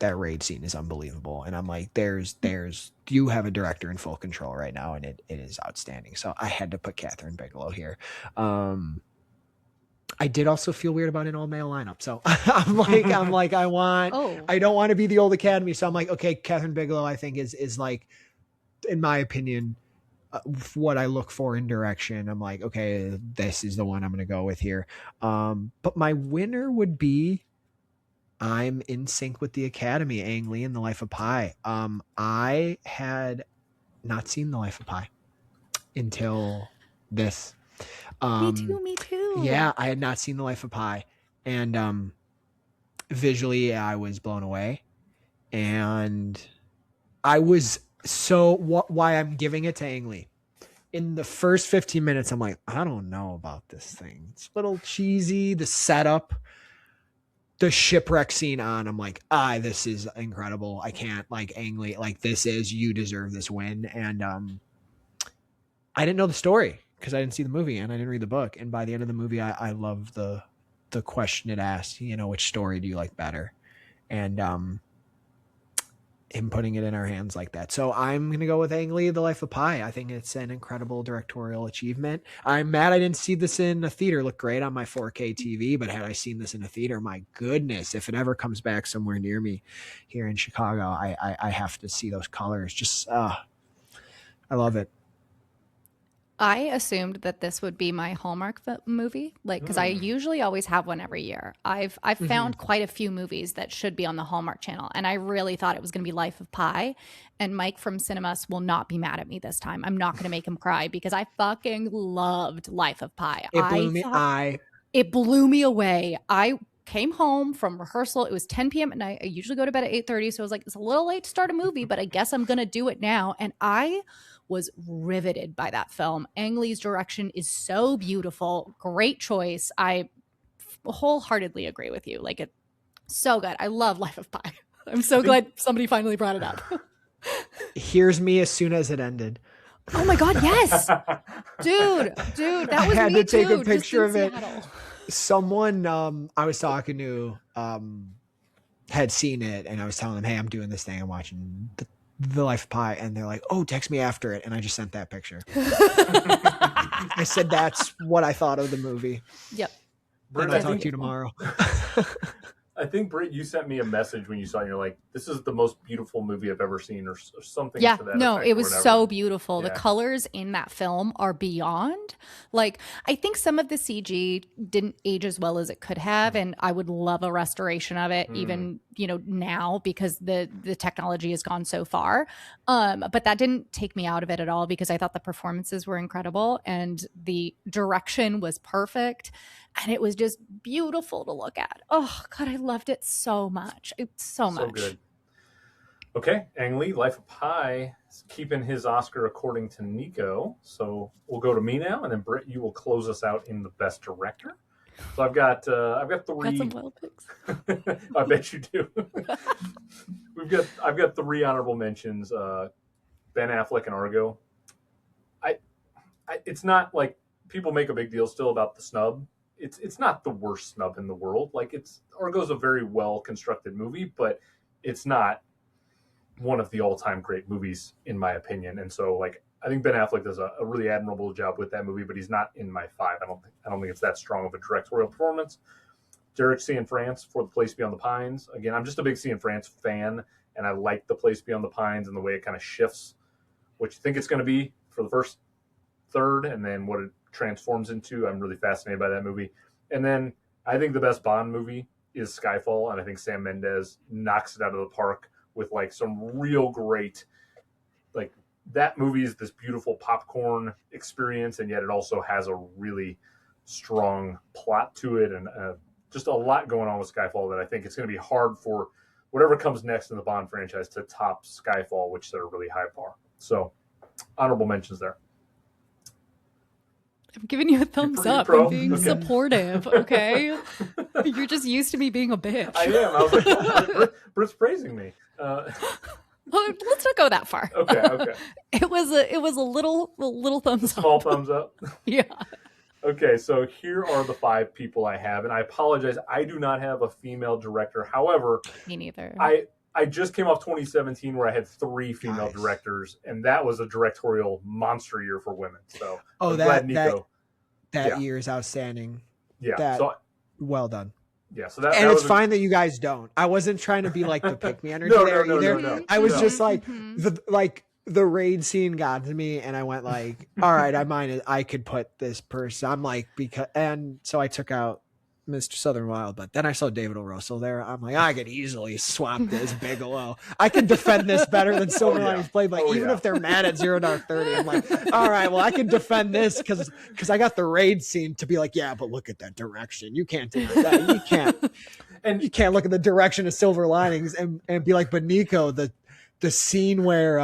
raid scene is unbelievable. And I'm like, you have a director in full control right now. And it is outstanding. So I had to put Catherine Bigelow here. I did also feel weird about an all male lineup. So I'm like, I don't want to be the old Academy. So I'm like, okay, Catherine Bigelow, I think is like, in my opinion, what I look for in direction. I'm like, okay, this is the one I'm going to go with here. But my winner would be, I'm in sync with the Academy, Ang Lee and The Life of Pi. I had not seen The Life of Pi until this. Me too. Yeah, I had not seen The Life of Pi. And visually, I was blown away. And I was why I'm giving it to Ang Lee. In the first 15 minutes, I'm like, I don't know about this thing. It's a little cheesy. The setup, the shipwreck scene on, I'm like, this is incredible. I can't, like, Ang Lee, like, you deserve this win. And I didn't know the story because I didn't see the movie and I didn't read the book. And by the end of the movie, I love the question it asked, which story do you like better? And him putting it in our hands like that. So I'm going to go with Ang Lee, The Life of Pi. I think it's an incredible directorial achievement. I'm mad I didn't see this in a theater. It looked great on my 4K TV, but had I seen this in a theater, my goodness, if it ever comes back somewhere near me here in Chicago, I have to see those colors. Just, I love it. I assumed that this would be my Hallmark movie, like, because I usually always have one every year. I've found quite a few movies that should be on the Hallmark Channel, and I really thought it was going to be Life of Pi. And Mike from Cinemas will not be mad at me this time. I'm not going to make him cry because I fucking loved Life of Pi. It blew me away. I came home from rehearsal. It was 10 p.m. at night. I usually go to bed at 8:30, so I was like, it's a little late to start a movie, but I guess I'm going to do it now. And I was riveted by that film. Ang Lee's direction is so beautiful. Great choice. I wholeheartedly agree with you. Like, it's so good. I love Life of Pi. I'm so glad somebody finally brought it up. Here's me as soon as it ended. Oh my God, yes. Dude, that was I had me to take too, a picture of it. Seattle. Someone I was talking to had seen it, and I was telling them, hey, I'm doing this thing. I'm watching the Life of Pi, and they're like, oh, text me after it. And I just sent that picture. I said, that's what I thought of the movie. Yep. Britt, I'll talk to you tomorrow. I think, Britt, you sent me a message when you saw it. You're like, this is the most beautiful movie I've ever seen, or something. Yeah, to that no, effect, it was so beautiful. Yeah. The colors in that film are beyond. Like, I think some of the CG didn't age as well as it could have, and I would love a restoration of it, even now, because the technology has gone so far. But that didn't take me out of it at all because I thought the performances were incredible and the direction was perfect. And it was just beautiful to look at. Oh, God, I loved it so much. So much. Good. Okay, Ang Lee, Life of Pi, is keeping his Oscar according to Nikko. So we'll go to me now, and then Britt, you will close us out in the Best Director. So I've got 3. Got some wild picks. I bet you do. I've got 3 honorable mentions. Ben Affleck and Argo. It's not like people make a big deal still about the snub. It's not the worst snub in the world. Like, Argo's a very well constructed movie, but it's not one of the all-time great movies in my opinion. And so, like, I think Ben Affleck does a really admirable job with that movie, but he's not in my 5. I don't think it's that strong of a directorial performance. Derek Cianfrance for The Place Beyond the Pines. Again, I'm just a big Cianfrance fan, and I like The Place Beyond the Pines and the way it kind of shifts what you think it's going to be for the first third, and then what it transforms into. I'm really fascinated by that movie. And then I think the best Bond movie is Skyfall, and I think Sam Mendes knocks it out of the park with like some real great, like, that movie is this beautiful popcorn experience, and yet it also has a really strong plot to it and a just a lot going on with Skyfall that I think it's going to be hard for whatever comes next in the Bond franchise to top Skyfall, which set a really high bar. So, honorable mentions there. I'm giving you a thumbs up. I'm being supportive, okay? You're just used to me being a bitch. I am. I was like, oh, Britt's praising me. Well, let's not go that far. Okay. It was a little thumbs up. Small thumbs up. Yeah. Okay, so here are the 5 people I have, and I apologize, I do not have a female director. However, me neither. I just came off 2017 where I had 3 female directors, and that was a directorial monster year for women. So that year is outstanding. Yeah, well done. Yeah, so it's fine that you guys don't. I wasn't trying to be like the pick me energy either. No. I was just like the raid scene got to me, and I went like, all right, I could put this person. I'm like, so I took out Mr. Southern Wild, but then I saw David O. Russell there. I'm like, I could easily swap this Bigelow. I can defend this better than Silver Linings Playbook, even if they're mad at 0 Dark 30. I'm like, all right, well, I can defend this because I got the raid scene to be like, yeah, but look at that direction. You can't do that. You can't. And you can't look at the direction of Silver Linings and be like, but Nikko, the scene where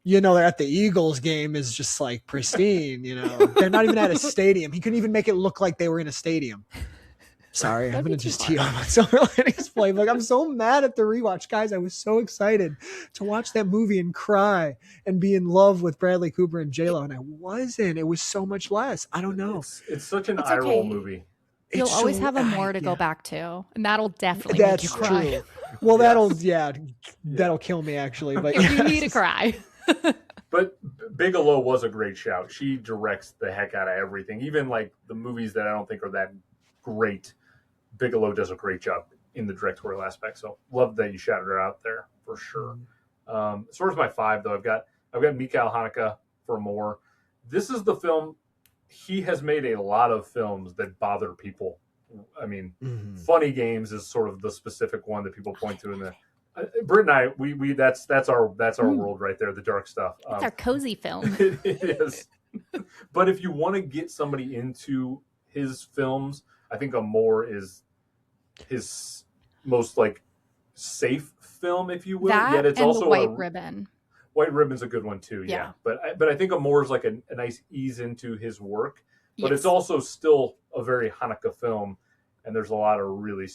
they're at the Eagles game is just like pristine, They're not even at a stadium. He couldn't even make it look like they were in a stadium. Sorry, I'm going to just tee off on Silver Linings Playbook. I'm so mad at the rewatch. Guys, I was so excited to watch that movie and cry and be in love with Bradley Cooper and J-Lo, and I wasn't. It was so much less. I don't know. It's such an eye-roll movie. You'll always have more to go back to, and that'll definitely make you cry. True. Well, that'll kill me, actually. But you need to cry. But Bigelow was a great shout. She directs the heck out of everything. Even like the movies that I don't think are that great, Bigelow does a great job in the directorial aspect. So love that you shouted her out there for sure. As far as my 5 though, I've got Mikhail Haneke for more. This is the film. He has made a lot of films that bother people. I mean, Funny Games is sort of the specific one that people point to in the. Britt and I, we that's our world right there, the dark stuff. It's our cozy film. It is. But if you want to get somebody into his films, I think Amour is his most like safe film, if you will. Yet it's also the White Ribbon. White Ribbon's a good one too, yeah. But I think Amour is like a nice ease into his work. But it's also still a very Haneke film, and there's a lot of really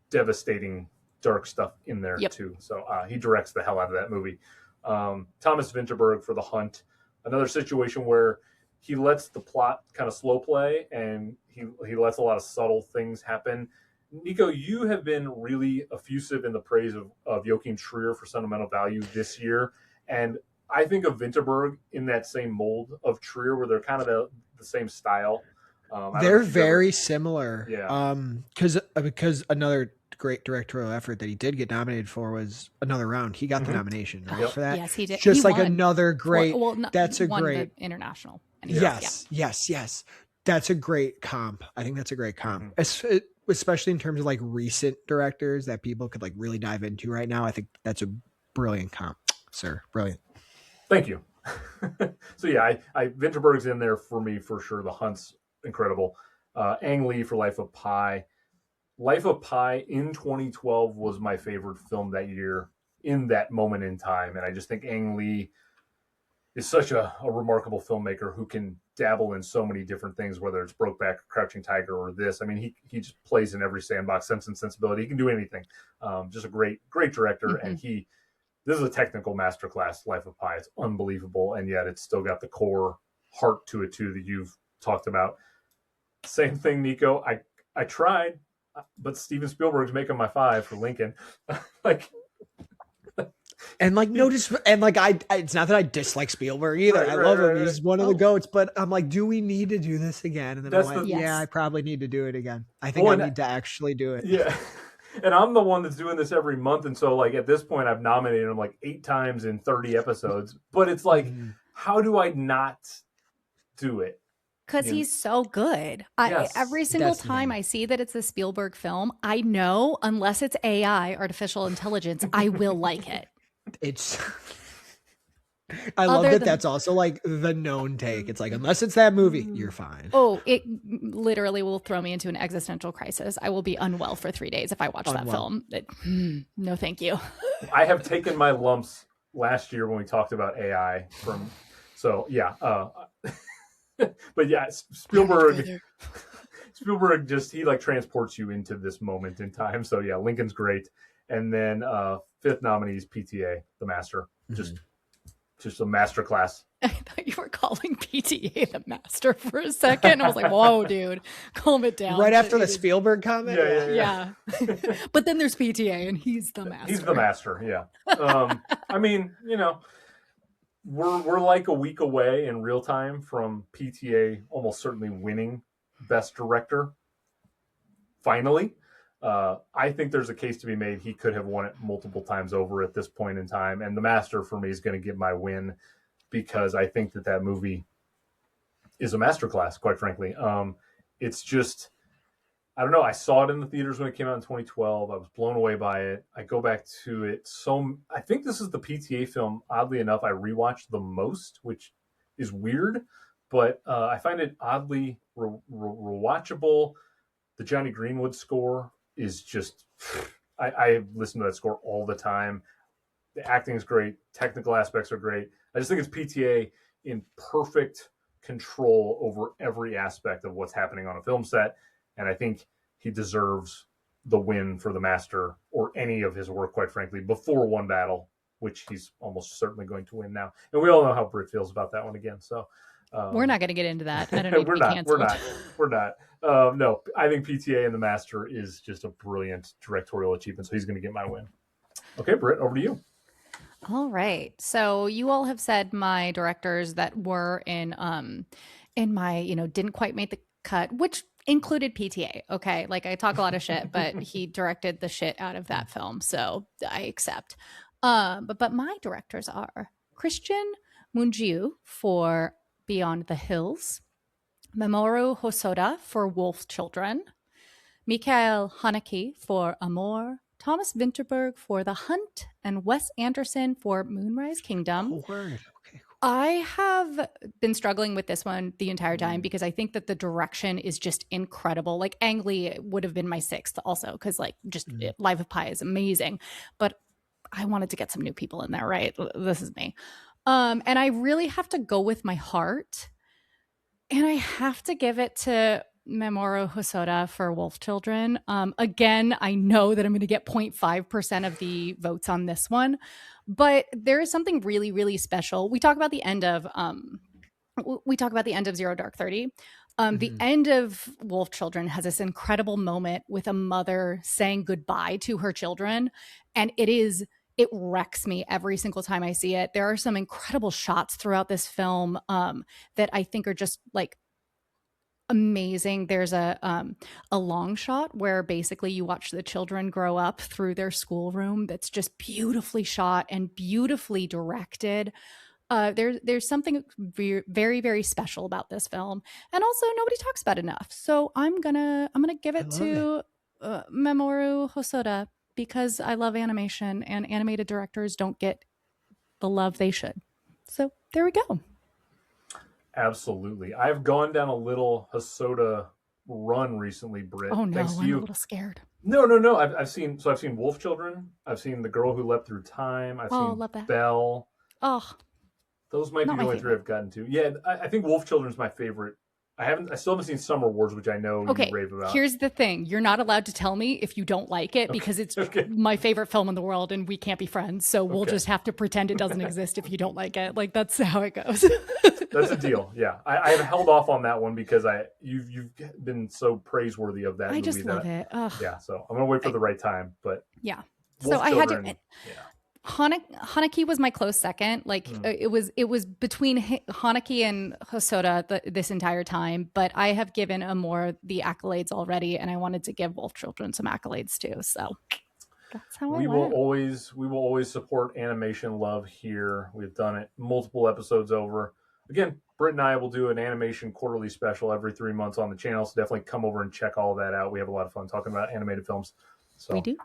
devastating dark stuff in there too. So he directs the hell out of that movie. Thomas Vinterberg for The Hunt, another situation where he lets the plot kind of slow play, and he lets a lot of subtle things happen. Nikko, you have been really effusive in the praise of Joachim Trier for Sentimental Value this year, and I think of Vinterberg in that same mold of Trier, where they're kind of the same style. They're very similar. Yeah. Because another great directorial effort that he did get nominated for was Another Round. He got the nomination for that. Yes, he did. Just he like won. another great. That's a won great the international. Yes. That's a great comp. I think that's a great comp, especially in terms of like recent directors that people could like really dive into right now. I think that's a brilliant comp, sir. Brilliant. Thank you. So yeah, I Vinterberg's in there for me for sure. The Hunt's incredible. Ang Lee for Life of Pi. Life of Pi in 2012 was my favorite film that year in that moment in time. And I just think Ang Lee is such a remarkable filmmaker who can dabble in so many different things, whether it's Brokeback, Crouching Tiger, or this. I mean, he just plays in every sandbox, Sense and Sensibility. He can do anything. Just a great director. And this is a technical masterclass, Life of Pi. It's unbelievable. And yet it's still got the core heart to it too that you've talked about. Same thing, Nikko. I tried, but Steven Spielberg's making my 5 for Lincoln. And like notice, and like it's not that I dislike Spielberg either. I love him. He's one of the goats. But I'm like, do we need to do this again? And then I'm like, yeah, I probably need to do it again. I think I need to actually do it. Yeah. And I'm the one that's doing this every month. And so like at this point, I've nominated him like 8 times in 30 episodes. But it's like, how do I not do it? Because he's so good. Every single time I see that it's a Spielberg film, I know unless it's AI, artificial intelligence, I will like it. I love Other that than- that's also like the known take. It's like, unless it's that movie, you're fine. Oh, it literally will throw me into an existential crisis. I will be unwell for 3 days if I watch that film. No, thank you. I have taken my lumps last year when we talked about AI but yeah, Spielberg just, he like transports you into this moment in time. So yeah, Lincoln's great. And then fifth nominee is PTA, The Master. Just a master class. I thought you were calling PTA The Master for a second. I was like, whoa, dude, calm it down. Right after the Spielberg comment? Yeah. But then there's PTA and he's the master. He's the master, yeah. I mean, you know, we're like a week away in real time from PTA almost certainly winning Best Director. Finally. I think there's a case to be made. He could have won it multiple times over at this point in time. And The Master for me is going to get my win because I think that movie is a masterclass, quite frankly. It's just, I don't know. I saw it in the theaters when it came out in 2012. I was blown away by it. I go back to it. I think this is the PTA film, oddly enough, I rewatched the most, which is weird, but I find it oddly rewatchable. The Johnny Greenwood score is just, I listen to that score all the time. The acting is great. Technical aspects are great. I just think it's PTA in perfect control over every aspect of what's happening on a film set. And I think he deserves the win for The Master or any of his work, quite frankly, before One Battle, which he's almost certainly going to win now. And we all know how Britt feels about that one again. So we're not going to get into that. I don't need to be canceled. We're not. No, I think PTA and The Master is just a brilliant directorial achievement. So he's going to get my win. Okay, Britt, over to you. All right. So you all have said my directors that were in my, didn't quite make the cut, which included PTA. Okay. Like I talk a lot of shit, but he directed the shit out of that film. So I accept. But my directors are Christian Mungiu for Beyond the Hills, Mamoru Hosoda for Wolf Children, Mikhail Haneke for Amor, Thomas Vinterberg for The Hunt, and Wes Anderson for Moonrise Kingdom. Oh, word. Okay, cool. I have been struggling with this one the entire time because I think that the direction is just incredible. Like Ang Lee would have been my sixth also because Life of Pi is amazing. But I wanted to get some new people in there, right? This is me. And I really have to go with my heart. And I have to give it to Mamoru Hosoda for Wolf Children. Again, I know that I'm going to get 0.5% of the votes on this one, but there is something really, really special. We talk about the end of 0 Dark 30. The end of Wolf Children has this incredible moment with a mother saying goodbye to her children, and it wrecks me every single time I see it. There are some incredible shots throughout this film that I think are just like amazing. There's a long shot where basically you watch the children grow up through their schoolroom that's just beautifully shot and beautifully directed. There's something very, very special about this film, and also nobody talks about it enough. So I'm gonna give it to Mamoru Hosoda because I love animation and animated directors don't get the love they should. So there we go. Absolutely. I've gone down a little Hosoda run recently, Britt. Oh no, thanks to I'm you. a little scared. No. I've seen Wolf Children. I've seen The Girl Who Leapt Through Time. I've seen love that. Belle. Oh, those might be the only three I've gotten to. Yeah, I think Wolf Children's my favorite. I still haven't seen Summer Wars, which I know you rave about. Here's the thing. You're not allowed to tell me if you don't like it because it's my favorite film in the world and we can't be friends. So we'll just have to pretend it doesn't exist if you don't like it. Like that's how it goes. That's a deal. Yeah. I have held off on that one because you've been so praiseworthy of that movie. I just love it. Ugh. Yeah. So I'm going to wait for the right time, but yeah. Wolf So I Children, had to, Haneke was my close second. Like it was between Haneke and Hosoda this entire time, but I have given Amor the accolades already, and I wanted to give Wolf Children some accolades too. So that's how we will always support animation love here. We've done it multiple episodes over. Again, Britt and I will do an animation quarterly special every 3 months on the channel. So definitely come over and check all that out. We have a lot of fun talking about animated films. So we do.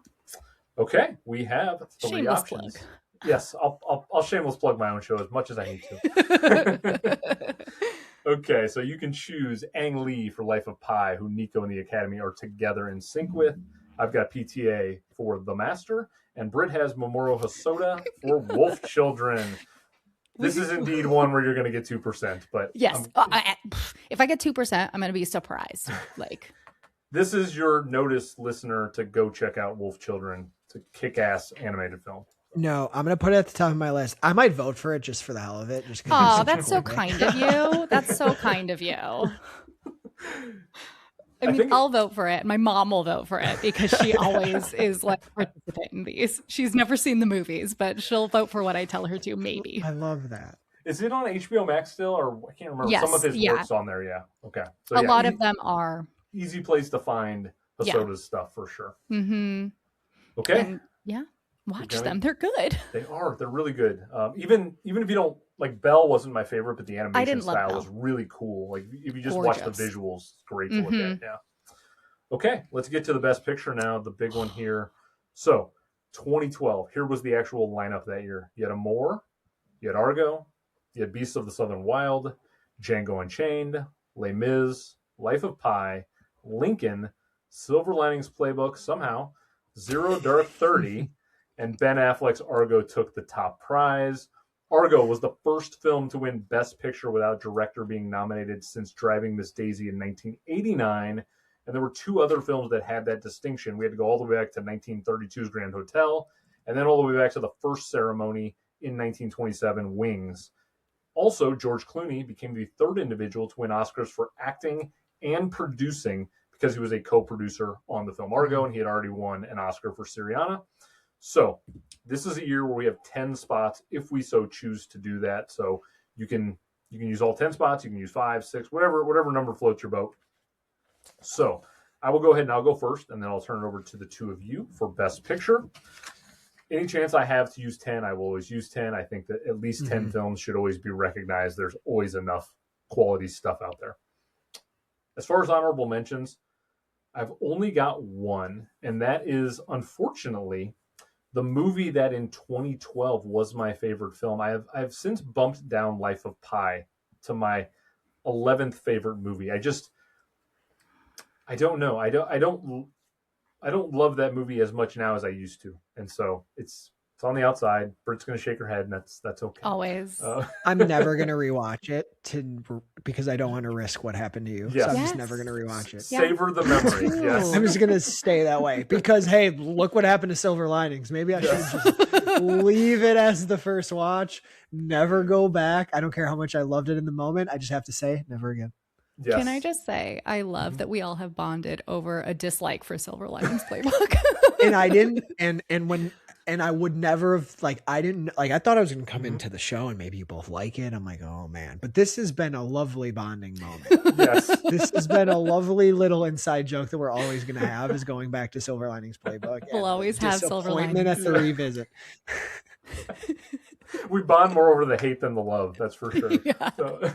Okay, we have three Shameless options. plug. Yes, I'll shameless plug my own show as much as I need to. Okay, so you can choose Ang Lee for Life of Pi, who Nikko and the Academy are together in sync with. I've got PTA for The Master, and Britt has Mamoru Hosoda for Wolf Children. This is indeed one where you're going to get 2%, but yes, if I get 2%, I'm going to be surprised. Like, this is your notice, listener, to go check out Wolf Children. It's a kick-ass animated film. No, I'm going to put it at the top of my list. I might vote for it just for the hell of it. Just oh, that's so kind of you. That's so kind of you. I mean, I'll vote for it. My mom will vote for it because she always is like participating in these. She's never seen the movies, but she'll vote for what I tell her to, maybe. I love that. Is it on HBO Max still, or I can't remember? Yes, some of his work's on there, yeah. Okay. So, a lot of them are. Easy place to find Hosoda's stuff for sure. Mm-hmm. Okay. And, watch them. They're good. They are. They're really good. Even if you don't, like, Belle wasn't my favorite, but the animation style was really cool. Like, if you just watch the visuals, it's great to look at. Yeah. Okay, let's get to the best picture now, the big one here. So, 2012, here was the actual lineup that year. You had Amour, you had Argo, you had Beasts of the Southern Wild, Django Unchained, Les Mis, Life of Pi, Lincoln, Silver Linings Playbook, somehow, Zero Dark 30, and Ben Affleck's Argo took the top prize. Argo was the first film to win Best Picture without director being nominated since Driving Miss Daisy in 1989. And there were two other films that had that distinction. We had to go all the way back to 1932's Grand Hotel, and then all the way back to the first ceremony in 1927, Wings. Also, George Clooney became the third individual to win Oscars for acting and producing because he was a co-producer on the film Argo, and he had already won an Oscar for Syriana. So this is a year where we have 10 spots if we so choose to do that. So you can use all 10 spots. You can use 5, 6, whatever number floats your boat. So I will go ahead and I'll go first, and then I'll turn it over to the two of you for Best Picture. Any chance I have to use 10, I will always use 10. I think that at least 10 films should always be recognized. There's always enough quality stuff out there. As far as honorable mentions, I've only got one, and that is, unfortunately, the movie that in 2012 was my favorite film. I've since bumped down Life of Pi to my 11th favorite movie. I don't know. I don't love that movie as much now as I used to, and so it's on the outside. Britt's going to shake her head, and that's okay. Always. I'm never going to rewatch it because I don't want to risk what happened to you. Yes. So I'm just never going to rewatch it. Savor the memory. Yes. I'm just going to stay that way because, hey, look what happened to Silver Linings. Maybe I should just leave it as the first watch. Never go back. I don't care how much I loved it in the moment. I just have to say never again. Yes. Can I just say, I love that we all have bonded over a dislike for Silver Linings Playbook. And I didn't, and I would never have, I thought I was going to come into the show and maybe you both like it. I'm like, oh man, but this has been a lovely bonding moment. Yes. This has been a lovely little inside joke that we're always going to have, is going back to Silver Linings Playbook. We'll always have Silver Linings. At the revisit. We bond more over the hate than the love. That's for sure. Yeah. So,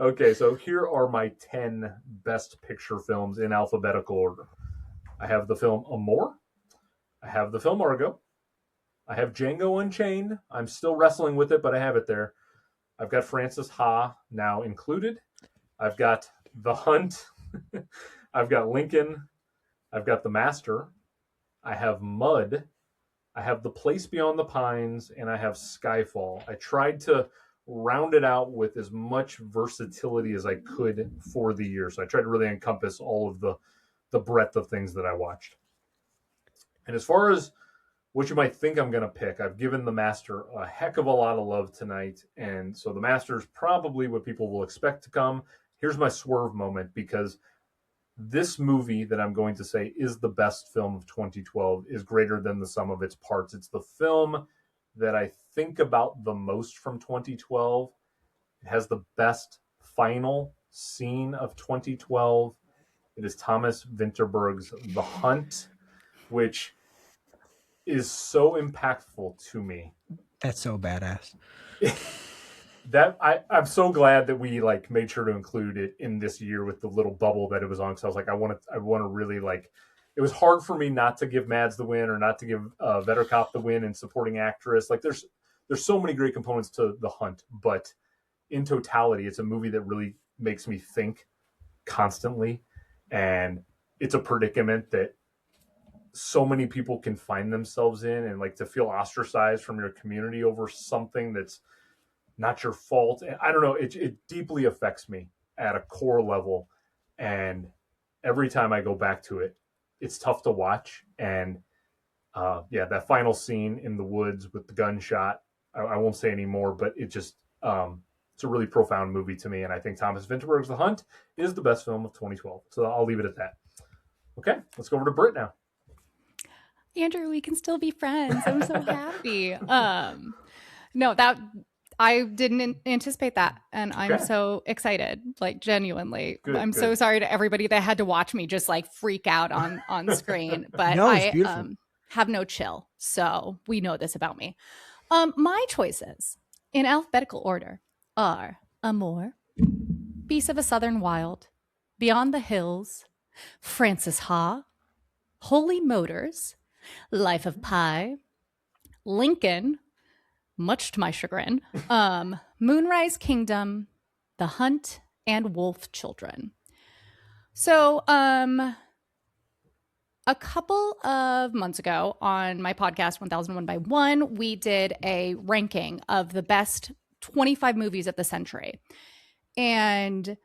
okay, so here are my 10 Best Picture films in alphabetical order. I have the film Amour. I have the film Argo. I have Django Unchained. I'm still wrestling with it, but I have it there. I've got Frances Ha now included. I've got The Hunt. I've got Lincoln. I've got The Master. I have Mud. I have The Place Beyond the Pines, and I have Skyfall. I tried to round it out with as much versatility as I could for the year. So I tried to really encompass all of the breadth of things that I watched. And as far as what you might think I'm going to pick, I've given The Master a heck of a lot of love tonight. And so The Master is probably what people will expect to come. Here's my swerve moment, because this movie that I'm going to say is the best film of 2012 is greater than the sum of its parts. It's the film that I think about the most from 2012. It has the best final scene of 2012. It is Thomas Vinterberg's The Hunt, which is so impactful to me. That's so badass. That I'm so glad that we made sure to include it in this year with the little bubble that it was on. Because I was like, I want to really it it was hard for me not to give Mads the win or not to give Vetterkop the win in supporting actress. Like there's so many great components to The Hunt, but in totality, it's a movie that really makes me think constantly, and it's a predicament that so many people can find themselves in, and like to feel ostracized from your community over something that's not your fault. And I don't know, it deeply affects me at a core level, and every time I go back to it, it's tough to watch. And that final scene in the woods with the gunshot, I won't say any more, but it just it's a really profound movie to me, and I think Thomas Vinterberg's The Hunt is the best film of 2012. So I'll leave it at that. Okay, let's go over to Britt now. Andrew, we can still be friends. I'm so happy. No, that I didn't anticipate that, and I'm so excited, like genuinely. I'm so sorry to everybody that had to watch me just like freak out on screen, but no, I have no chill, so we know this about me. My choices in alphabetical order are Amour, Beast of a Southern Wild, Beyond the Hills, Frances Ha, Holy Motors, Life of Pi, Lincoln, much to my chagrin, Moonrise Kingdom, The Hunt, and Wolf Children. So, a couple of months ago on my podcast, 1001 by 1, we did a ranking of the best 25 movies of the century. And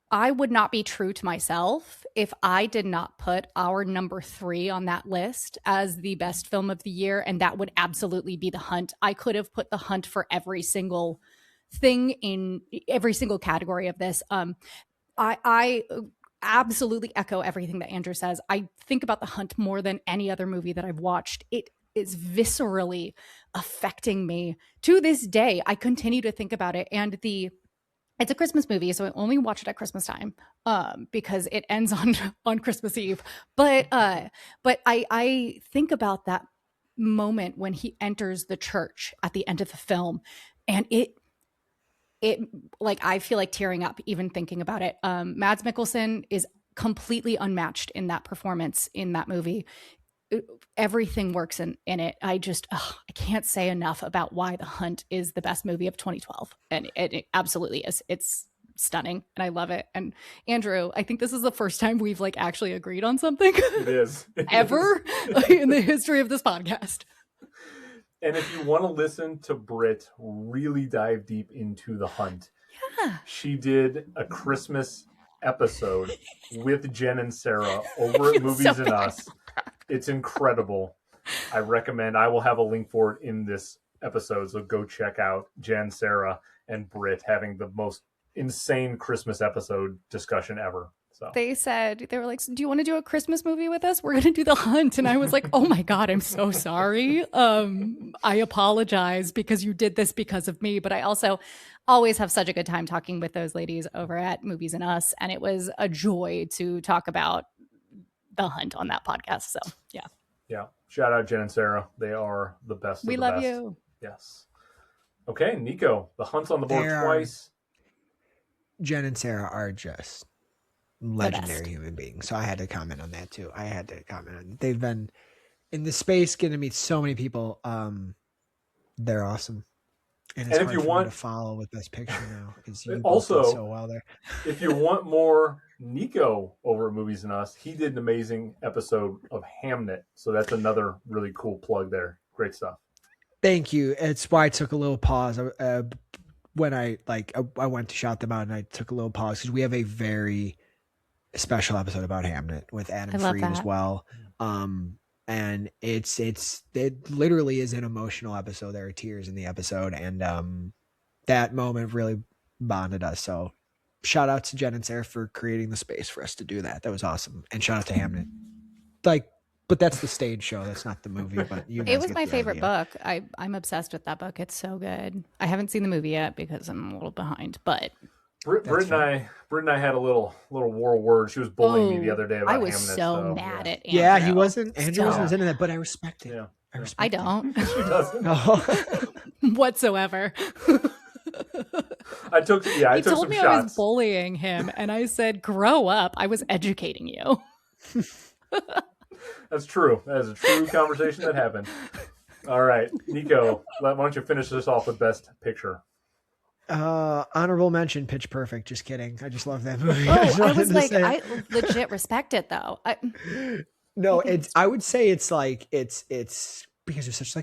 I would not be true to myself if I did not put our number 3 on that list as the best film of the year, and that would absolutely be The Hunt. I could have put The Hunt for every single thing in every single category of this. I absolutely echo everything that Andrew says. I think about The Hunt more than any other movie that I've watched. It is viscerally affecting me to this day. I continue to think about it, and it's a Christmas movie, so I only watch it at Christmas time because it ends on Christmas Eve. But I think about that moment when he enters the church at the end of the film, and it like I feel like tearing up even thinking about it. Mads Mikkelsen is completely unmatched in that performance in that movie. Everything works in it. I can't say enough about why The Hunt is the best movie of 2012. And it absolutely is. It's stunning and I love it. And Andrew, I think this is the first time we've like actually agreed on something. It is. Ever in the history of this podcast. And if you want to listen to Britt really dive deep into The Hunt, she did a Christmas episode with Jen and Sarah over at Movies and Us. It's incredible. I recommend. I will have a link for it in this episode, so go check out Jen, Sarah, and Britt having the most insane Christmas episode discussion ever. So they were like, do you want to do a Christmas movie with us? We're going to do The Hunt. And I was like, oh my God, I'm so sorry. I apologize because you did this because of me. But I also always have such a good time talking with those ladies over at Movies and Us. And it was a joy to talk about The Hunt on that podcast. So yeah. Shout out Jen and Sarah. They are the best. We love you. Yes. Okay, Nikko. The Hunt's on the board twice. Jen and Sarah are just legendary human beings. So I had to comment on that too. They've been in the space getting to meet so many people. They're awesome. And it's hard if you want to follow with Best Picture now because you also so well there. If you want more Nikko over at Movies and Us, he did an amazing episode of Hamnet. So that's another really cool plug there. Great stuff. Thank you. It's why I took a little pause when I went to shout them out, and I took a little pause because we have a very special episode about Hamnet with Adam Freed as well. And it literally is an emotional episode. There are tears in the episode, and that moment really bonded us. So shout out to Jen and Sarah for creating the space for us to do that. That was awesome. And shout out to Hamnet. But that's the stage show. That's not the movie. But it was my favorite book. I'm obsessed with that book. It's so good. I haven't seen the movie yet because I'm a little behind, but Britt and I had a little war word. She was bullying me the other day about Hamnet. I was so mad at Andrew. Yeah, he wasn't. Andrew wasn't into that, but I respect it. Yeah. I don't. She doesn't. Whatsoever. I took some shots. He told me I was bullying him, and I said, grow up. I was educating you. That's true. That is a true conversation that happened. All right, Nico, why don't you finish this off with Best Picture? Honorable mention, Pitch Perfect. Just kidding. I just love that movie. I was like, I legit respect it though. No, I would say it's like it's because it's such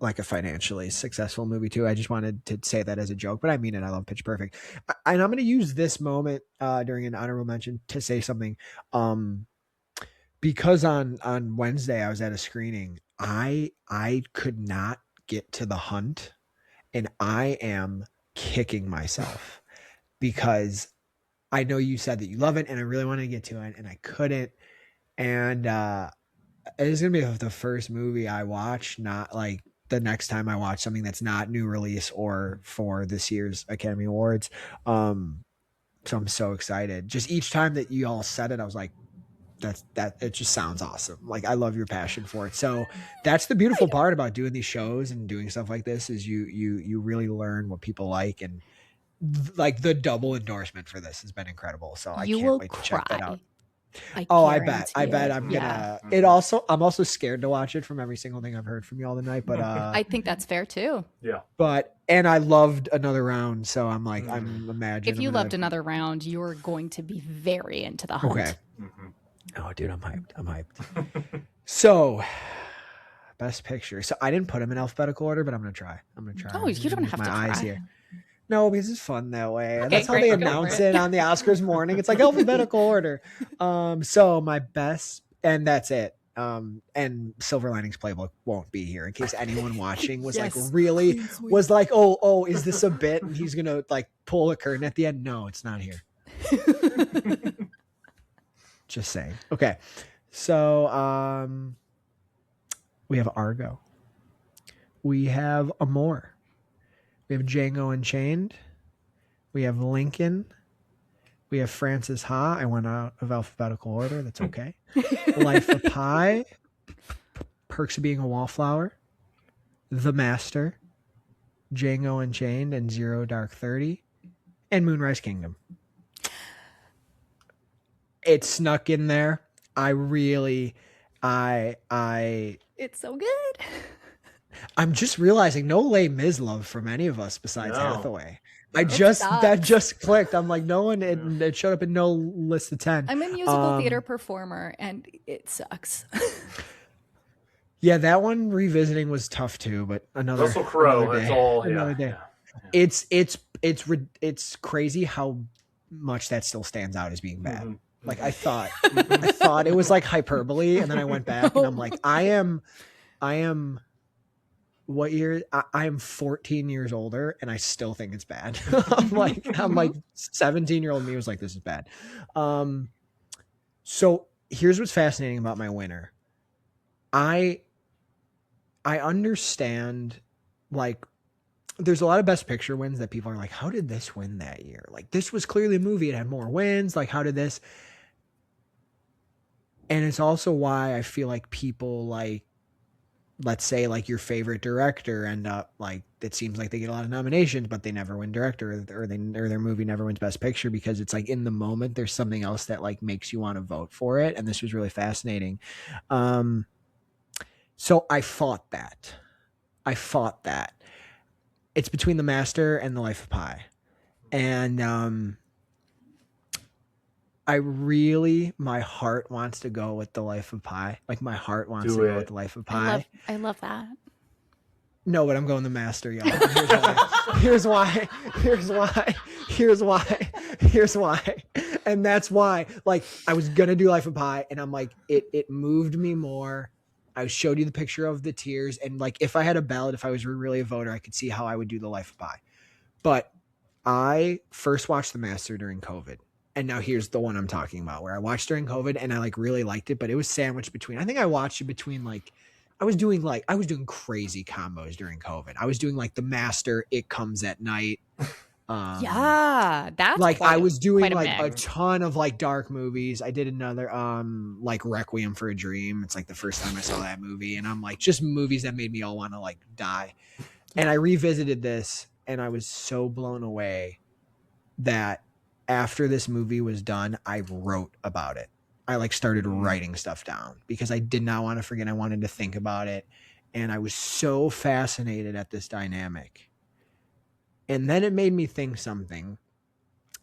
like a financially successful movie too. I just wanted to say that as a joke, but I mean it. I love Pitch Perfect, and I'm going to use this moment during an honorable mention to say something. Because on Wednesday I was at a screening. I could not get to The Hunt, and I am kicking myself because I know you said that you love it, and I really wanted to get to it, and I couldn't. And it is gonna be the first movie I watch, not like the next time I watch something that's not new release or for this year's Academy Awards. So I'm so excited. Just each time that you all said it, I was like, that it just sounds awesome. Like, I love your passion for it. So that's the beautiful part about doing these shows and doing stuff like this is you really learn what people like, and like the double endorsement for this has been incredible. So I can't wait to check that out. I bet I'm gonna. I'm also scared to watch it from every single thing I've heard from you all tonight. But I think that's fair too. Yeah. And I loved Another Round, so I'm like, I'm imagining. If you loved Another Round, you're going to be very into The Hunt. Okay. Mm-hmm. Oh, dude, I'm hyped. So, Best Picture. So I didn't put them in alphabetical order, but I'm gonna try. Oh, you don't have to try. Eyes here. No, because it's fun that way. Okay, that's how they announce it on the Oscars morning. It's like alphabetical order. So my best, and that's it. And Silver Linings Playbook won't be here in case anyone watching was like, really was like, oh, is this a bit? And he's gonna like pull a curtain at the end. No, it's not here. Just saying. Okay. So we have Argo. We have Amore. We have Django Unchained. We have Lincoln. We have Frances Ha. I went out of alphabetical order. That's okay. Life of Pi. Perks of Being a Wallflower. The Master. Django Unchained and Zero Dark 30. And Moonrise Kingdom. It snuck in there. It's so good. I'm just realizing no Les Mis love from any of us besides Hathaway. That just clicked. I'm like, no one, it showed up in no list of 10. I'm a musical theater performer and it sucks. Yeah, that one revisiting was tough too, but another Crowe. Day. That's all. Another day. Yeah. It's crazy how much that still stands out as being bad. Mm-hmm. Like I thought it was like hyperbole, and then I went back and I'm like, I am what year? I am 14 years older and I still think it's bad. I'm like 17-year-old me was like, this is bad. So here's what's fascinating about my winner. I understand, like, there's a lot of Best Picture wins that people are like, how did this win that year? Like, this was clearly a movie. It had more wins. Like, how did this? And it's also why I feel like people, like, let's say, like, your favorite director end up, like, it seems like they get a lot of nominations, but they never win director, or their movie never wins Best Picture, because it's like in the moment there's something else that like makes you want to vote for it. And this was really fascinating. So I fought that. It's between The Master and The Life of Pi. And my heart wants to go with The Life of Pi. Like, my heart wants to go with The Life of Pi. I love that. No, but I'm going The Master, y'all. Here's why. And that's why, like, I was going to do Life of Pi, and I'm like, it moved me more. I showed you the picture of the tears, and like, if I had a ballot, if I was really a voter, I could see how I would do The Life of Pi. But I first watched The Master during COVID. And now here's the one I'm talking about, where I watched during COVID and I like really liked it, but it was sandwiched between, I think I watched it between, like, I was doing crazy combos during COVID. I was doing like The Master, It Comes at Night. That's like, I was doing like a ton of like dark movies. I did another like Requiem for a Dream. It's like the first time I saw that movie, and I'm like, just movies that made me all want to like die. And I revisited this and I was so blown away that after this movie was done, I wrote about it. I like started writing stuff down because I did not want to forget. I wanted to think about it. And I was so fascinated at this dynamic. And then it made me think something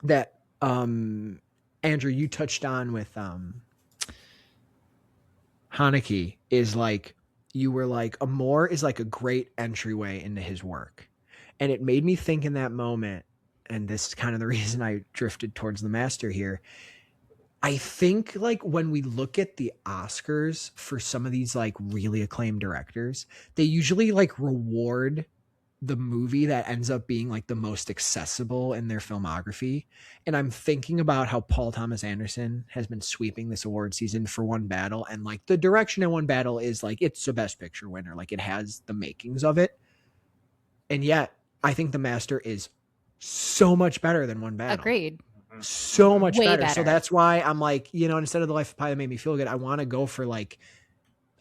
that, Andrew, you touched on with, Haneke is like, you were like, Amor is like a great entryway into his work. And it made me think in that moment, and this is kind of the reason I drifted towards the master here. I think like when we look at the Oscars for some of these like really acclaimed directors, they usually like reward the movie that ends up being like the most accessible in their filmography. And I'm thinking about how Paul Thomas Anderson has been sweeping this award season for One Battle. And like the direction in One Battle is like, it's a best picture winner. Like it has the makings of it. And yet I think The Master is so much better than One Battle. Agreed. So much Way better. So that's why I'm like, you know, instead of The Life of Pi that made me feel good, I want to go for like,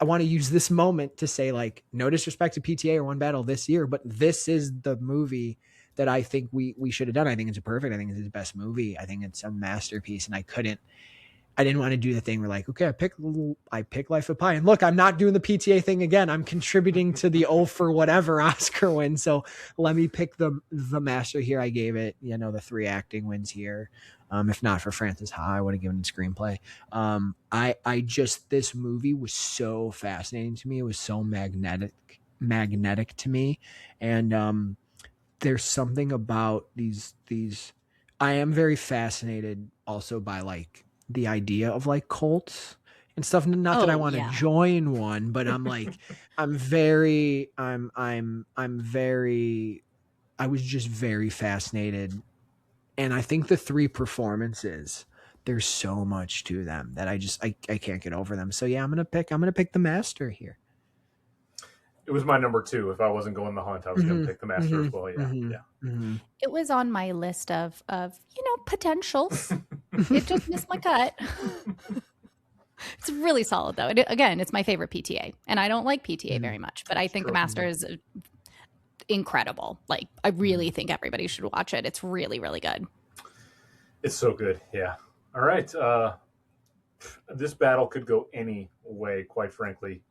I want to use this moment to say like, no disrespect to PTA or One Battle this year, but this is the movie that I think we should have done. I think it's perfect. I think it's his best movie. I think it's a masterpiece. And I didn't want to do the thing where like, okay, I pick Life of Pi, and look, I'm not doing the PTA thing again. I'm contributing to the for whatever Oscar win. So let me pick the master here. I gave it, you know, the 3 acting wins here. If not for Frances Ha, I would have given it screenplay. I just, this movie was so fascinating to me. It was so magnetic to me. And, there's something about these, I am very fascinated also by like the idea of like cults and stuff. Not that I want to join one, but I'm like, I was just very fascinated. And I think the 3 performances, there's so much to them that I can't get over them. So yeah, I'm going to pick the master here. It was my number 2. If I wasn't going the hunt, I was going to pick the master as well. Yeah. It was on my list of potentials. It just missed my cut. It's really solid though. Again, it's my favorite PTA, and I don't like PTA very much, but I think the master is incredible. Like, I really think everybody should watch it. It's really, really good. It's so good. Yeah. All right. This battle could go any way, quite frankly.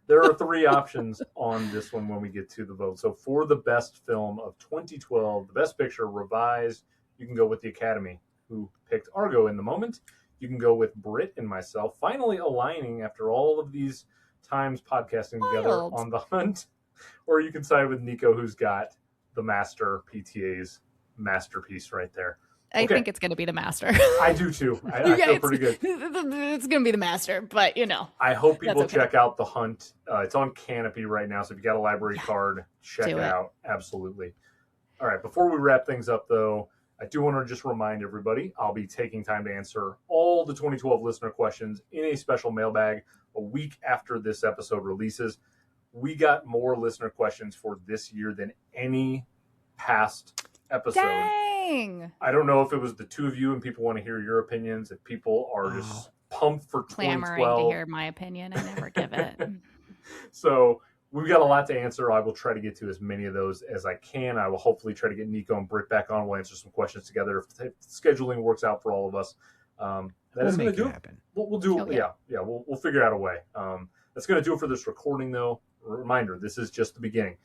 There are 3 options on this one when we get to the vote. So for the best film of 2012, the best picture revised, you can go with the Academy, who picked Argo in the moment. You can go with Britt and myself, finally aligning after all of these times podcasting together on the hunt. Or you can side with Nikko, who's got the master, PTA's masterpiece right there. I think it's going to be the master. I do too. I feel pretty good. It's going to be the master, but you know. I hope people check out The Hunt. It's on Canopy right now, so if you got a library card, check it out. Absolutely. All right, before we wrap things up, though, I do want to just remind everybody, I'll be taking time to answer all the 2012 listener questions in a special mailbag a week after this episode releases. We got more listener questions for this year than any past episode. Dang! I don't know if it was the 2 of you and people want to hear your opinions, if people are just pumped for 2012. Clamoring to hear my opinion. I never give it. So we've got a lot to answer. I will try to get to as many of those as I can. I will hopefully try to get Nikko and Britt back on. We'll answer some questions together if scheduling works out for all of us. That is going to do it. We'll do. We'll figure out a way. That's going to do it for this recording, though. Reminder: this is just the beginning.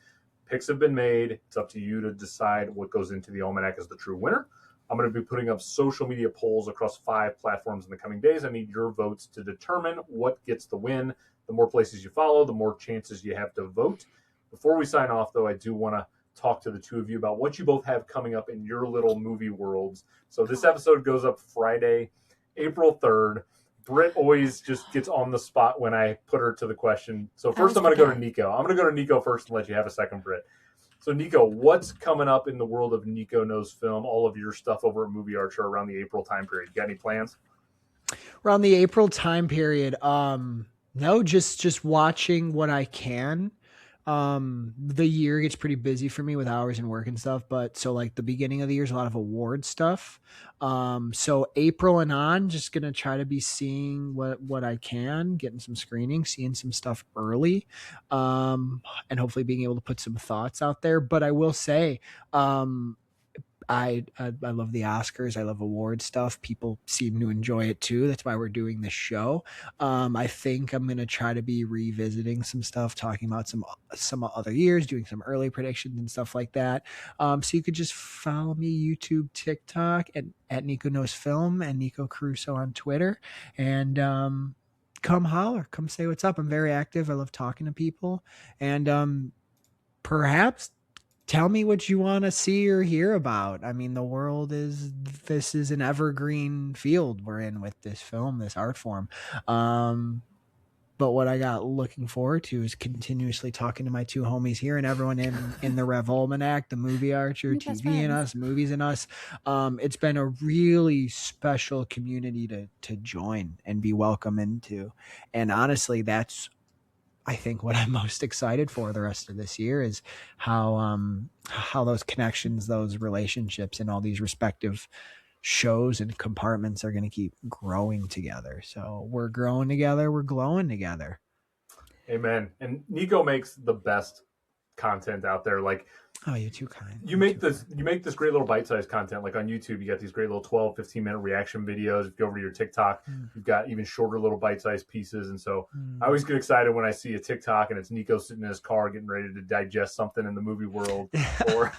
Picks have been made. It's up to you to decide what goes into the Almanac as the true winner. I'm going to be putting up social media polls across 5 platforms in the coming days. I need your votes to determine what gets the win. The more places you follow, the more chances you have to vote. Before we sign off, though, I do want to talk to the 2 of you about what you both have coming up in your little movie worlds. So this episode goes up Friday, April 3rd. Britt always just gets on the spot when I put her to the question. So first I'm going to go to Nikko. I'm going to go to Nikko first and let you have a second, Britt. So Nikko, what's coming up in the world of Nikko Knows Film, all of your stuff over at Movie Archer around the April time period? You got any plans? Around the April time period, no, just watching what I can. The year gets pretty busy for me with hours and work and stuff, but so like the beginning of the year is a lot of award stuff. So April and on, just going to try to be seeing what I can, getting some screening, seeing some stuff early, and hopefully being able to put some thoughts out there. But I will say, I love the Oscars. I love award stuff. People seem to enjoy it too. That's why we're doing this show. I think I'm gonna try to be revisiting some stuff, talking about some other years, doing some early predictions and stuff like that. So you could just follow me YouTube, TikTok, and at Nikko Knows Film and Nikko Caruso on Twitter, and come holler, come say what's up. I'm very active. I love talking to people, and perhaps tell me what you want to see or hear about. I mean, this is an evergreen field we're in with this film, this art form. But what I got looking forward to is continuously talking to my two homies here and everyone in the Rev Almanac, the Movie Archer, TV and Us, Movies and Us. It's been a really special community to join and be welcome into. And honestly, that's, I think, what I'm most excited for the rest of this year is how those connections, those relationships, and all these respective shows and compartments are going to keep growing together. So we're growing together. We're glowing together. Amen. And Nikko makes the best content out there. Like, oh, you're too kind. You make this great little bite-sized content. Like on YouTube, you got these great little 12, 15-minute reaction videos. If you go over to your TikTok, you've got even shorter little bite-sized pieces. And so I always get excited when I see a TikTok and it's Nikko sitting in his car getting ready to digest something in the movie world. Or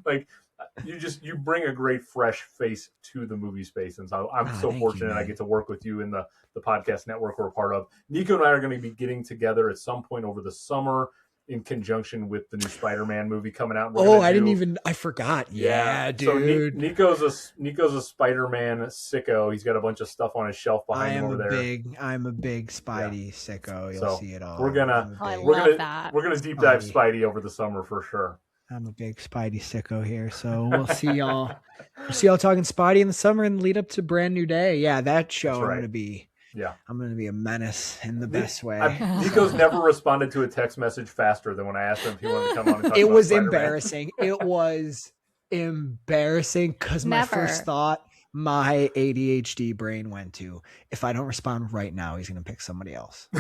like you bring a great fresh face to the movie space. And so I'm so fortunate I get to work with you in the podcast network we're a part of. Nikko and I are going to be getting together at some point over the summer in conjunction with the new Spider-Man movie coming out. I forgot. Yeah, dude. So Nikko's a Spider-Man sicko. He's got a bunch of stuff on his shelf behind him over there. I'm a big Spidey sicko. You'll see it all. We're gonna deep dive Spidey over the summer for sure. I'm a big Spidey sicko here, so we'll see y'all. We'll see y'all talking Spidey in the summer and lead up to Brand New Day. Yeah, that show I'm gonna be. Yeah, I'm going to be a menace in the best way. Nikko's never responded to a text message faster than when I asked him if he wanted to come on and talk It about was Spider-Man. embarrassing. It was embarrassing because my first thought, my ADHD brain went to, if I don't respond right now, he's going to pick somebody else.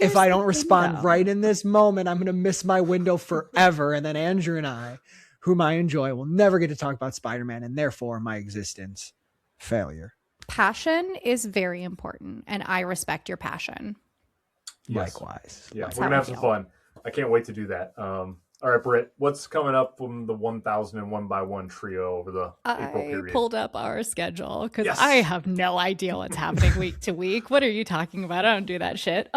If I don't respond right in this moment, I'm going to miss my window forever. And then Andrew and I, whom I enjoy, will never get to talk about Spider-Man, and therefore my existence, failure. Passion is very important, and I respect your passion. Yes. Likewise. Yeah, we're going to have some fun. I can't wait to do that. All right, Britt, what's coming up from the 1001 by 1 trio over the April period? I pulled up our schedule because I have no idea what's happening week to week. What are you talking about? I don't do that shit.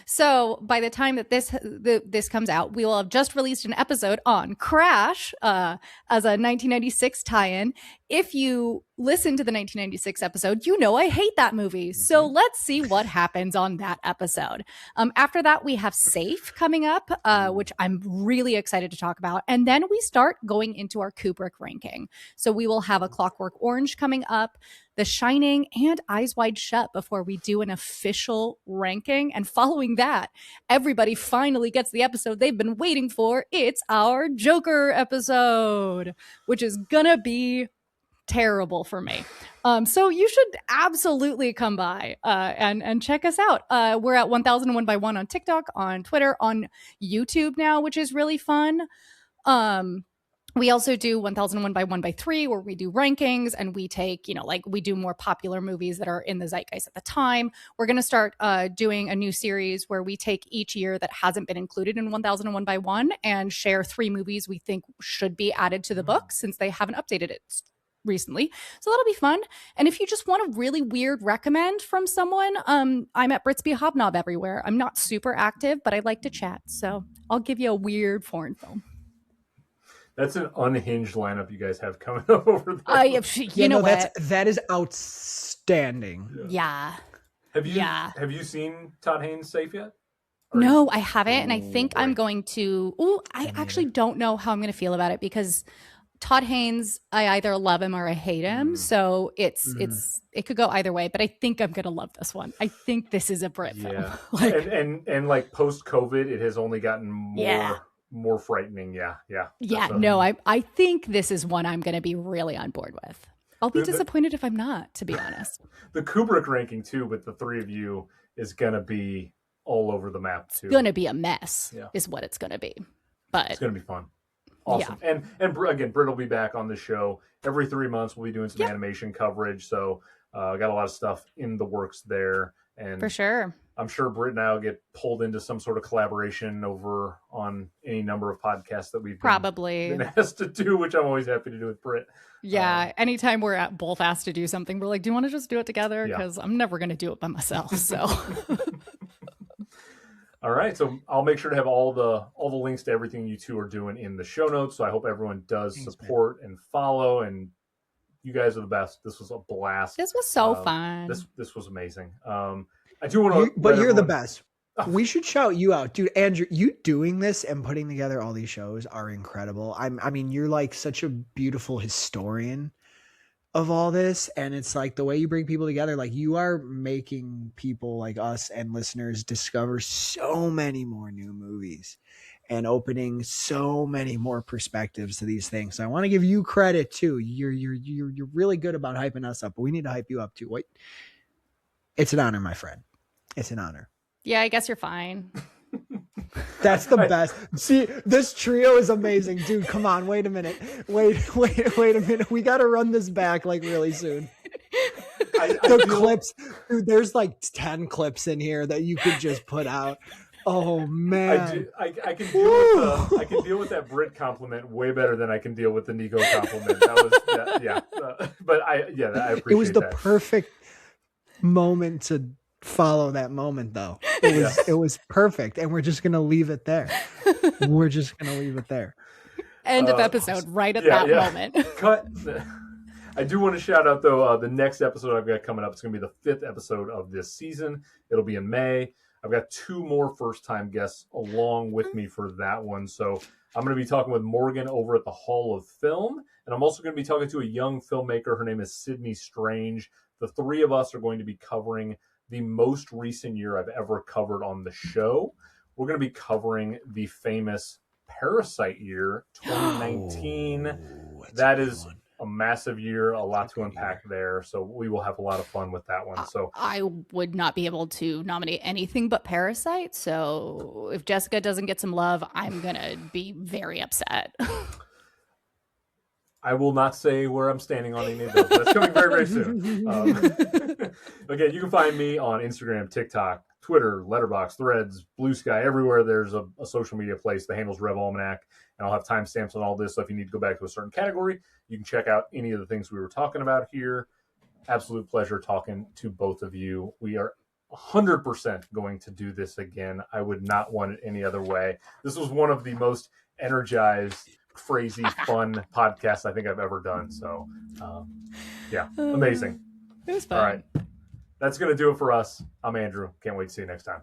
So by the time that this comes out, we will have just released an episode on Crash as a 1996 tie-in. If you listen to the 1996 episode, you know I hate that movie. So let's see what happens on that episode. After that, we have Safe coming up, which I'm really excited to talk about. And then we start going into our Kubrick ranking. So we will have A Clockwork Orange coming up, The Shining, and Eyes Wide Shut before we do an official ranking. And following that, everybody finally gets the episode they've been waiting for. It's our Joker episode, which is gonna be terrible for me. So you should absolutely come by and check us out. We're at 1001 by 1 on TikTok, on Twitter, on YouTube now, which is really fun. We also do 1001 by 1 by 3 where we do rankings and we take, we do more popular movies that are in the zeitgeist at the time. We're going to start doing a new series where we take each year that hasn't been included in 1001 by 1 and share 3 movies we think should be added to the book since they haven't updated it recently. So that'll be fun. And if you just want a really weird recommend from someone, I'm at Britsby Hobnob everywhere. I'm not super active, but I like to chat. So I'll give you a weird foreign film. That's an unhinged lineup you guys have coming up over there. You know what? That is outstanding. Yeah. Have you seen Todd Haynes' Safe yet? No, I haven't. And I think I'm going to. I actually don't know how I'm going to feel about it because Todd Haynes, I either love him or I hate him. So it could go either way, but I think I'm going to love this one. I think this is a Brit film. and like post COVID, it has only gotten more frightening. I think this is one I'm going to be really on board with. I'll be disappointed if I'm not, to be honest. The Kubrick ranking too, with the 3 of you, is going to be all over the map too. It's going to be a mess is what it's going to be. But it's going to be fun. Awesome. And again, Britt will be back on the show every 3 months. We'll be doing some animation coverage. So got a lot of stuff in the works there. And for sure. I'm sure Britt and I will get pulled into some sort of collaboration over on any number of podcasts that we've been asked to do, which I'm always happy to do with Britt. Yeah. Anytime we're both asked to do something, we're like, do you want to just do it together? Because I'm never going to do it by myself. So. All right, so I'll make sure to have all the links to everything you two are doing in the show notes. So I hope everyone does support and follow. And you guys are the best. This was a blast. This was so fun. This was amazing. I do want to, but you're the best. We should shout you out, dude. Andrew, you doing this and putting together all these shows are incredible. I mean, you're like such a beautiful historian of all this, and it's like the way you bring people together, like you are making people like us and listeners discover so many more new movies and opening so many more perspectives to these things. So I want to give you credit too. You're really good about hyping us up, but we need to hype you up too. Wait, it's an honor, my friend. It's an honor. Yeah, I guess you're fine. That's the best. See, this trio is amazing, dude. Come on, wait a minute. Wait a minute. We got to run this back like really soon. The clips, dude. There's like 10 clips in here that you could just put out. Oh man, I can deal with that Britt compliment way better than I can deal with the Nikko compliment. That was but I appreciate it was the that. Perfect moment to follow that moment though. It was perfect, and we're just gonna leave it there. End of episode right at that moment. Cut. I do want to shout out though the next episode I've got coming up. It's gonna be the 5th episode of this season. It'll be in May. I've got 2 more first-time guests along with me for that one. So I'm going to be talking with Morgan over at the Hall of Film, and I'm also going to be talking to a young filmmaker. Her name is Sydney Strange. The 3 of us are going to be covering the most recent year I've ever covered on the show. We're going to be covering the famous Parasite year, 2019. That is a massive year, a lot to unpack there. So we will have a lot of fun with that one. So I would not be able to nominate anything but Parasite. So if Jessica doesn't get some love, I'm going to be very upset. I will not say where I'm standing on any of those. That's coming very, very soon. Again, you can find me on Instagram, TikTok, Twitter, Letterboxd, Threads, Blue Sky, everywhere there's a social media place. The handle's Rev Almanac, and I'll have timestamps on all this. So if you need to go back to a certain category, you can check out any of the things we were talking about here. Absolute pleasure talking to both of you. We are 100% going to do this again. I would not want it any other way. This was one of the most energized, crazy, fun podcasts I think I've ever done. So, amazing. It was fun. All right. That's going to do it for us. I'm Andrew. Can't wait to see you next time.